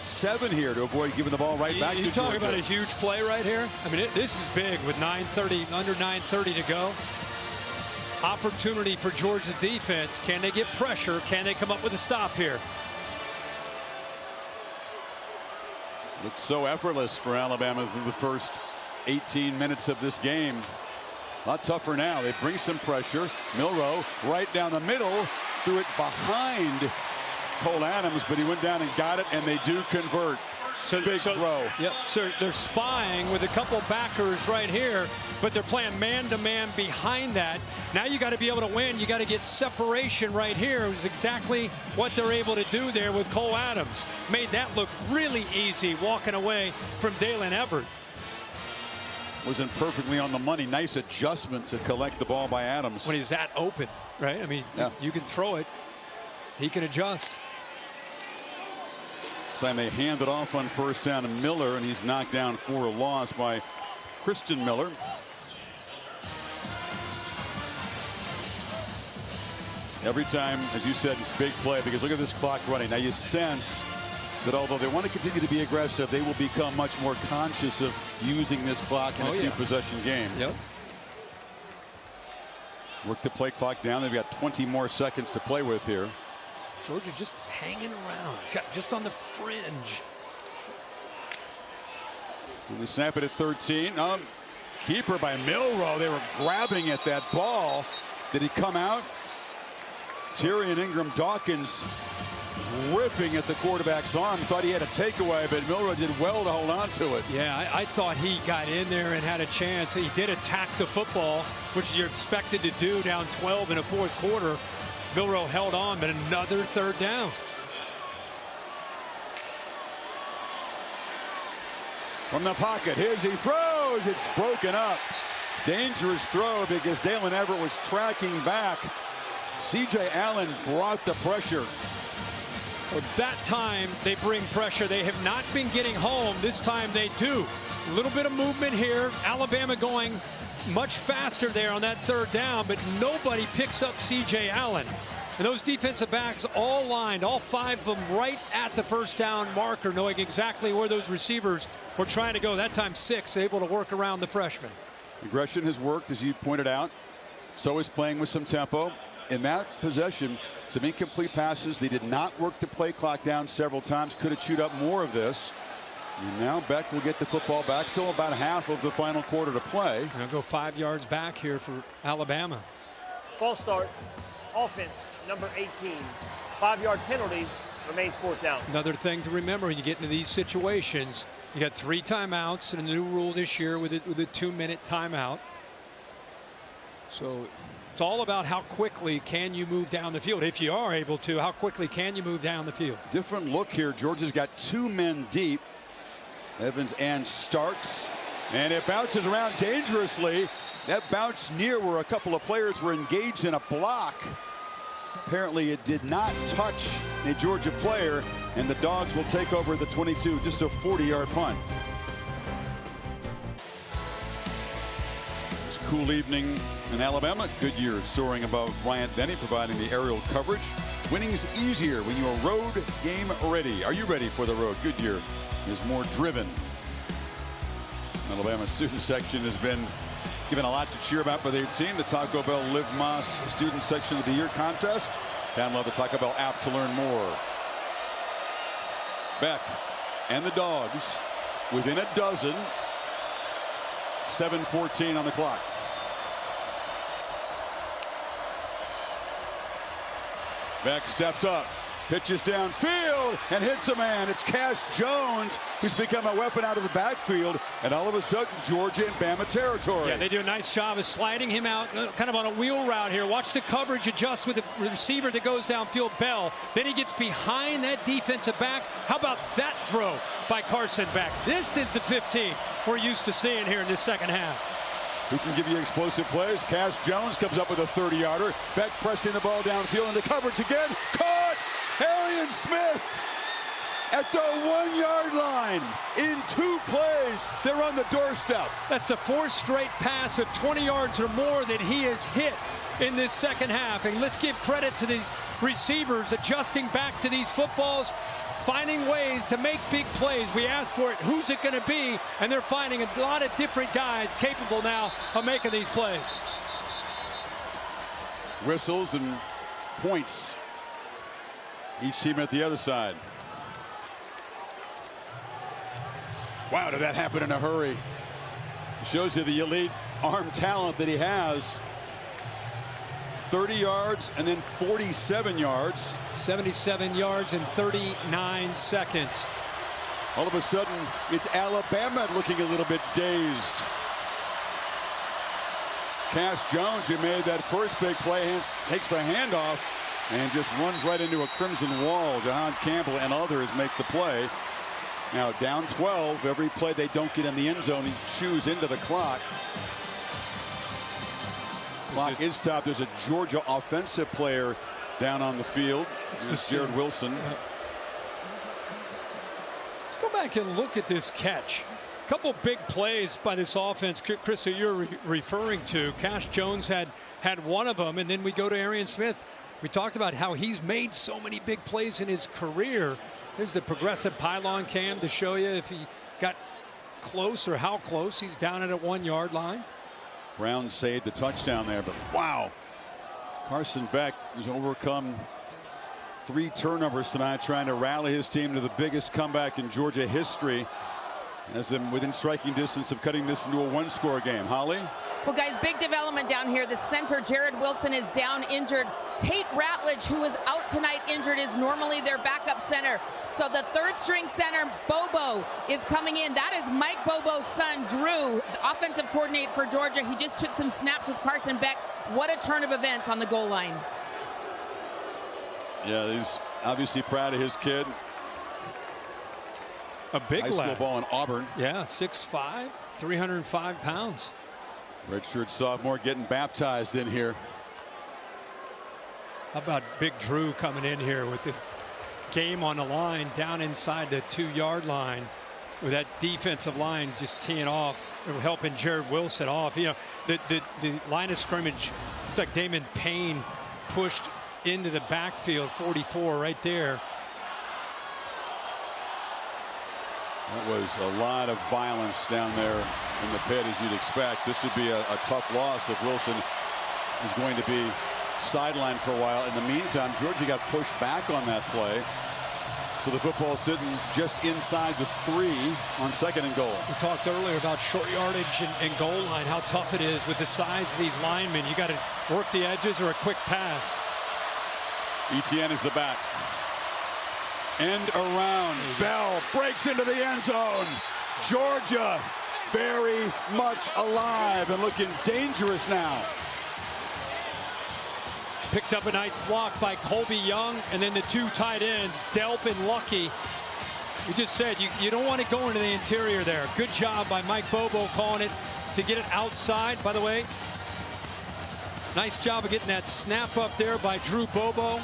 7 here to avoid giving the ball right back to Georgia. You're talking about a huge play right here. I mean, this is big with under 9:30 to go. Opportunity for Georgia's defense. Can they get pressure? Can they come up with a stop here? Looked so effortless for Alabama through the first 18 minutes of this game. A lot tougher now. They bring some pressure. Milroe right down the middle, threw it behind Cole Adams, but he went down and got it, and they do convert. Big throw. Yep. So they're spying with a couple backers right here, but they're playing man-to-man behind that. Now you got to be able to win. You got to get separation right here. It was exactly what they're able to do there with Cole Adams. Made that look really easy walking away from Dalen Everett. Wasn't perfectly on the money. Nice adjustment to collect the ball by Adams. When he's that open, right? I mean, you can throw it. He can adjust. Time they hand it off on first down to Miller, and he's knocked down for a loss by Christian Miller. Every time, as you said, big play, because look at this clock running. Now you sense that although they want to continue to be aggressive, they will become much more conscious of using this clock in a 2-possession game. Yep. Work the play clock down. They've got 20 more seconds to play with here. Georgia just hanging around, just on the fringe. And they snap it at 13. Keeper by Milroe. They were grabbing at that ball. Did he come out? Tyrion Ingram Dawkins was ripping at the quarterback's arm. Thought he had a takeaway, but Milroe did well to hold on to it. Yeah, I thought he got in there and had a chance. He did attack the football, which you're expected to do down 12 in the fourth quarter. Milroe held on, but another third down. From the pocket, he throws. It's broken up. Dangerous throw because Dalen Everett was tracking back. C.J. Allen brought the pressure. Well, that time they bring pressure. They have not been getting home. This time they do. A little bit of movement here. Alabama going much faster there on that third down, but nobody picks up C.J. Allen. And those defensive backs all lined, all 5 of them right at the first down marker, knowing exactly where those receivers were trying to go. That time 6 able to work around the freshman. Aggression has worked, as you pointed out. So is playing with some tempo. In that possession, some incomplete passes. They did not work the play clock down several times. Could have chewed up more of this. And now Beck will get the football back. Still about half of the final quarter to play. I'll go 5 yards back here for Alabama. False start. Offense, number 18. 5-yard penalty, remains 4th down. Another thing to remember when you get into these situations, you got 3 timeouts and a new rule this year with a 2-minute timeout. So it's all about how quickly can you move down the field. If you are able to, how quickly can you move down the field? Different look here. Georgia's got 2 men deep. Evans and Starks. And it bounces around dangerously. That bounce near where a couple of players were engaged in a block. Apparently it did not touch a Georgia player, and the Dogs will take over the 22, just a 40-yard punt. It's a cool evening in Alabama. Goodyear soaring above Bryant Denny, providing the aerial coverage. Winning is easier when you're road game ready. Are you ready for the road? Goodyear is more driven. Alabama student section has been given a lot to cheer about by their team. The Taco Bell Liv Moss Student Section of the Year contest. Download the Taco Bell app to learn more. Beck and the Dogs within a dozen. 7:14 on the clock. Beck steps up, pitches downfield, and hits a man. It's Cash Jones, who's become a weapon out of the backfield, and all of a sudden, Georgia in Bama territory. Yeah, they do a nice job of sliding him out, kind of on a wheel route here. Watch the coverage adjust with the receiver that goes downfield, Bell. Then he gets behind that defensive back. How about that throw by Carson Beck? This is the 15 we're used to seeing here in this second half. Who can give you explosive plays? Cash Jones comes up with a 30-yarder. Beck pressing the ball downfield into coverage again. Caught! Arian Smith at the 1-yard line. In 2 plays, they're on the doorstep. That's the 4th straight pass of 20 yards or more that he has hit in this second half. And let's give credit to these receivers adjusting back to these footballs, finding ways to make big plays. We asked for it. Who's it going to be? And they're finding a lot of different guys capable now of making these plays. Whistles and points. Each team at the other side. Wow, did that happen in a hurry? Shows you the elite arm talent that he has. 30 yards and then 47 yards. 77 yards in 39 seconds. All of a sudden, it's Alabama looking a little bit dazed. Cash Jones, who made that first big play, takes the handoff and just runs right into a crimson wall. Jahan Campbell and others make the play. Now down 12. Every play they don't get in the end zone, he chews into the clock. Clock is stopped. There's a Georgia offensive player down on the field. It's Jared Wilson. Let's go back and look at this catch. A couple big plays by this offense, Chris, that you're referring to. Cash Jones had one of them, and then we go to Arian Smith. We talked about how he's made so many big plays in his career. Here's the progressive pylon cam to show you if he got close or how close. He's down at a 1-yard line. Brown saved the touchdown there, but wow. Carson Beck has overcome 3 turnovers tonight, trying to rally his team to the biggest comeback in Georgia history, as them within striking distance of cutting this into a 1-score game. Holly? Well, guys, big development down here. The center, Jared Wilson, is down injured. Tate Ratledge, who is out tonight injured, is normally their backup center. So the 3rd-string center, Bobo, is coming in. That is Mike Bobo's son, Drew, the offensive coordinator for Georgia. He just took some snaps with Carson Beck. What a turn of events on the goal line. Yeah, he's obviously proud of his kid. A big high school ball in Auburn. Yeah, 6'5", 305 pounds. Redshirt sophomore getting baptized in here. How about Big Drew coming in here with the game on the line down inside the 2-yard line with that defensive line just teeing off, helping Jared Wilson off. You know, the line of scrimmage, it's like Damon Payne pushed into the backfield, 44 right there. That was a lot of violence down there in the pit, as you'd expect. This would be a tough loss if Wilson is going to be sidelined for a while. In the meantime, Georgia got pushed back on that play. So the football is sitting just inside the 3 on 2nd and goal. We talked earlier about short yardage and goal line, how tough it is with the size of these linemen. You got to work the edges or a quick pass. Etienne is the back. End around. Bell breaks into the end zone. Georgia very much alive and looking dangerous now. Picked up a nice block by Colby Young, and then the 2 tight ends, Delp and Lucky. We just said you don't want to go into the interior there. Good job by Mike Bobo calling it to get it outside. By the way, nice job of getting that snap up there by Drew Bobo.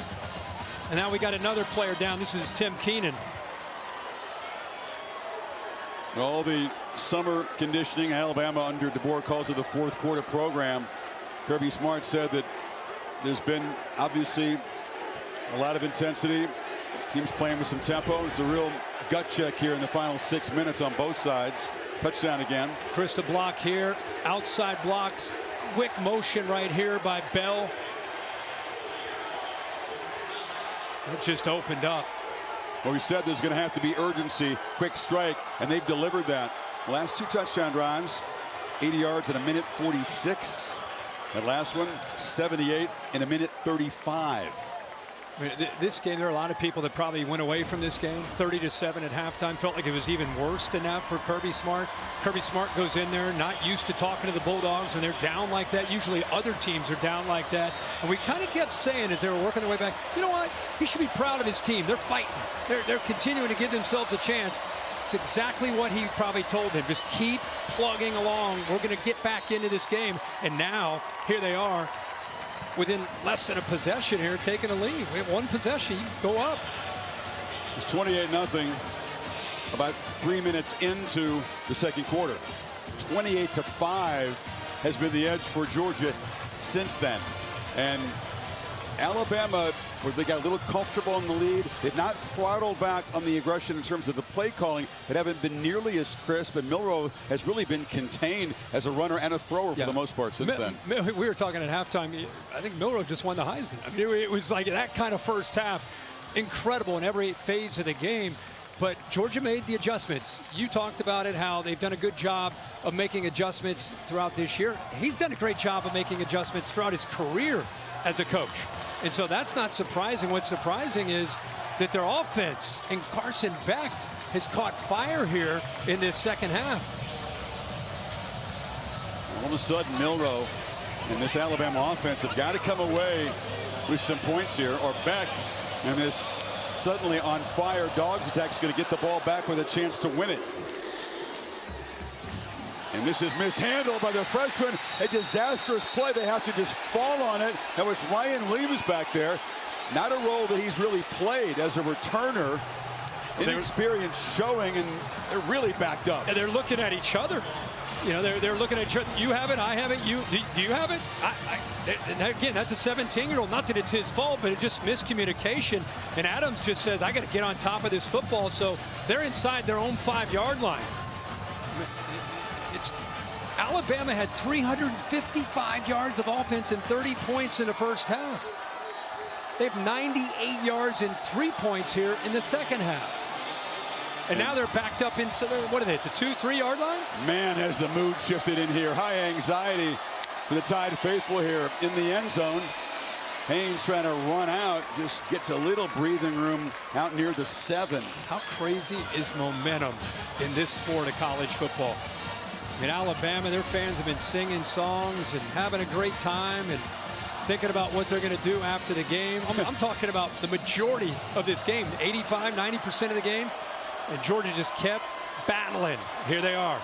And now we got another player down. This is Tim Keenan. All the summer conditioning, Alabama under DeBoer calls it the 4th quarter program. Kirby Smart said that there's been obviously a lot of intensity. Teams playing with some tempo. It's a real gut check here in the final 6 minutes on both sides. Touchdown again. Krista block here. Outside blocks. Quick motion right here by Bell. It just opened up. Well, we said there's going to have to be urgency, quick strike, and they've delivered that. The last 2 touchdown drives, 80 yards in a minute 46. That last one, 78 in a minute 35. I mean, this game, there are a lot of people that probably went away from this game. 30-7 at halftime. Felt like it was even worse than that for Kirby Smart. Kirby Smart goes in there, not used to talking to the Bulldogs when they're down like that. Usually other teams are down like that. And we kind of kept saying as they were working their way back, you know what? He should be proud of his team. They're fighting. They're continuing to give themselves a chance. It's exactly what he probably told them. Just keep plugging along. We're going to get back into this game. And now, here they are, within less than a possession here, taking a lead. We have 1 possession. You just go up. It's 28-0 about 3 minutes into the 2nd quarter. 28-5 has been the edge for Georgia since then. And Alabama, where they got a little comfortable in the lead, they've not throttled back on the aggression in terms of the play calling. It haven't been nearly as crisp, and Milroe has really been contained as a runner and a thrower for the most part since then. We were talking at halftime. I think Milroe just won the Heisman. I mean, it was like that kind of first half. Incredible in every phase of the game. But Georgia made the adjustments. You talked about it, how they've done a good job of making adjustments throughout this year. He's done a great job of making adjustments throughout his career as a coach. And so that's not surprising. What's surprising is that their offense and Carson Beck has caught fire here in this second half. All of a sudden, Milroe and this Alabama offense have got to come away with some points here, or Beck and this suddenly on fire Dogs attack is going to get the ball back with a chance to win it. And this is mishandled by the freshman. A disastrous play. They have to just fall on it. That was Ryan Williams back there. Not a role that he's really played as a returner. Inexperience showing, and they're really backed up. And they're looking at each other. You know, they're looking at each other. You have it, I have it, do you have it? And again, that's a 17-year-old. Not that it's his fault, but it's just miscommunication. And Adams just says, I got to get on top of this football. So they're inside their own 5-yard line. Alabama had 355 yards of offense and 30 points in the first half. They have 98 yards and 3 points here in the second half. And now they're backed up inside, what are they, at the 2-3 yard line? Man, has the mood shifted in here. High anxiety for the Tide faithful here in the end zone. Haynes trying to run out, just gets a little breathing room out near the 7. How crazy is momentum in this sport of college football? In Alabama, their fans have been singing songs and having a great time and thinking about what they're going to do after the game. I'm talking about the majority of this game, 85, 90% of the game. And Georgia just kept battling. Here they are.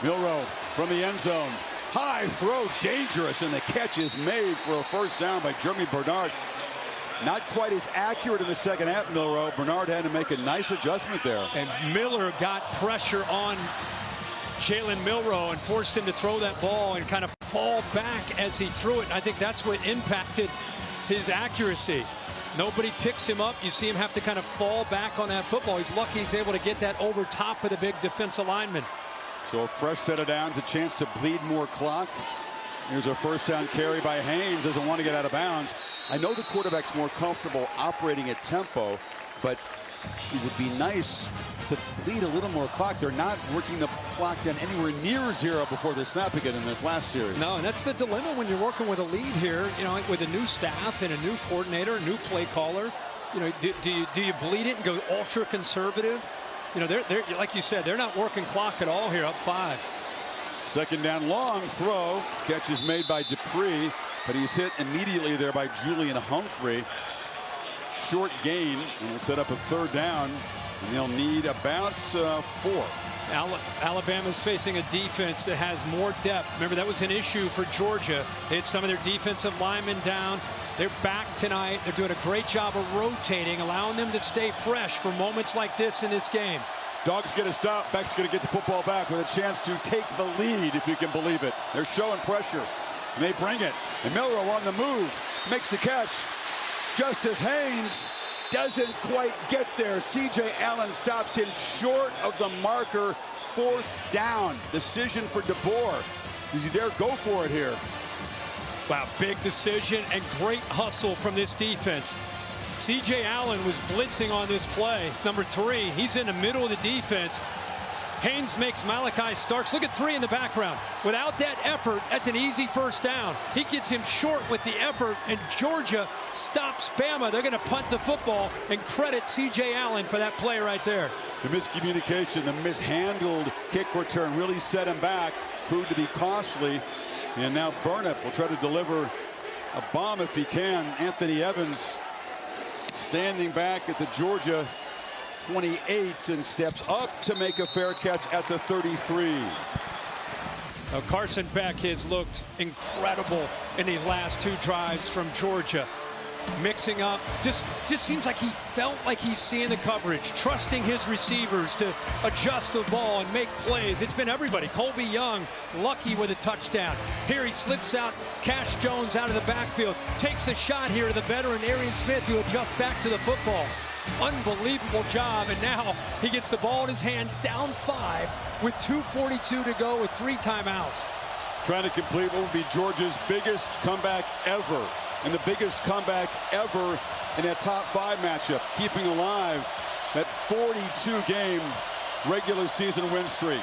Milroe from the end zone. High throw, dangerous, and the catch is made for a first down by Jeremy Bernard. Not quite as accurate in the second half, Milroe. Bernard had to make a nice adjustment there. And Miller got pressure on Jalen Milroe and forced him to throw that ball and kind of fall back as he threw it. I think that's what impacted his accuracy. Nobody picks him up. You see him have to kind of fall back on that football. He's lucky he's able to get that over top of the big defensive lineman. So a fresh set of downs, a chance to bleed more clock. Here's a first down carry by Haynes. Doesn't want to get out of bounds. I know the quarterback's more comfortable operating at tempo, but it would be nice to bleed a little more clock. They're not working the clock down anywhere near zero before the snap again in this last series. No, and that's the dilemma when you're working with a lead here, you know, with a new staff and a new coordinator, a new play caller. You know, do you bleed it and go ultra conservative? You know, they're like you said, they're not working clock at all here, up 5. Second down, long throw. Catch is made by Dupree, but he's hit immediately there by Julian Humphrey. Short gain, and will set up a third down, and they'll need about 4. Alabama's facing a defense that has more depth. Remember, that was an issue for Georgia. They had some of their defensive linemen down. They're back tonight. They're doing a great job of rotating, allowing them to stay fresh for moments like this in this game. Dogs get a stop. Beck's going to get the football back with a chance to take the lead, if you can believe it. They're showing pressure, and they bring it. And Milroe on the move, makes the catch. Justice Haynes doesn't quite get there. C.J. Allen stops him short of the marker. 4th down. Decision for DeBoer. Does he dare go for it here? Wow, big decision and great hustle from this defense. C.J. Allen was blitzing on this play. Number 3, he's in the middle of the defense. Haynes makes Malachi Starks. Look at 3 in the background. Without that effort, that's an easy first down. He gets him short with the effort, and Georgia stops Bama. They're going to punt the football and credit C.J. Allen for that play right there. The miscommunication, the mishandled kick return really set him back, proved to be costly. And now Burnip will try to deliver a bomb if he can. Anthony Evans standing back at the Georgia 28 and steps up to make a fair catch at the 33. Now Carson Beck has looked incredible in these last 2 drives from Georgia. Mixing up, just seems like he felt like he's seeing the coverage, trusting his receivers to adjust the ball and make plays. It's been everybody. Colby Young, lucky with a touchdown. Here he slips out, Cash Jones out of the backfield, takes a shot here to the veteran Arian Smith, who adjusts back to the football. Unbelievable job, and now he gets the ball in his hands, down 5 with 2:42 to go with 3 timeouts. Trying to complete what would be Georgia's biggest comeback ever, and the biggest comeback ever in that top 5 matchup, keeping alive that 42-game regular season win streak.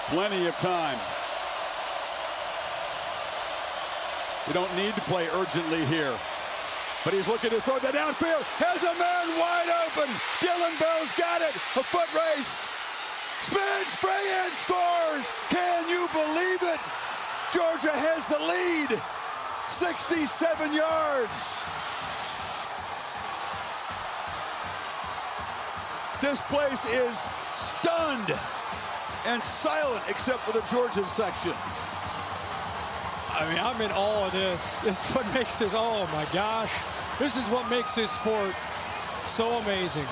Plenty of time. We don't need to play urgently here. But he's looking to throw that downfield. Has a man wide open. Dylan Bell's got it. A foot race. Spin, spray, and scores. Can you believe it? Georgia has the lead. 67 yards. This place is stunned and silent except for the Georgia section. I mean, I'm in awe of this. This is what makes it, oh my gosh. This is what makes this sport so amazing.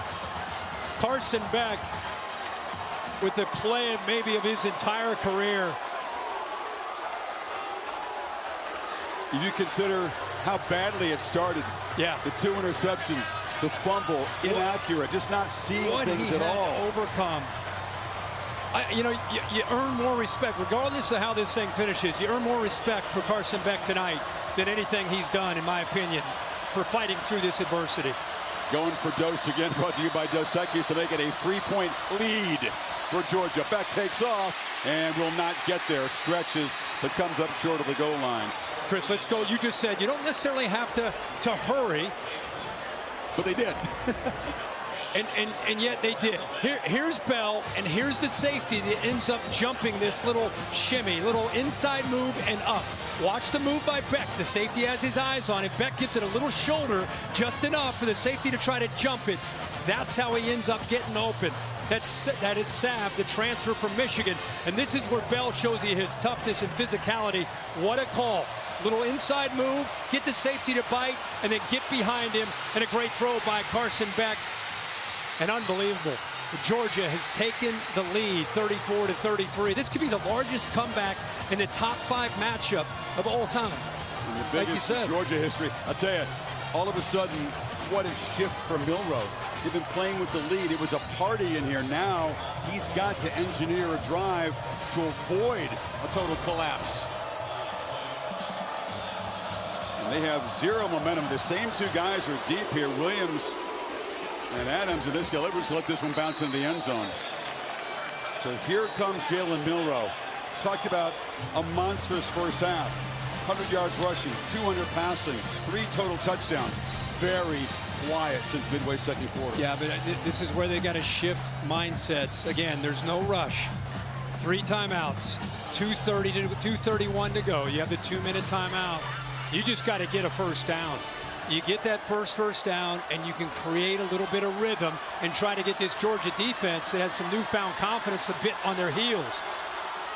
Carson Beck with the play maybe of his entire career. If you consider how badly it started. Yeah. The 2 interceptions, the fumble, inaccurate, just not seeing things at all. Overcome. You know, you earn more respect, regardless of how this thing finishes. You earn more respect for Carson Beck tonight than anything he's done, in my opinion, for fighting through this adversity. Going for Dose again, brought to you by Dos Equis to make it a 3-point lead for Georgia. Beck takes off and will not get there. Stretches, but comes up short of the goal line. Chris, let's go. You just said you don't necessarily have to hurry. But they did. And yet they did. Here's Bell, and here's the safety that ends up jumping this little shimmy, little inside move and up. Watch the move by Beck. The safety has his eyes on it. Beck gets it a little shoulder, just enough for the safety to try to jump it. That's how he ends up getting open. That is Sav, the transfer from Michigan. And this is where Bell shows you his toughness and physicality. What a call. Little inside move, get the safety to bite, and then get behind him. And a great throw by Carson Beck. And unbelievable. Georgia has taken the lead 34-33. This could be the largest comeback in the top 5 matchup of all time. in the biggest Georgia history. I'll tell you, all of a sudden, what a shift for Milroe. They've been playing with the lead. It was a party in here. Now he's got to engineer a drive to avoid a total collapse. And they have zero momentum. The same two guys are deep here, Williams and Adams. And this guy, let's let this one bounce into the end zone. So here comes Jalen Milroe. Talked about a monstrous first half. 100 yards rushing, 200 passing, 3 total touchdowns. Very quiet since midway second quarter. Yeah, but this is where they got to shift mindsets. Again, there's no rush. 3 timeouts, 2:31 to go. You have the 2-minute timeout. You just got to get a first down. You get that first down, and you can create a little bit of rhythm and try to get this Georgia defense that has some newfound confidence a bit on their heels.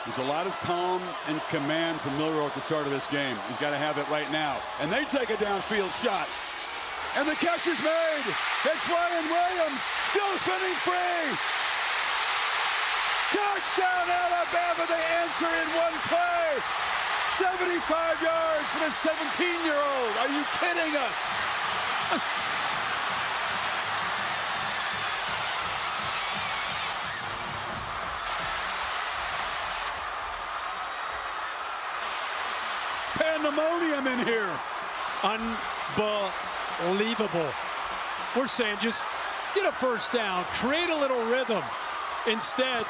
There's a lot of calm and command from Milroe at the start of this game. He's got to have it right now. And they take a downfield shot. And the catch is made. It's Ryan Williams, still spinning free. Touchdown, Alabama. They answer in one play. 75 yards for the 17-year-old. Are you kidding us? Pandemonium in here. Unbelievable. We're saying just get a first down, create a little rhythm. Instead,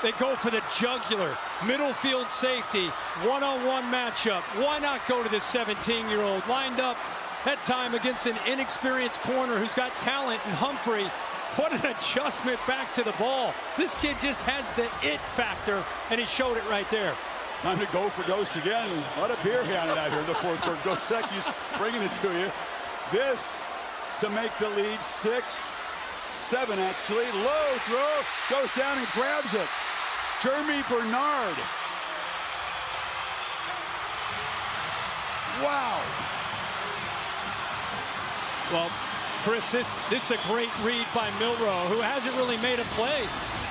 they go for the jugular. Middle field safety, one-on-one matchup. Why not go to this 17-year-old lined up that time against an inexperienced corner who's got talent in Humphrey? What an adjustment back to the ball. This kid just has the it factor, and he showed it right there. Time to go for Dose again. A lot of beer handed out here in the fourth quarter. Goseki's bringing it to you. This to make the lead 6-7 actually. Low throw, goes down and grabs it. Jeremy Bernard. Wow. Well, Chris, this is a great read by Milroe, who hasn't really made a play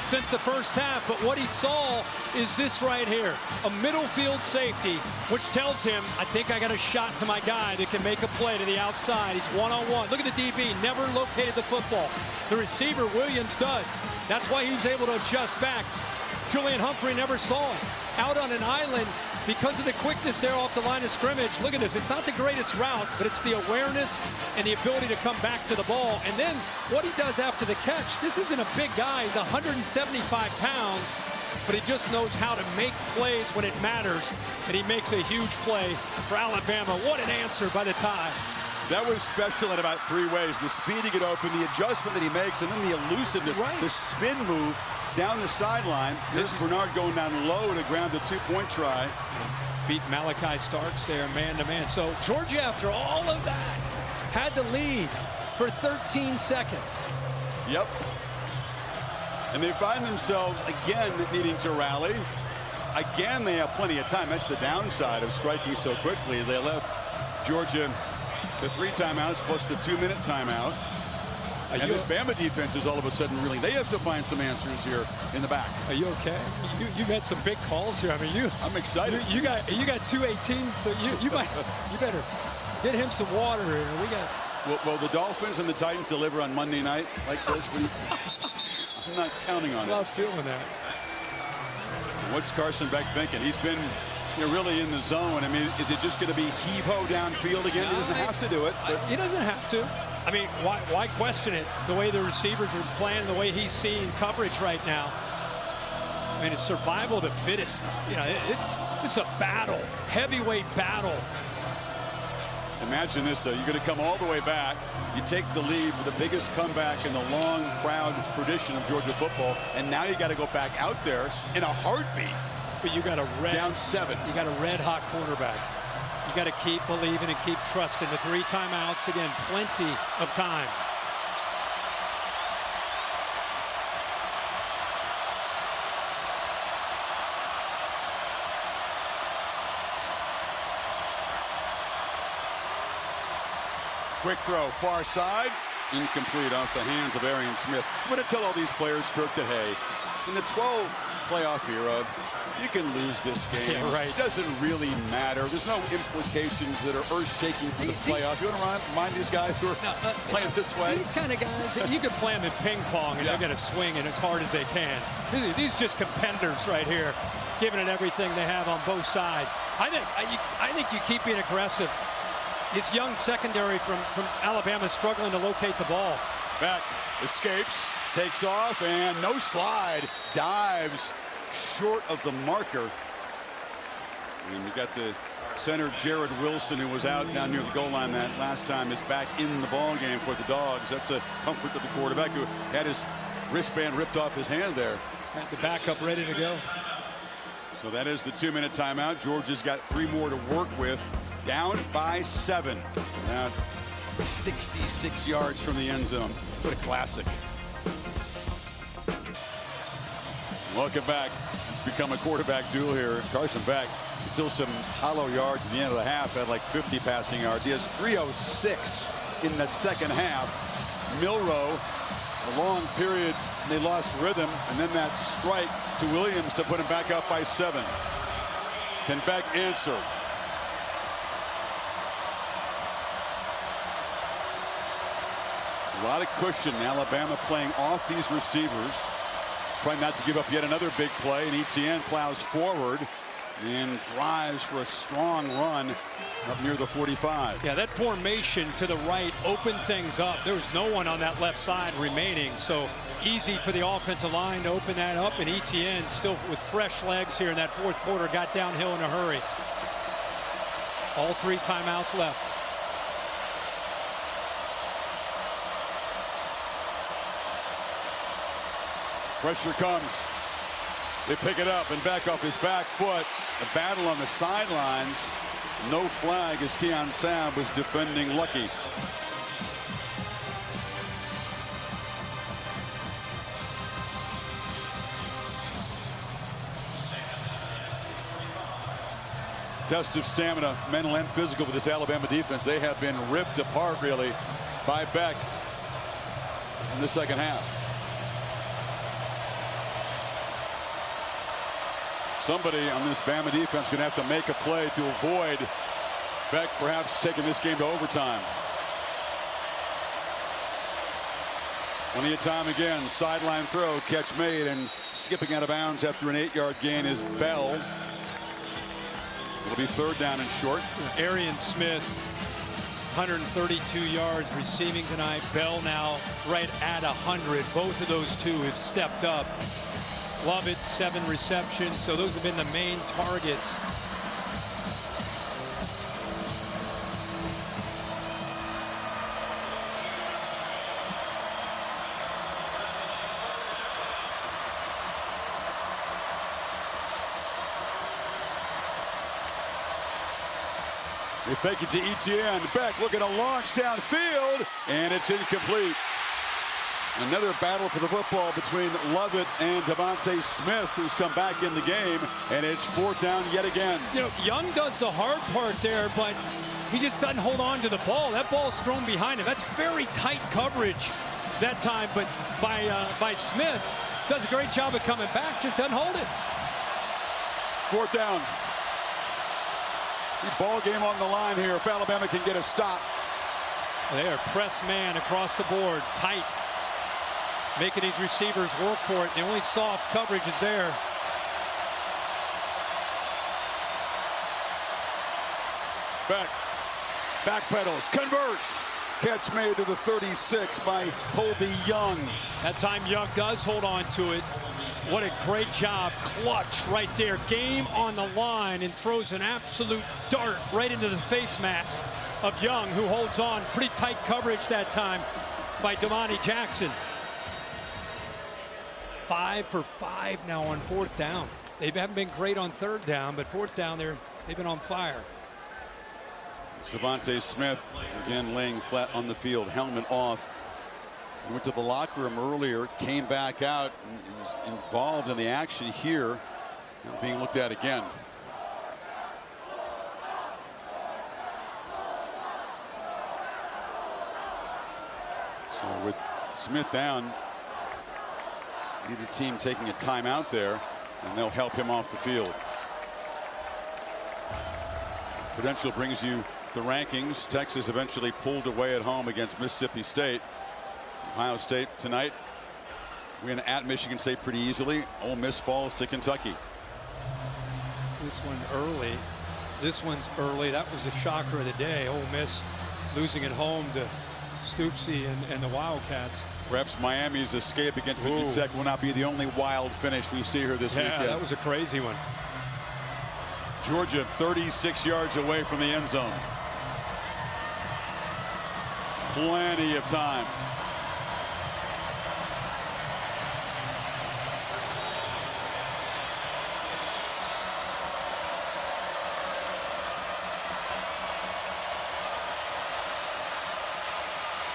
since the first half, but what he saw is this right here, a middle field safety, which tells him, I think I got a shot to my guy that can make a play to the outside. He's one-on-one. Look at the DB, never located the football. The receiver, Williams, does. That's why he was able to adjust back. Julian Humphrey never saw him. Out on an island, because of the quickness there off the line of scrimmage. Look at this, it's not the greatest route, but it's the awareness and the ability to come back to the ball. And then what he does after the catch, this isn't a big guy, he's 175 pounds, but he just knows how to make plays when it matters, and he makes a huge play for Alabama. What an answer by the Tide. That was special in about 3 ways. The speed to get open, the adjustment that he makes, and then the elusiveness, the spin move down the sideline. Here's Bernard going down low to grab the 2-point try. Beat Malachi Starks there man-to-man. So Georgia, after all of that, had the lead for 13 seconds. Yep. And they find themselves again needing to rally. Again, they have plenty of time. That's the downside of striking so quickly. They left Georgia the 3 timeouts plus the 2-minute timeout. And this Bama defense is all of a sudden really, they have to find some answers here in the back. Are you okay? You've had some big calls here. I mean, I'm excited. You got 2 18s, so you better get him some water here. We got. Well, the Dolphins and the Titans deliver on Monday night like this. I'm not counting on it. I'm not feeling that. What's Carson Beck thinking? He's been really in the zone. I mean, is it just going to be heave-ho downfield again? He doesn't have to do it. He doesn't have to. I mean, why question it? The way the receivers are playing, the way he's seeing coverage right now. I mean, it's survival of the fittest. It's a battle, heavyweight battle. Imagine this, though. You're going to come all the way back. You take the lead for the biggest comeback in the long, proud tradition of Georgia football, and now you got to go back out there in a heartbeat. But you got down 7. You got a red-hot quarterback. You got to keep believing and keep trusting. The 3 timeouts, again, plenty of time. Quick throw, far side, incomplete off the hands of Arian Smith. I'm going to tell all these players, Kirk, that, hey, in the 12 playoff era, you can lose this game. Yeah, right. It doesn't really matter. There's no implications that are earth-shaking for the playoffs. You want to remind these guys who are playing this way? These kind of guys, you could play them in ping pong and they're going to swing it as hard as they can. These just competitors right here, giving it everything they have on both sides. I think you keep being aggressive. This young secondary from Alabama is struggling to locate the ball. Beck escapes, takes off, and no slide. Dives short of the marker. And we got the center, Jared Wilson, who was out down near the goal line that last time, is back in the ball game for the Dogs. That's a comfort to the quarterback who had his wristband ripped off his hand there. Had the backup ready to go. So that is the 2-minute timeout. Georgia's got 3 more to work with. Down by 7. Now 66 yards from the end zone. What a classic. Welcome back. It's become a quarterback duel here. Carson Beck, until some hollow yards at the end of the half, had like 50 passing yards. He has 306 in the second half. Milroe, a long period, they lost rhythm, and then that strike to Williams to put him back up by 7. Can Beck answer? A lot of cushion. Alabama playing off these receivers. Trying not to give up yet another big play. And Etienne plows forward and drives for a strong run up near the 45. Yeah, that formation to the right opened things up. There was no one on that left side remaining. So easy for the offensive line to open that up. And Etienne, still with fresh legs here in that fourth quarter, got downhill in a hurry. All 3 timeouts left. Pressure comes. They pick it up and back off his back foot. A battle on the sidelines. No flag as Keon Sabb was defending Lucky. Test of stamina, mental and physical, with this Alabama defense. They have been ripped apart, really, by Beck in the second half. Somebody on this Bama defense going to have to make a play to avoid Beck perhaps taking this game to overtime. Plenty of time again. Sideline throw, catch made, and skipping out of bounds after an 8-yard gain is Bell. It'll be 3rd down and short. Arian Smith, 132 yards receiving tonight. Bell now right at 100. Both of those two have stepped up. Lovett, 7 receptions. So those have been the main targets. They fake it to Etienne. Beck looking to launch downfield, and it's incomplete. Another battle for the football between Lovett and Devontae Smith, who's come back in the game, and it's 4th down yet again. You know, Young does the hard part there, but he just doesn't hold on to the ball. That ball's thrown behind him. That's very tight coverage that time, but by Smith, does a great job of coming back, just doesn't hold it. 4th down. The ball game on the line here if Alabama can get a stop. They are press man across the board, tight. Making these receivers work for it. The only soft coverage is there. Beck backpedals, converts. Catch made to the 36 by Colby Young. That time Young does hold on to it. What a great job. Clutch right there. Game on the line, and throws an absolute dart right into the face mask of Young, who holds on. Pretty tight coverage that time by Delonte Jackson. 5 for 5 now on 4th down. They haven't been great on 3rd down, but 4th down they've been on fire. It's Devontae Smith again laying flat on the field, helmet off. He went to the locker room earlier, came back out, and was involved in the action here. Now being looked at again. So with Smith down, either team taking a timeout there. and they'll help him off the field. Prudential brings you the rankings. Texas eventually pulled away at home against Mississippi State. Ohio State tonight win at Michigan State pretty easily. Ole Miss falls to Kentucky. This one early. This one's early. That was a shocker of the day. Ole Miss losing at home to Stoops-y and the Wildcats. Perhaps Miami's escape against Virginia Tech will not be the only wild finish we see here this weekend. Yeah, that was a crazy one. Georgia 36 yards away from the end zone. Plenty of time.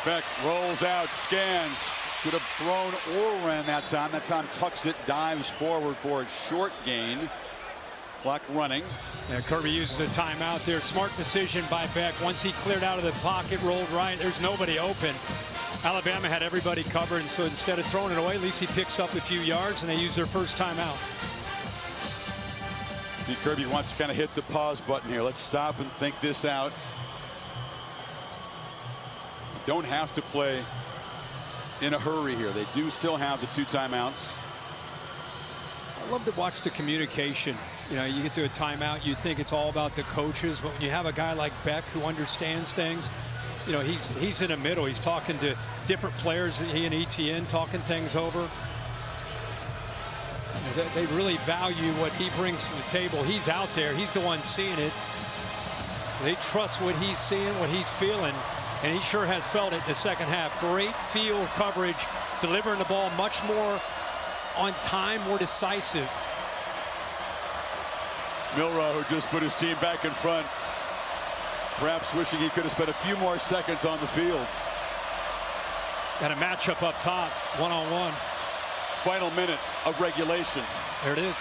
Beck rolls out, scans. Could have thrown or ran that time. That time tucks it, dives forward for a short gain. Clock running. Yeah, Kirby uses a timeout there. Smart decision by Beck. Once he cleared out of the pocket, rolled right, there's nobody open. Alabama had everybody covered, and so instead of throwing it away, at least he picks up a few yards, and they use their first timeout. See, Kirby wants to kind of hit the pause button here. Let's stop and think this out. Don't have to play in a hurry here. They do still have the 2 timeouts. I love to watch the communication. You know, you get to a timeout, you think it's all about the coaches, but when you have a guy like Beck who understands things, you know, he's in the middle. He's talking to different players. He and ETN talking things over. You know, they really value what he brings to the table. He's out there. He's the one seeing it. So they trust what he's seeing, what he's feeling. And he sure has felt it in the second half. Great field coverage, delivering the ball much more on time, more decisive. Milroe, who just put his team back in front, perhaps wishing he could have spent a few more seconds on the field. Got a matchup up top, one-on-one. Final minute of regulation. There it is.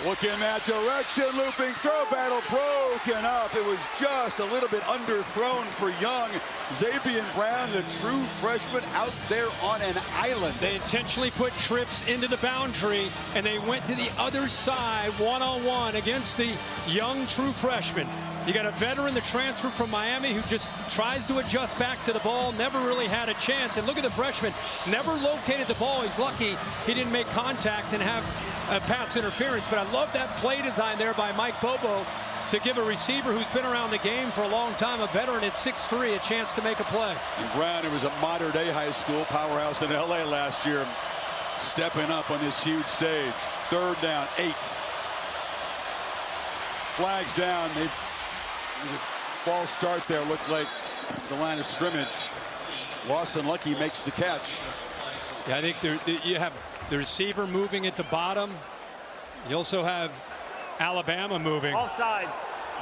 Look in that direction, looping throw, battle broken up. It was just a little bit underthrown for Young. Zabian Brown, the true freshman, out there on an island. They intentionally put trips into the boundary, and they went to the other side, one-on-one against the young true freshman. You got a veteran, the transfer from Miami, who just tries to adjust back to the ball, never really had a chance. And look at the freshman, never located the ball. He's lucky he didn't make contact and have a pass interference. But I love that play design there by Mike Bobo to give a receiver who's been around the game for a long time, a veteran at 6'3", a chance to make a play. And Brown, who was a modern-day high school powerhouse in L.A. last year, stepping up on this huge stage. 3rd down, 8. Flags down. False start there, looked like the line of scrimmage. Lawson Lucky makes the catch. Yeah, I think you have the receiver moving at the bottom. You also have Alabama moving. Offsides.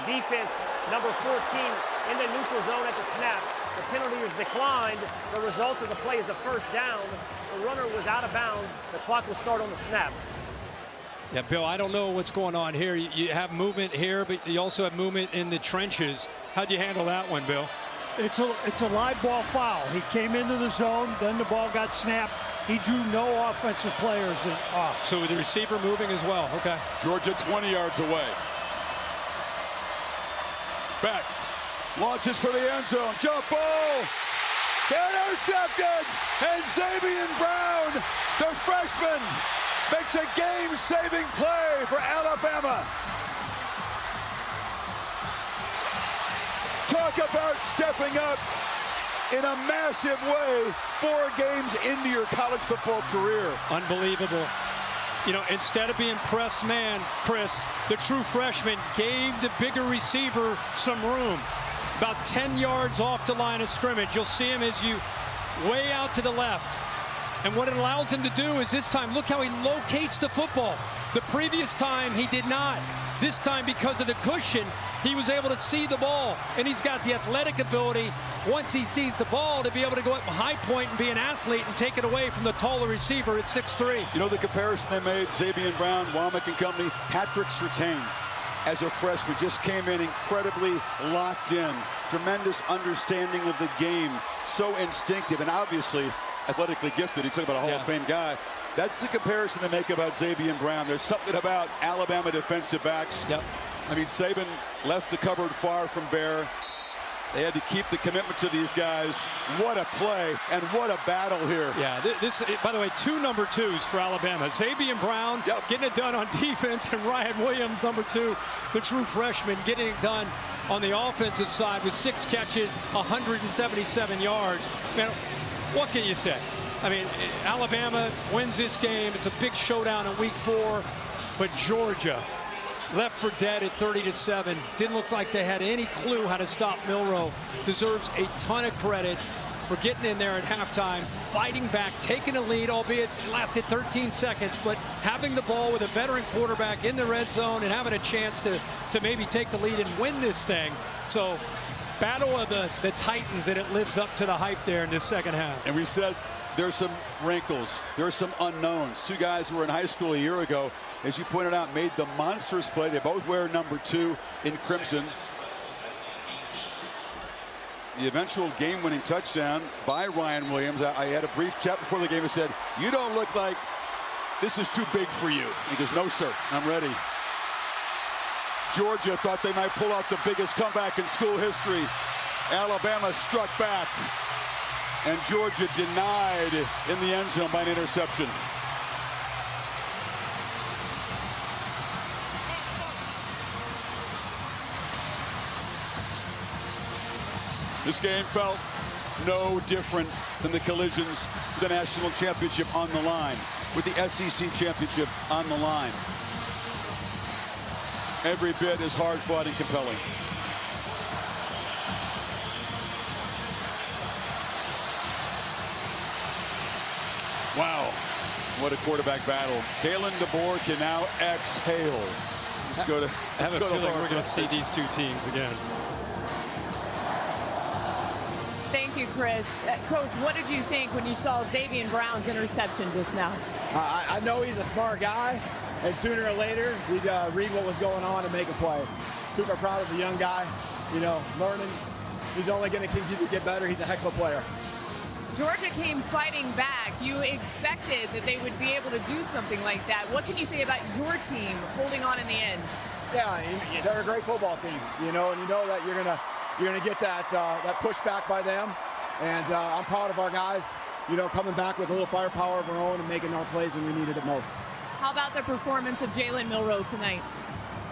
Defense number 14 in the neutral zone at the snap. The penalty is declined. The result of the play is a first down. The runner was out of bounds. The clock will start on the snap. Yeah, Bill, I don't know what's going on here. You have movement here, but you also have movement in the trenches. How'd you handle that one, Bill? It's a live ball foul. He came into the zone, then the ball got snapped. He drew no offensive players off. So the receiver moving as well. Okay. Georgia 20 yards away. Beck launches for the end zone. Jump ball. Intercepted. And Zabian Brown, the freshman, makes a game-saving play for Alabama. Talk about stepping up in a massive way 4 games into your college football career. Unbelievable. You know, instead of being press man, Chris, the true freshman gave the bigger receiver some room. About 10 yards off the line of scrimmage. You'll see him as you way out to the left. And what it allows him to do is this time, look how he locates the football. The previous time he did not. This time, because of the cushion, he was able to see the ball. And he's got the athletic ability, once he sees the ball, to be able to go up high point and be an athlete and take it away from the taller receiver at 6'3". You know the comparison they made, Zabian Brown, Womack and company, Patrick Surtain as a freshman just came in incredibly locked in. Tremendous understanding of the game. So instinctive and obviously athletically gifted. He talked about a Hall of Fame guy. That's the comparison they make about Xavier Brown. There's something about Alabama defensive backs. Yep. I mean, Saban left the cupboard far from bare. They had to keep the commitment to these guys. What a play and what a battle here. Yeah, this, by the way, 2 number 2s for Alabama. Xavier Brown getting it done on defense, and Ryan Williams, number 2, the true freshman, getting it done on the offensive side with 6 catches, 177 yards. Man, what can you say? I mean, Alabama wins this game. It's a big showdown in week 4, but Georgia left for dead at 30-7. Didn't look like they had any clue how to stop Milroe. Deserves a ton of credit for getting in there at halftime, fighting back, taking a lead, albeit it lasted 13 seconds, but having the ball with a veteran quarterback in the red zone and having a chance to maybe take the lead and win this thing. So, battle of the Titans, and it lives up to the hype there in this second half. And we said there's some wrinkles. There's some unknowns. 2 guys who were in high school a year ago, as you pointed out, made the monstrous play. They both wear number 2 in crimson. The eventual game-winning touchdown by Ryan Williams. I had a brief chat before the game and said, "You don't look like this is too big for you." He goes, "No, sir, I'm ready." Georgia thought they might pull off the biggest comeback in school history. Alabama struck back, and Georgia denied in the end zone by an interception. This game felt no different than the collisions for the national championship on the line, with the SEC championship on the line. Every bit as hard-fought and compelling. Wow, what a quarterback battle. Kalen DeBoer can now exhale. Let's go to. I have a feeling we're going to see these 2 teams again. Thank you, Chris. Coach, what did you think when you saw Xavier Brown's interception just now? I know he's a smart guy, and sooner or later he'd read what was going on and make a play. Super proud of the young guy, you know, learning. He's only going to continue to get better. He's a heck of a player. Georgia came fighting back. You expected that they would be able to do something like that. What can you say about your team holding on in the end? Yeah, they're a great football team, you know, and you know that you're gonna get that pushback by them, and I'm proud of our guys, you know, coming back with a little firepower of our own and making our plays when we needed it most. How about the performance of Jalen Milroe tonight?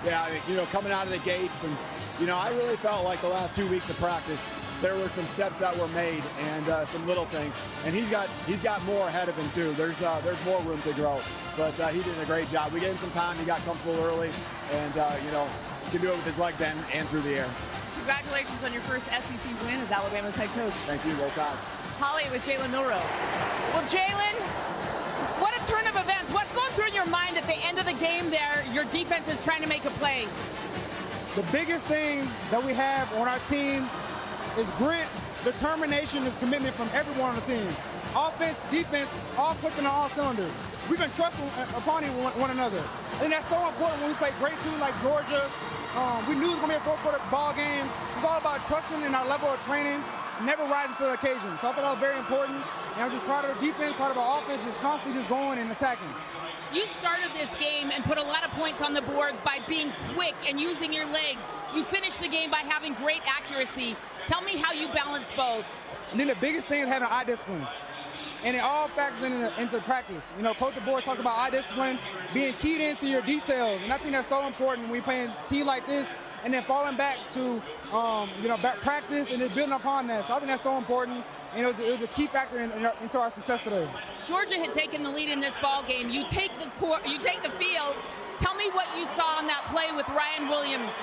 Yeah, I mean, you know, coming out of the gates, and you know, I really felt like the last 2 weeks of practice, there were some steps that were made and some little things, and he's got more ahead of him too. There's more room to grow, but he did a great job. We gave him some time. He got comfortable early, and you know, he can do it with his legs and through the air. Congratulations on your first SEC win as Alabama's head coach. Thank you, Roll Tide. Holly with Jalen Milroe. Well, Jalen, what a turn of events. What's going through your mind at the end of the game there? Your defense is trying to make a play. The biggest thing that we have on our team is grit, determination, is commitment from everyone on the team. Offense, defense, all clicking on all cylinders. We've been trusting upon one another. I think that's so important when we play great teams like Georgia. We knew it was going to be a fourth-quarter ball game. It's all about trusting in our level of training, never rising to the occasion. So I thought that was very important. And I'm just proud of the defense, proud of our offense, just constantly just going and attacking. You started this game and put a lot of points on the boards by being quick and using your legs. You finished the game by having great accuracy. Tell me how you balance both. And then the biggest thing is having eye discipline. And it all factors into practice. You know, Coach DeBoer talks about eye discipline, being keyed into your details. And I think that's so important when we're playing team like this, and then falling back to, back practice and then building upon that. So I think that's so important. And it was a key factor into our success today. Georgia had taken the lead in this ball game. You take the field. Tell me what you saw on that play with Ryan Williams.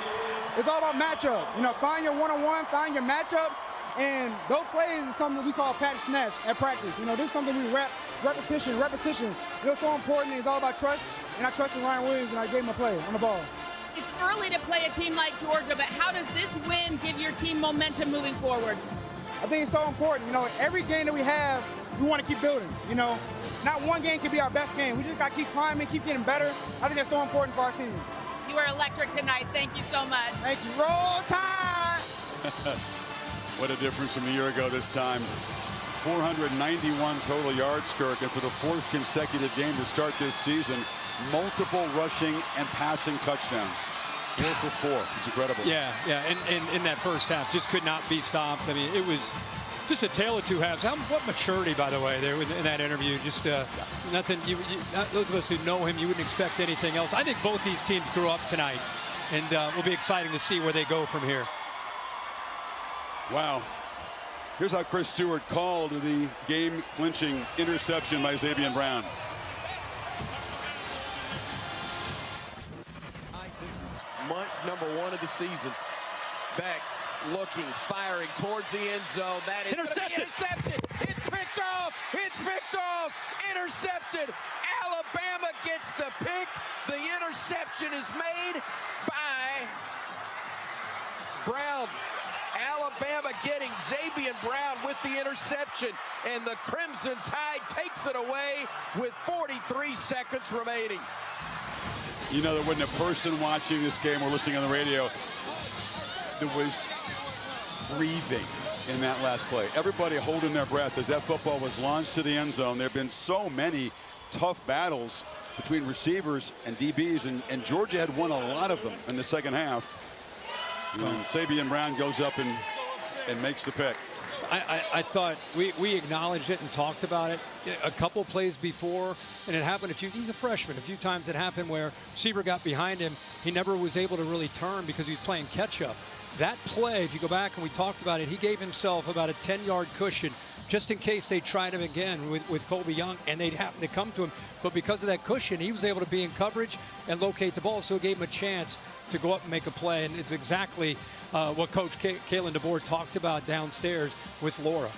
It's all about matchup. You know, find your one-on-one, find your matchups. And those plays is something we call patch snatch at practice. You know, this is something we repetition. You know, it's so important. It's all about trust, and I trusted Ryan Williams, and I gave him a play on the ball. It's early to play a team like Georgia, but how does this win give your team momentum moving forward? I think it's so important. You know, every game that we have, we want to keep building. You know, not one game can be our best game. We just got to keep climbing, keep getting better. I think that's so important for our team. You are electric tonight. Thank you so much. Thank you. Roll Tide! What a difference from a year ago this time. 491 total yards, Kirk, and for the 4th consecutive game to start this season, multiple rushing and passing touchdowns. 4 for 4. It's incredible. Yeah, and in that first half, just could not be stopped. I mean, it was just a tale of two halves. What maturity, by the way, there in that interview. Just nothing. Those of us who know him, you wouldn't expect anything else. I think both these teams grew up tonight, and will be exciting to see where they go from here. Wow. Here's how Chris Stewart called the game-clinching interception by Xavier Brown. This is month number 1 of the season. Beck looking, firing towards the end zone. That is intercepted. It's picked off. It's picked off. Intercepted. Alabama gets the pick. The interception is made by Brown. Alabama getting Xavier Brown with the interception, and the Crimson Tide takes it away with 43 seconds remaining. You know, there wasn't a person watching this game or listening on the radio that was breathing in that last play. Everybody holding their breath as that football was launched to the end zone. There have been so many tough battles between receivers and DBs, and Georgia had won a lot of them in the second half. And Xavier Brown goes up and makes the pick. I thought we acknowledged it and talked about it a couple plays before, and it happened he's a freshman. A few times it happened where receiver got behind him. He never was able to really turn because he was playing catch up. That play, if you go back and we talked about it, he gave himself about a 10-yard cushion just in case they tried him again with Colby Young and they'd happen to come to him. But because of that cushion, he was able to be in coverage and locate the ball, so it gave him a chance to go up and make a play. And it's exactly what Coach Kalen DeBoer talked about downstairs with Laura.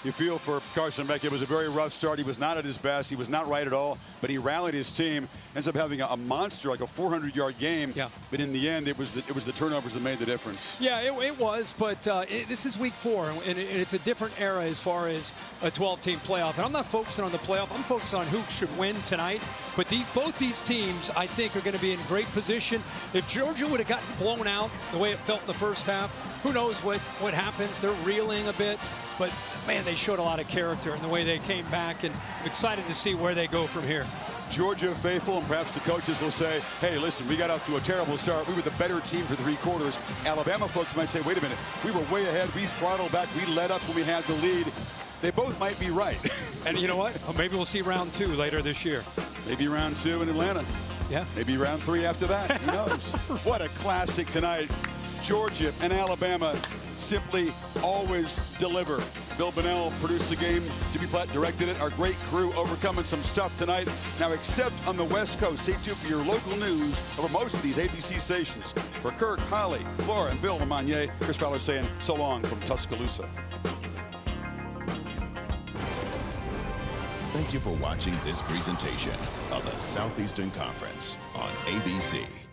You feel for Carson Beck. It was a very rough start. He was not at his best. He was not right at all, but he rallied his team, ends up having a monster, like a 400-yard game. Yeah. But in the end, it was the turnovers that made the difference. Yeah, it was, but this is week 4, and it's a different era as far as a 12-team playoff. And I'm not focusing on the playoff. I'm focused on who should win tonight. But both these teams, I think, are going to be in great position. If Georgia would have gotten blown out the way it felt in the first half, who knows what happens. They're reeling a bit. But, man, they showed a lot of character in the way they came back, and I'm excited to see where they go from here. Georgia faithful, and perhaps the coaches will say, hey, listen, we got off to a terrible start. We were the better team for 3 quarters. Alabama folks might say, wait a minute, we were way ahead. We throttled back. We let up when we had the lead. They both might be right. And you know what? Maybe we'll see round 2 later this year. Maybe round 2 in Atlanta. Yeah. Maybe round 3 after that. Who knows? What a classic tonight. Georgia and Alabama simply always deliver. Bill Bunnell produced the game. Jimmy Platt directed it. Our great crew overcoming some stuff tonight. Now, except on the West Coast, stay tuned for your local news over most of these ABC stations. For Kirk, Holly, Laura, and Bill Lamagnier, Chris Fowler saying so long from Tuscaloosa. Thank you for watching this presentation of the Southeastern Conference on ABC.